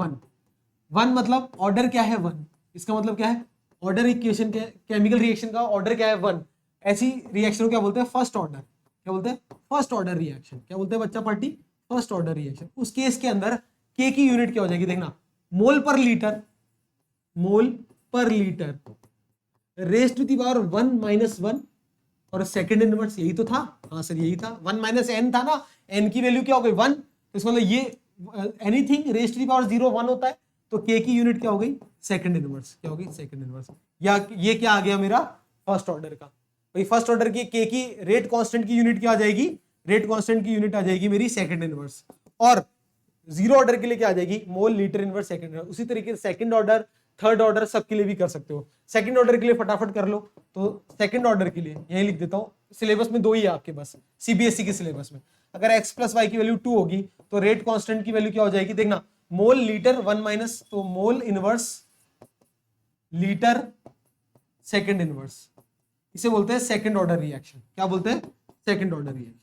1 मतलब ऑर्डर क्या है 1, इसका मतलब क्या है ऑर्डर इक्वेशन के केमिकल रिएक्शन का ऑर्डर क्या है 1, ऐसी रिएक्शन को क्या बोलते हैं फर्स्ट ऑर्डर, क्या बोलते हैं फर्स्ट ऑर्डर रिएक्शन, क्या बोलते हैं बच्चा पार्टी फर्स्ट ऑर्डर रिएक्शन। उस केस के अंदर के की यूनिट क्या हो जाएगी देखना, mole per litre raise to the power 1 - 1 और सेकंड इनवर्स, यही तो था, हाँ सर यही था, 1 - n था ना, n की वैल्यू क्या हो गई 1, तो इसका मतलब ये anything raise to the power 0 1 होता है, तो k की यूनिट क्या हो गई सेकंड इनवर्स, क्या हो गई सेकंड इनवर्स, या ये क्या आ गया मेरा फर्स्ट ऑर्डर का। भाई फर्स्ट ऑर्डर की k की रेट कांस्टेंट की यूनिट क्या आ जाएगी, रेट कांस्टेंट की यूनिट आ जाएगी मेरी सेकंड इनवर्स, और जीरो ऑर्डर के लिए क्या आ जाएगी मोल लीटर इनवर्स सेकंड इनवर्स। उसी तरीके से सेकंड ऑर्डर थर्ड ऑर्डर सबके लिए भी कर सकते हो। सेकंड ऑर्डर के लिए फटाफट कर लो, तो सेकंड ऑर्डर के लिए यही लिख देता हूं, सिलेबस में 2 ही है आपके पास सीबीएसई के सिलेबस में। अगर x प्लस वाई की वैल्यू 2 होगी तो रेट कांस्टेंट की वैल्यू क्या हो जाएगी देखना, मोल लीटर 1 माइनस, तो mole inverse litre second inverse, इसे बोलते हैं सेकंड ऑर्डर रिएक्शन। क्या बोलते हैं सेकंड ऑर्डर रिएक्शन।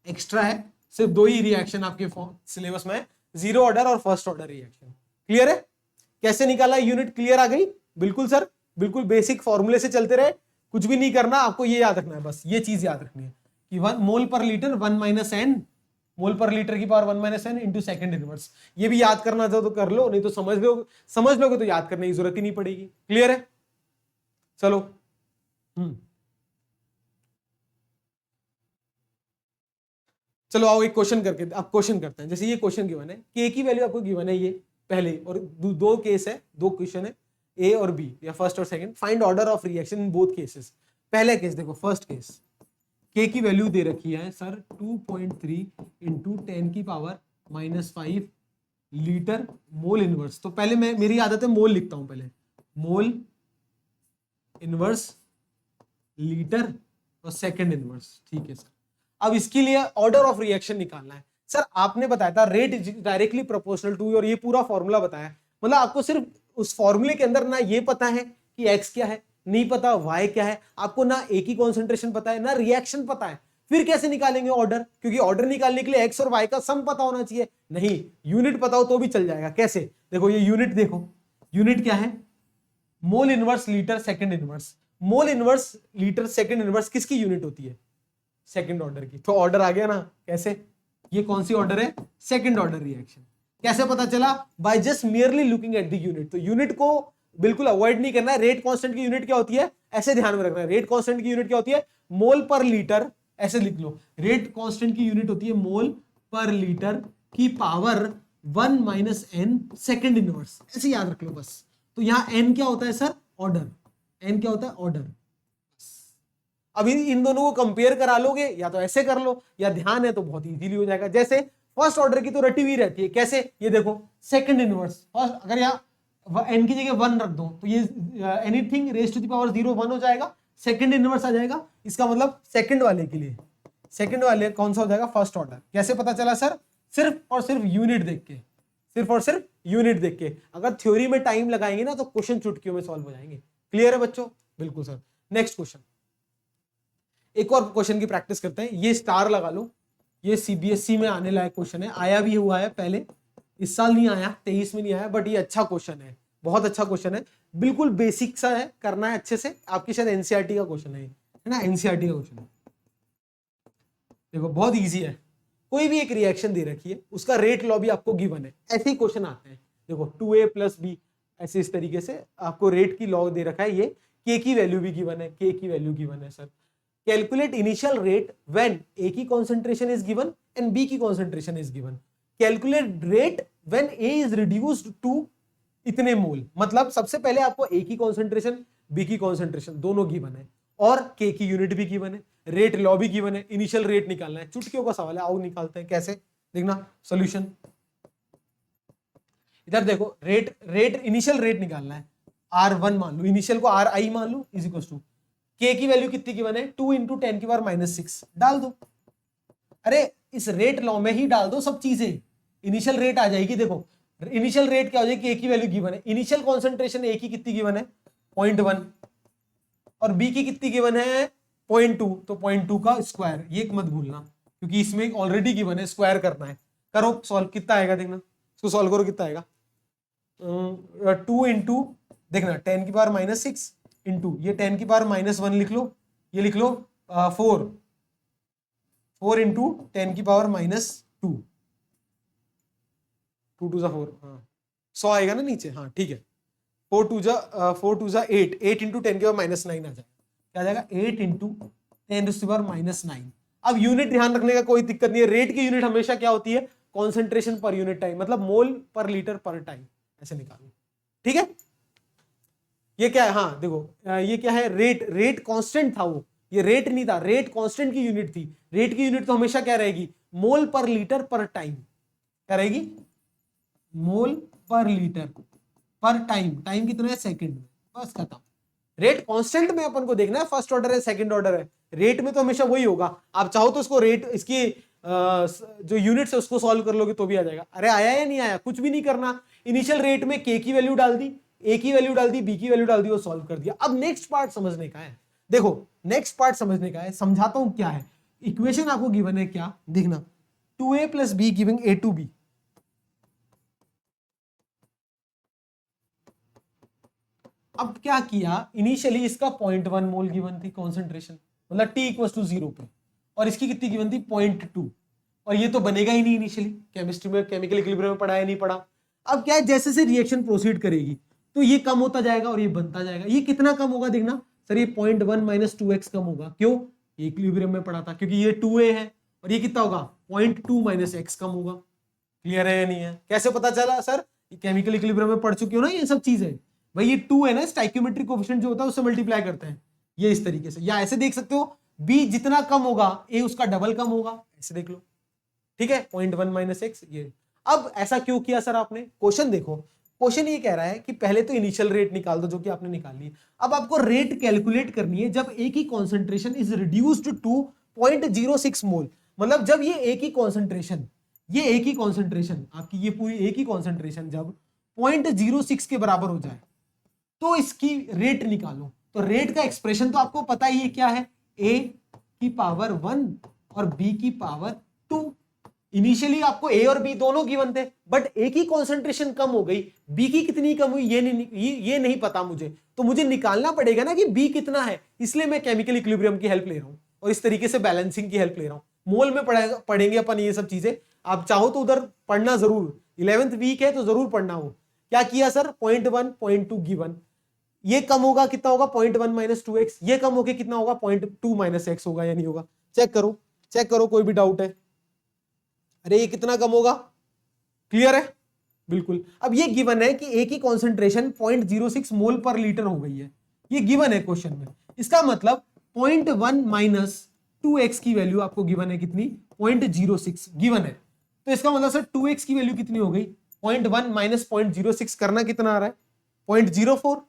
एक्स्ट्रा है, सिर्फ 2 ही रिएक्शन आपके सिलेबस में, जीरो ऑर्डर और फर्स्ट ऑर्डर रिएक्शन। क्लियर है, कैसे निकाला यूनिट, क्लियर आ गई, बिल्कुल सर, बिल्कुल बेसिक फॉर्मूले से चलते रहे, कुछ भी नहीं करना, आपको ये याद रखना है, बस ये चीज याद रखनी है कि 1 मोल पर लीटर 1 - n, मोल पर लीटर की power 1 - n into second inverse. ये भी याद करना था तो कर लो, नहीं तो समझ लोगे तो याद करने की जरूरत ही नहीं पड़ेगी। क्लियर है, चलो चलो आओ एक क्वेश्चन करके, अब क्वेश्चन करते हैं। जैसे ये क्वेश्चन गिवन है, के की वैल्यू आपको गिवन है ये पहले, और 2 केस है, 2 क्वेश्चन है, ए और बी या फर्स्ट और second, find order of reaction in both cases. पहले केस देखो, फर्स्ट केस, के की वैल्यू दे रखी है सर 2.3 इंटू 10 की पावर -5 लीटर मोल इनवर्स। तो पहले मैं, मेरी आदत है मोल लिखता हूं, पहले मोल इनवर्स लीटर और सेकंड इनवर्स, ठीक है सर। अब इसके लिए ऑर्डर ऑफ रिएक्शन निकालना है। सर आपने बताया था रेट डायरेक्टली प्रोपोर्शनल टू, और ये पूरा फॉर्मूला बताया, मतलब आपको सिर्फ उस फॉर्मूले के अंदर ना ये पता है कि एक्स क्या है, नहीं पता वाई क्या है, आपको ना ए की कॉन्सेंट्रेशन पता है, ना रिएक्शन पता है, फिर कैसे निकालेंगे ऑर्डर, क्योंकि ऑर्डर निकालने के लिए एक्स और वाई का सम पता होना चाहिए। नहीं, यूनिट पता हो तो भी चल जाएगा। कैसे, देखो ये यूनिट देखो, यूनिट क्या है, mole inverse litre second inverse. Mole inverse litre second inverse किसकी यूनिट होती है, सेकंड ऑर्डर की। तो ऑर्डर आ गया ना, कैसे, ये कौन सी ऑर्डर है, सेकंड ऑर्डर रिएक्शन। कैसे पता चला, by just merely looking at the unit. तो यूनिट को बिल्कुल अवॉइड नहीं करना है। रेट कांस्टेंट की यूनिट क्या होती है, ऐसे ध्यान में रखना है, रेट कांस्टेंट की यूनिट क्या होती है, मोल पर लीटर, ऐसे लिख लो, रेट कांस्टेंट की यूनिट होती है मोल पर लीटर की पावर 1 - n सेकंड इनवर्स, ऐसे याद रख लो बस। तो यहां n क्या होता है सर, ऑर्डर, n क्या होता है ऑर्डर। अब इन दोनों को कंपेयर करा लोगे, या तो ऐसे कर लो, या ध्यान है तो बहुत इजीली हो जाएगा। जैसे फर्स्ट ऑर्डर की तो रटी हुई रहती है, कैसे, ये देखो सेकंड इनवर्स, अगर यहाँ n की जगह 1 रख दो तो ये anything raise to the power 0 1 हो जाएगा, सेकंड इनवर्स आ जाएगा। इसका मतलब सेकंड वाले के लिए, सेकंड वाले कौन सा हो जाएगा, फर्स्ट ऑर्डर। कैसे पता चला सर, सिर्फ और सिर्फ यूनिट देख के, सिर्फ और सिर्फ यूनिट देख के। अगर थ्योरी में टाइम लगाएंगे ना तो क्वेश्चन चुटकियों में सॉल्व हो जाएंगे। क्लियर है बच्चों, बिल्कुल सर। नेक्स्ट क्वेश्चन, एक और क्वेश्चन की प्रैक्टिस करते हैं। ये स्टार लगा लो, ये सीबीएसई में आने लायक क्वेश्चन है, आया भी हुआ है पहले, इस साल नहीं आया, 23 में नहीं आया, बट ये अच्छा क्वेश्चन है, बहुत अच्छा क्वेश्चन है, बिल्कुल बेसिक सा है, करना है अच्छे से। आपकी शायद एनसीईआरटी का क्वेश्चन है ना, एनसीईआरटी का क्वेश्चन है। देखो बहुत इजी है, कोई भी एक रिएक्शन दे रखी है, उसका रेट लॉ भी आपको गिवन है, ऐसे ही क्वेश्चन आते हैं। देखो 2a + b, ऐसे इस तरीके से आपको रेट की लॉ दे रखा है, ये k की वैल्यू भी गिवन है, k की वैल्यू गिवन है sir. Calculate initial rate when A की concentration is given and B की concentration is given. Calculate rate when A is reduced to इतने मोल। मतलब सबसे पहले आपको A की concentration, B की concentration दोनों गिवन है, और K की यूनिट भी गिवन है, रेट लॉ भी गिवन है, इनिशियल रेट निकालना है। चुटकियों का सवाल है, आओ निकालते हैं। कैसे, देखना सॉल्यूशन। इधर देखो, रेट इनिशियल रेट निकालना है, R1 मान लो, इनिशियल को RI मान लो, इज इक्वल टू K की वैल्यू कितनी गिवन है, 2 × 10 की पावर -6 डाल दो। अरे इस रेट लॉ में ही डाल दो सब चीजें, इनिशियल रेट आ जाएगी। देखो इनिशियल रेट क्या हो जाएगी, K की वैल्यू गिवन है, इनिशियल कॉन्सेंट्रेशन A की कितनी गिवन है 0.1, और बी की कितनी गिवन है 0.2, तो 0.2 का स्क्वायर, ये मत भूलना क्योंकि इसमें ऑलरेडी गिवन है, स्क्वायर करना है। करो सॉल्व, कितना आएगा देखना, इसको सॉल्व करो कितना आएगा। 2 इंटू देखना 10 की पावर -6 इंटू ये 10 की पावर -1 लिख लो, ये लिख लो 4 इंटू 10 की पावर -2, 2 टू 4, हाँ 100 आएगा ना नीचे, हाँ ठीक है। 4 टू 8, 8 इंटू 10 की पावर -9 आ जाएगा, क्या आ जाएगा 8 इंटू 10 की पावर -9। अब यूनिट ध्यान रखने का कोई दिक्कत नहीं है, रेट की यूनिट हमेशा क्या होती है, कॉन्सेंट्रेशन पर यूनिट टाइम, मतलब मोल पर लीटर पर टाइम, ऐसे निकालो, ठीक है। ये क्या है, हाँ देखो ये क्या है, रेट, रेट कांस्टेंट था वो, ये रेट नहीं था, रेट कांस्टेंट की यूनिट थी। रेट की यूनिट तो हमेशा क्या रहेगी, मोल पर लीटर पर टाइम, क्या रहेगी, मोल पर लीटर पर टाइम, टाइम कितना है सेकंड में, बस खत्म। रेट कांस्टेंट में अपन को देखना है फर्स्ट ऑर्डर है सेकंड ऑर्डर है, रेट में तो हमेशा वही होगा। आप चाहो तो उसको रेट, इसकी जो यूनिट्स है उसको सॉल्व कर लोगे तो भी आ जाएगा। अरे आया या नहीं आया, कुछ भी नहीं करना, इनिशियल रेट में के की वैल्यू डाल दी, ए की वैल्यू डाल दी, बी की वैल्यू डाल दी और सॉल्व कर दिया। अब नेक्स्ट पार्ट समझने का है, देखो नेक्स्ट पार्ट समझने का है, समझाता हूं क्या है। इक्वेशन आपको गिवन है क्या, देखना 2a + b giving a to b। अब क्या किया, इनिशियली इसका 0.1 मोल गिवन थी कॉन्सेंट्रेशन, मतलब t = 0 पे, और इसकी कितनी गिवन थी 0.2, और ये तो बनेगा ही नहीं इनिशियली, केमिस्ट्री में केमिकल इक्विलिब्रियम में पढ़ा है नहीं पढ़ा। अब क्या है, जैसे से रिएक्शन प्रोसीड करेगी तो ये कम होता जाएगा और ये बनता जाएगा। ये कितना कम होगा देखना सर, ये 0.1 - 2x कम होगा, क्यों, ये इक्विलिब्रियम में पढ़ा था, क्योंकि ये 2a है और ये कितना होगा 0.2 - x कम होगा। क्लियर है या नहीं है, कैसे पता चला सर, केमिकल इक्विलिब्रियम में पढ़ चुके हो ना ये सब चीजें। भाई ये 2 है ना, स्टाइक्योमेट्रिक कोएफिशिएंट जो होता है उससे मल्टीप्लाई करते हैं, ये इस तरीके से, या ऐसे देख सकते हो b जितना कम होगा a उसका डबल कम होगा, ऐसे देख लो, ठीक है 0.1 - x ये। अब ऐसा क्यों किया सर आपने, क्वेश्चन देखो, क्वेश्चन ये कह रहा है कि पहले तो इनिशियल रेट निकाल दो जो कि आपने निकाल ली, अब आपको रेट कैलकुलेट करनी है जब ए की कॉन्सेंट्रेशन इज रिड्यूस्ड टू 0.06 मोल, मतलब जब ये ए की कॉन्सेंट्रेशन, ये ए की कॉन्सेंट्रेशन आपकी, ये पूरी ए की कॉन्सेंट्रेशन जब 0.06 के बराबर हो जाए तो इसकी रेट निकालो। तो रेट का एक्सप्रेशन तो आपको पता ही है क्या है, a की पावर 1 और b की पावर 2। इनिशियली आपको a और b दोनों गिवन थे, बट a की कॉन्सेंट्रेशन कम हो गई, b की कितनी कम हुई ये नहीं पता मुझे, तो मुझे निकालना पड़ेगा ना कि b कितना है, इसलिए मैं केमिकल इक्विलिब्रियम की हेल्प ले रहा हूं और इस तरीके से बैलेंसिंग की हेल्प ले रहा हूं। मोल में पढ़ेंगे अपन ये सब चीजें, आप चाहो तो उधर पढ़ना जरूर, 11th वीक है तो जरूर पढ़ना हो। क्या किया सर, 0.1 0.2 गिवन, ये कम होगा कितना होगा 0.1 - 2x, ये कम होके कितना होगा 0.2 - x होगा या नहीं होगा, चेक करो, चेक करो कोई भी डाउट है। अरे ये कितना कम होगा, क्लियर है बिल्कुल। अब ये गिवन है कि ए की कॉन्सेंट्रेशन 0.06 मोल पर लीटर हो गई है, ये गिवन है क्वेश्चन में, इसका मतलब 0.1 - 2x की वैल्यू आपको गिवन है कितनी 0.06 गिवन है, तो इसका मतलब सर 2x की वैल्यू कितनी हो गई 0.1 - 0.06 करना कितना आ रहा है 0.04,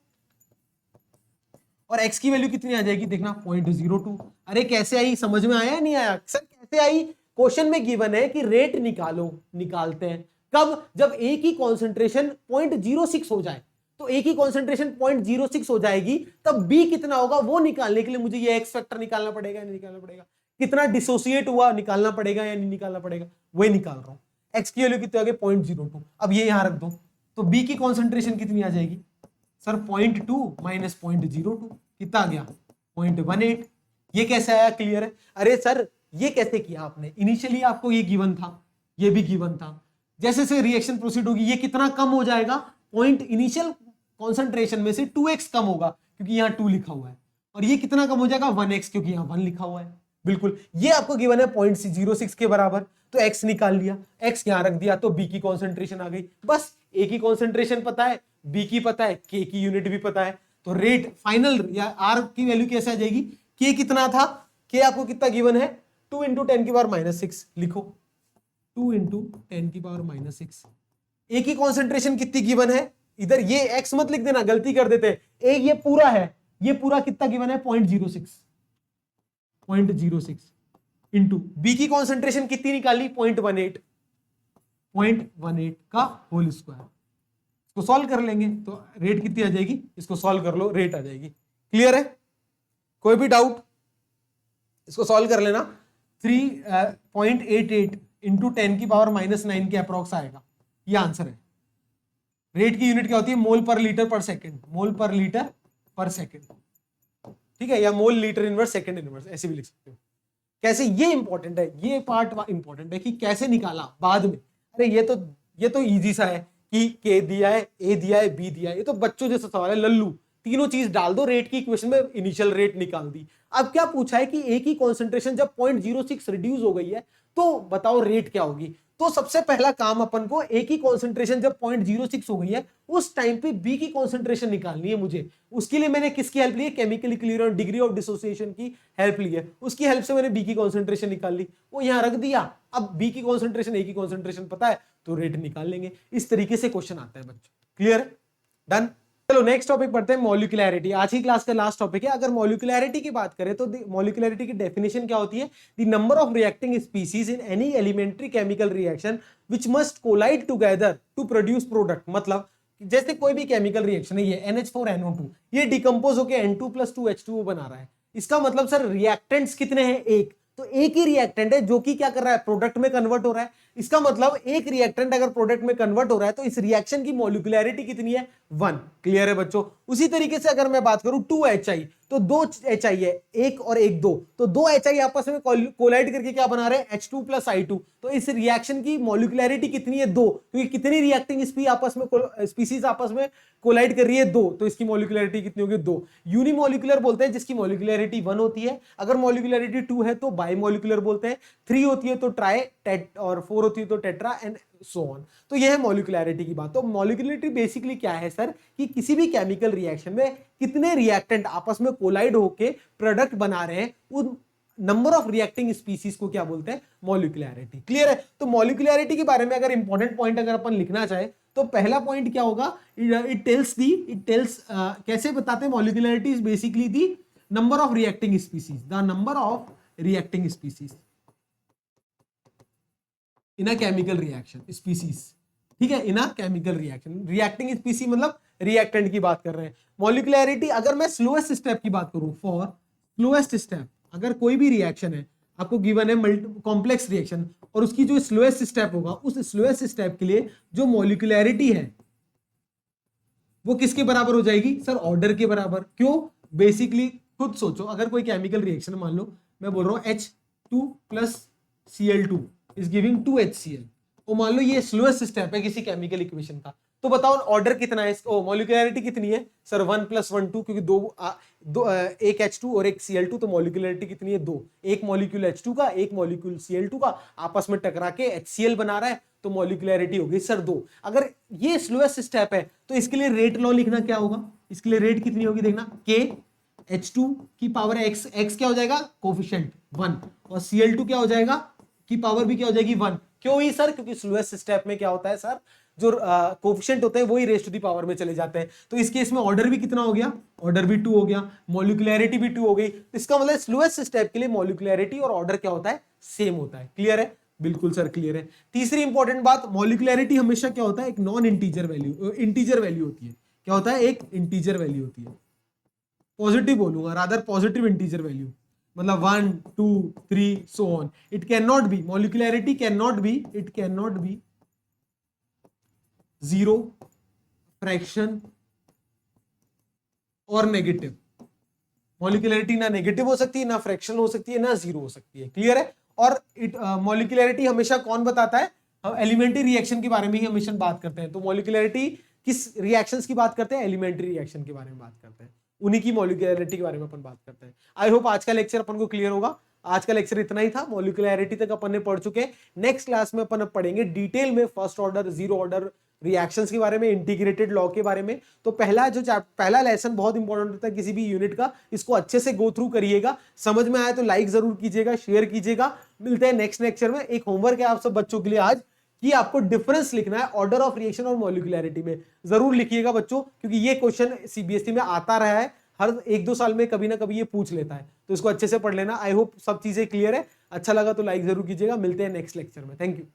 और x की वैल्यू कितनी आ जाएगी देखना 0.02। अरे कैसे आई, समझ में आया नहीं आया सर, कैसे आई, क्वेश्चन में गिवन है कि रेट निकालो, निकालते हैं कब, जब a की कॉन्सेंट्रेशन 0.06 हो जाए, तो a की कॉन्सेंट्रेशन 0.06 हो जाएगी तब b कितना होगा वो निकालने के लिए मुझे ये x फैक्टर निकालना पड़ेगा या नहीं निकालना पड़ेगा, कितना डिसोसिएट हुआ निकालना पड़ेगा या नहीं निकालना पड़ेगा, वही निकाल रहा हूं। x की वैल्यू कितनी आ गई 0.02, अब ये यहां रख दो, तो b की कॉन्सेंट्रेशन कितनी आ जाएगी सर 0.2 - 0.02 कितना आ गया 0.18। ये कैसे आया, क्लियर है। अरे सर ये कैसे किया आपने, इनिशियली आपको ये गिवन था, ये भी गिवन था, जैसे से रिएक्शन प्रोसीड होगी ये कितना कम हो जाएगा, पॉइंट इनिशियल कॉन्सेंट्रेशन में से 2x कम होगा क्योंकि यहाँ 2 लिखा हुआ है, और ये कितना कम हो जाएगा 1x क्योंकि यहाँ 1 लिखा हुआ है। बिल्कुल ये आपको गिवन है 0.06 के बराबर, तो x निकाल लिया, x यहां रख दिया, तो b की कॉन्सेंट्रेशन आ गई, बस a की कॉन्सेंट्रेशन पता है, b की पता है, k की यूनिट भी पता है, तो रेट फाइनल या r की वैल्यू कैसे आ जाएगी, k कितना था, k आपको कितना गिवन है 2 × 10 की पावर -6 लिखो, 2 × 10 की पावर -6। a की कॉन्सेंट्रेशन कितनी गिवन है, इधर ये x मत लिख देना, गलती कर देते हैं, a ये पूरा है, ये पूरा कितना गिवन है 0.06 इंटू बी की कॉन्सेंट्रेशन कितनी निकाली 0.18 का होल स्क्वायर, इसको सॉल्व कर लेंगे तो रेट कितनी आ जाएगी, इसको सॉल्व कर लो रेट आ जाएगी। क्लियर है, कोई भी डाउट, इसको सॉल्व कर लेना। 3.88 इंटू 10 की पावर -9 के अप्रॉक्स आएगा, ये आंसर है। रेट की यूनिट क्या होती है? मोल पर लीटर पर सेकंड, मोल पर लीटर पर सेकंड, ठीक है, या मोल लीटर इनवर्स सेकंड इनवर्स, ऐसे भी लिख सकते हो। कैसे, ये इंपॉर्टेंट है, ये पार्ट इंपॉर्टेंट है कि कैसे निकाला बाद में। अरे ये तो इजी सा है कि के दिया है, ए दिया है, बी दिया है, ये तो बच्चों जैसा सवाल है, लल्लू, तीनों चीज डाल दो, रेट की इक्वेशन में इनिशियल रेट निकाल दी। अब क्या पूछा है कि ए की कॉन्सेंट्रेशन जब 0.06 रिड्यूस हो गई है तो बताओ रेट क्या होगी। तो सबसे पहला काम अपन को ए की कॉन्सेंट्रेशन जब 0.06 हो गई है उस टाइम पे बी की कॉन्सेंट्रेशन निकालनी है मुझे। उसके लिए मैंने किसकी हेल्प ली है? Chemical equilibrium, degree of dissociation की हेल्प ली है। उसकी हेल्प से मैंने बी की कॉन्सेंट्रेशन निकाल ली, वो यहां रख दिया। अब बी की कॉन्सेंट्रेशन, ए की कॉन्सेंट्रेशन पता है तो रेट निकाल लेंगे। इस तरीके से क्वेश्चन आता है बच्चों। क्लियर? डन। चलो नेक्स्ट टॉपिक पढ़ते हैं, मॉलिक्यूलैरिटी। आज की क्लास का लास्ट टॉपिक है। अगर मॉलिक्यूलैरिटी की बात करें तो मॉलिक्यूलैरिटी की डेफिनेशन क्या होती है? The number of reacting species in any elementary chemical reaction which must collide together to produce product. मतलब जैसे कोई भी केमिकल रिएक्शन है, ये NH4NO2, ये डिकम्पोज होकर N2+2H2O बना रहा है। इसका मतलब सर रिएक्टेंट्स कितने हैं? एक। तो एक ही रिएक्टेंट है जो कि क्या कर रहा है? प्रोडक्ट में कन्वर्ट हो रहा है। इसका मतलब एक रिएक्टेंट अगर प्रोडक्ट में कन्वर्ट हो रहा है तो इस रिएक्शन की मॉलिक्यूलैरिटी कितनी है? 1। क्लियर है बच्चों? उसी तरीके से अगर मैं बात करूं 2HI, तो 2 HI है, एक और एक 2, तो 2 HI आपस में कोलाइड करके क्या बना रहे हैं? H2+I2। तो इस रिएक्शन की मॉलिक्यूलैरिटी कितनी है? 2, क्योंकि कितनी रिएक्टिंग स्पीसीज आपस में कोलाइड कर रही है? 2, तो इसकी मॉलिक्यूलैरिटी कितनी होगी? 2। यूनिमॉलिक्यूलर बोलते हैं जिसकी मॉलिक्यूलैरिटी 1 होती है। अगर मॉलिक्यूलैरिटी 2 है तो बाइमॉलिक्यूलर बोलते हैं, 3 होती है तो ट्राई, टेट, और 4 होती है तो टेट्रा, एंड सो ऑन। तो यह है मॉलिक्यूलैरिटी की बात। तो मॉलिक्यूलैरिटी बेसिकली क्या है सर? कि किसी भी केमिकल रिएक्शन में कितने रिएक्टेंट आपस में कोलाइड होके प्रोडक्ट बना रहे हैं, उन नंबर ऑफ रिएक्टिंग स्पीसीज को क्या बोलते हैं? मॉलिक्यूलैरिटी। क्लियर है? तो मॉलिक्यूलैरिटी के बारे में अगर इंपॉर्टेंट पॉइंट अगर अपन लिखना चाहे तो पहला पॉइंट क्या होगा? इट टेल्स कैसे बताते हैं? Molecularity is basically the number of reacting species, the number of reacting species in a chemical reaction, species, ठीक है, in a chemical reaction. Reacting species मतलब रिएक्टेंट की बात कर रहे हैं। मॉलिक्यूलैरिटी अगर मैं स्लोएस्ट स्टेप की बात करूं, फॉर स्लोएस्ट स्टेप, अगर कोई भी रिएक्शन है, आपको गिवन है कॉम्प्लेक्स रिएक्शन, और उसकी जो स्लोएस्ट स्टेप होगा, उस स्लोएस्ट स्टेप के लिए जो मॉलिक्यूलैरिटी है वो किसके बराबर हो जाएगी? सर ऑर्डर के बराबर। क्यों? बेसिकली खुद सोचो, अगर कोई केमिकल रिएक्शन, मान लो मैं बोल रहा हूं H2+Cl2 इज गिविंग 2HCl, और मान लो ये स्लोएस्ट स्टेप है किसी केमिकल इक्वेशन का, तो बताओ ऑर्डर कितना है? मॉलिक्यूलैरिटी कितनी है सर? 1+1 2, क्योंकि एक H2 और एक Cl2, तो मॉलिक्यूलैरिटी कितनी है? 2। एक मॉलिक्यूल H2 का, एक मॉलिक्यूल Cl2 का आपस में टकरा के HCl बना रहा है, तो मॉलिक्यूलैरिटी होगी सर 2। अगर ये स्लोएस्ट स्टेप है तो इसके लिए रेट लॉ लिखना क्या होगा? इसके लिए रेट कितनी होगी देखना, K H2 की पावर x, x क्या हो जाएगा? कोफिशिएंट 1, और Cl2 क्या हो जाएगा? की पावर भी क्या हो जाएगी? 1। क्यों ही सर? क्योंकि स्लोएस्ट स्टेप में क्या होता है सर, जो कोफिशिएंट होते हैं वही रेज टू दी पावर में चले जाते हैं। तो इस केस में ऑर्डर भी कितना हो गया? ऑर्डर भी 2 हो गया, मॉलिक्यूलैरिटी भी 2 हो गई। तो इसका मतलब स्लोएस्ट स्टेप के लिए मॉलिक्यूलैरिटी और ऑर्डर क्या होता है? सेम होता है। क्लियर है? बिल्कुल सर क्लियर है। तीसरी इंपॉर्टेंट बात, मॉलिक्यूलैरिटी हमेशा क्या होता है? एक non integer value, integer value होती है। क्या होता है? एक इंटीजर वैल्यू होती है। पॉजिटिव बोलूंगा, रादर पॉजिटिव इंटीजर वैल्यू, मतलब 1 2 3 so on. It can not be, molecularity can not be, it can not be 0, fraction और नेगेटिव। मॉलिक्यूलैरिटी ना नेगेटिव हो सकती है, ना फ्रैक्शन हो सकती है, ना 0 हो सकती है। क्लियर है? और मॉलिक्यूलैरिटी हमेशा कौन बताता है? हम एलिमेंट्री रिएक्शन के बारे में ही हमेशा बात करते हैं। तो मॉलिक्यूलैरिटी किस रिएक्शंस की बात करते हैं? एलिमेंट्री रिएक्शन के बारे में बात करते हैं, उन्हीं की मॉलिक्यूलैरिटी के बारे में अपन बात करते हैं। आई होप आज का लेक्चर अपन को क्लियर होगा। आज का लेक्चर इतना ही था, मॉलिक्यूलैरिटी तक अपन ने पढ़ चुके। नेक्स्ट क्लास में अपन पढ़ेंगे डिटेल में first order, zero order reactions के बारे में, इंटीग्रेटेड लॉ के बारे में। तो पहला लेसन बहुत इंपॉर्टेंट होता है किसी भी यूनिट का, इसको अच्छे से गो थ्रू करिएगा। समझ में आया तो लाइक जरूर कीजिएगा, शेयर कीजिएगा। मिलते हैं नेक्स्ट लेक्चर में। एक होमवर्क है आप सब बच्चों के लिए आज, कि आपको डिफरेंस लिखना है ऑर्डर ऑफ रिएक्शन और मॉलिक्यूलैरिटी में। जरूर लिखिएगा बच्चों, क्योंकि ये क्वेश्चन सीबीएसई में आता रहा है, हर 1-2 साल में कभी ना कभी ये पूछ लेता है, तो इसको अच्छे से पढ़ लेना। आई होप सब चीजें क्लियर है। अच्छा लगा तो लाइक जरूर कीजिएगा। मिलते हैं नेक्स्ट लेक्चर में। Thank you.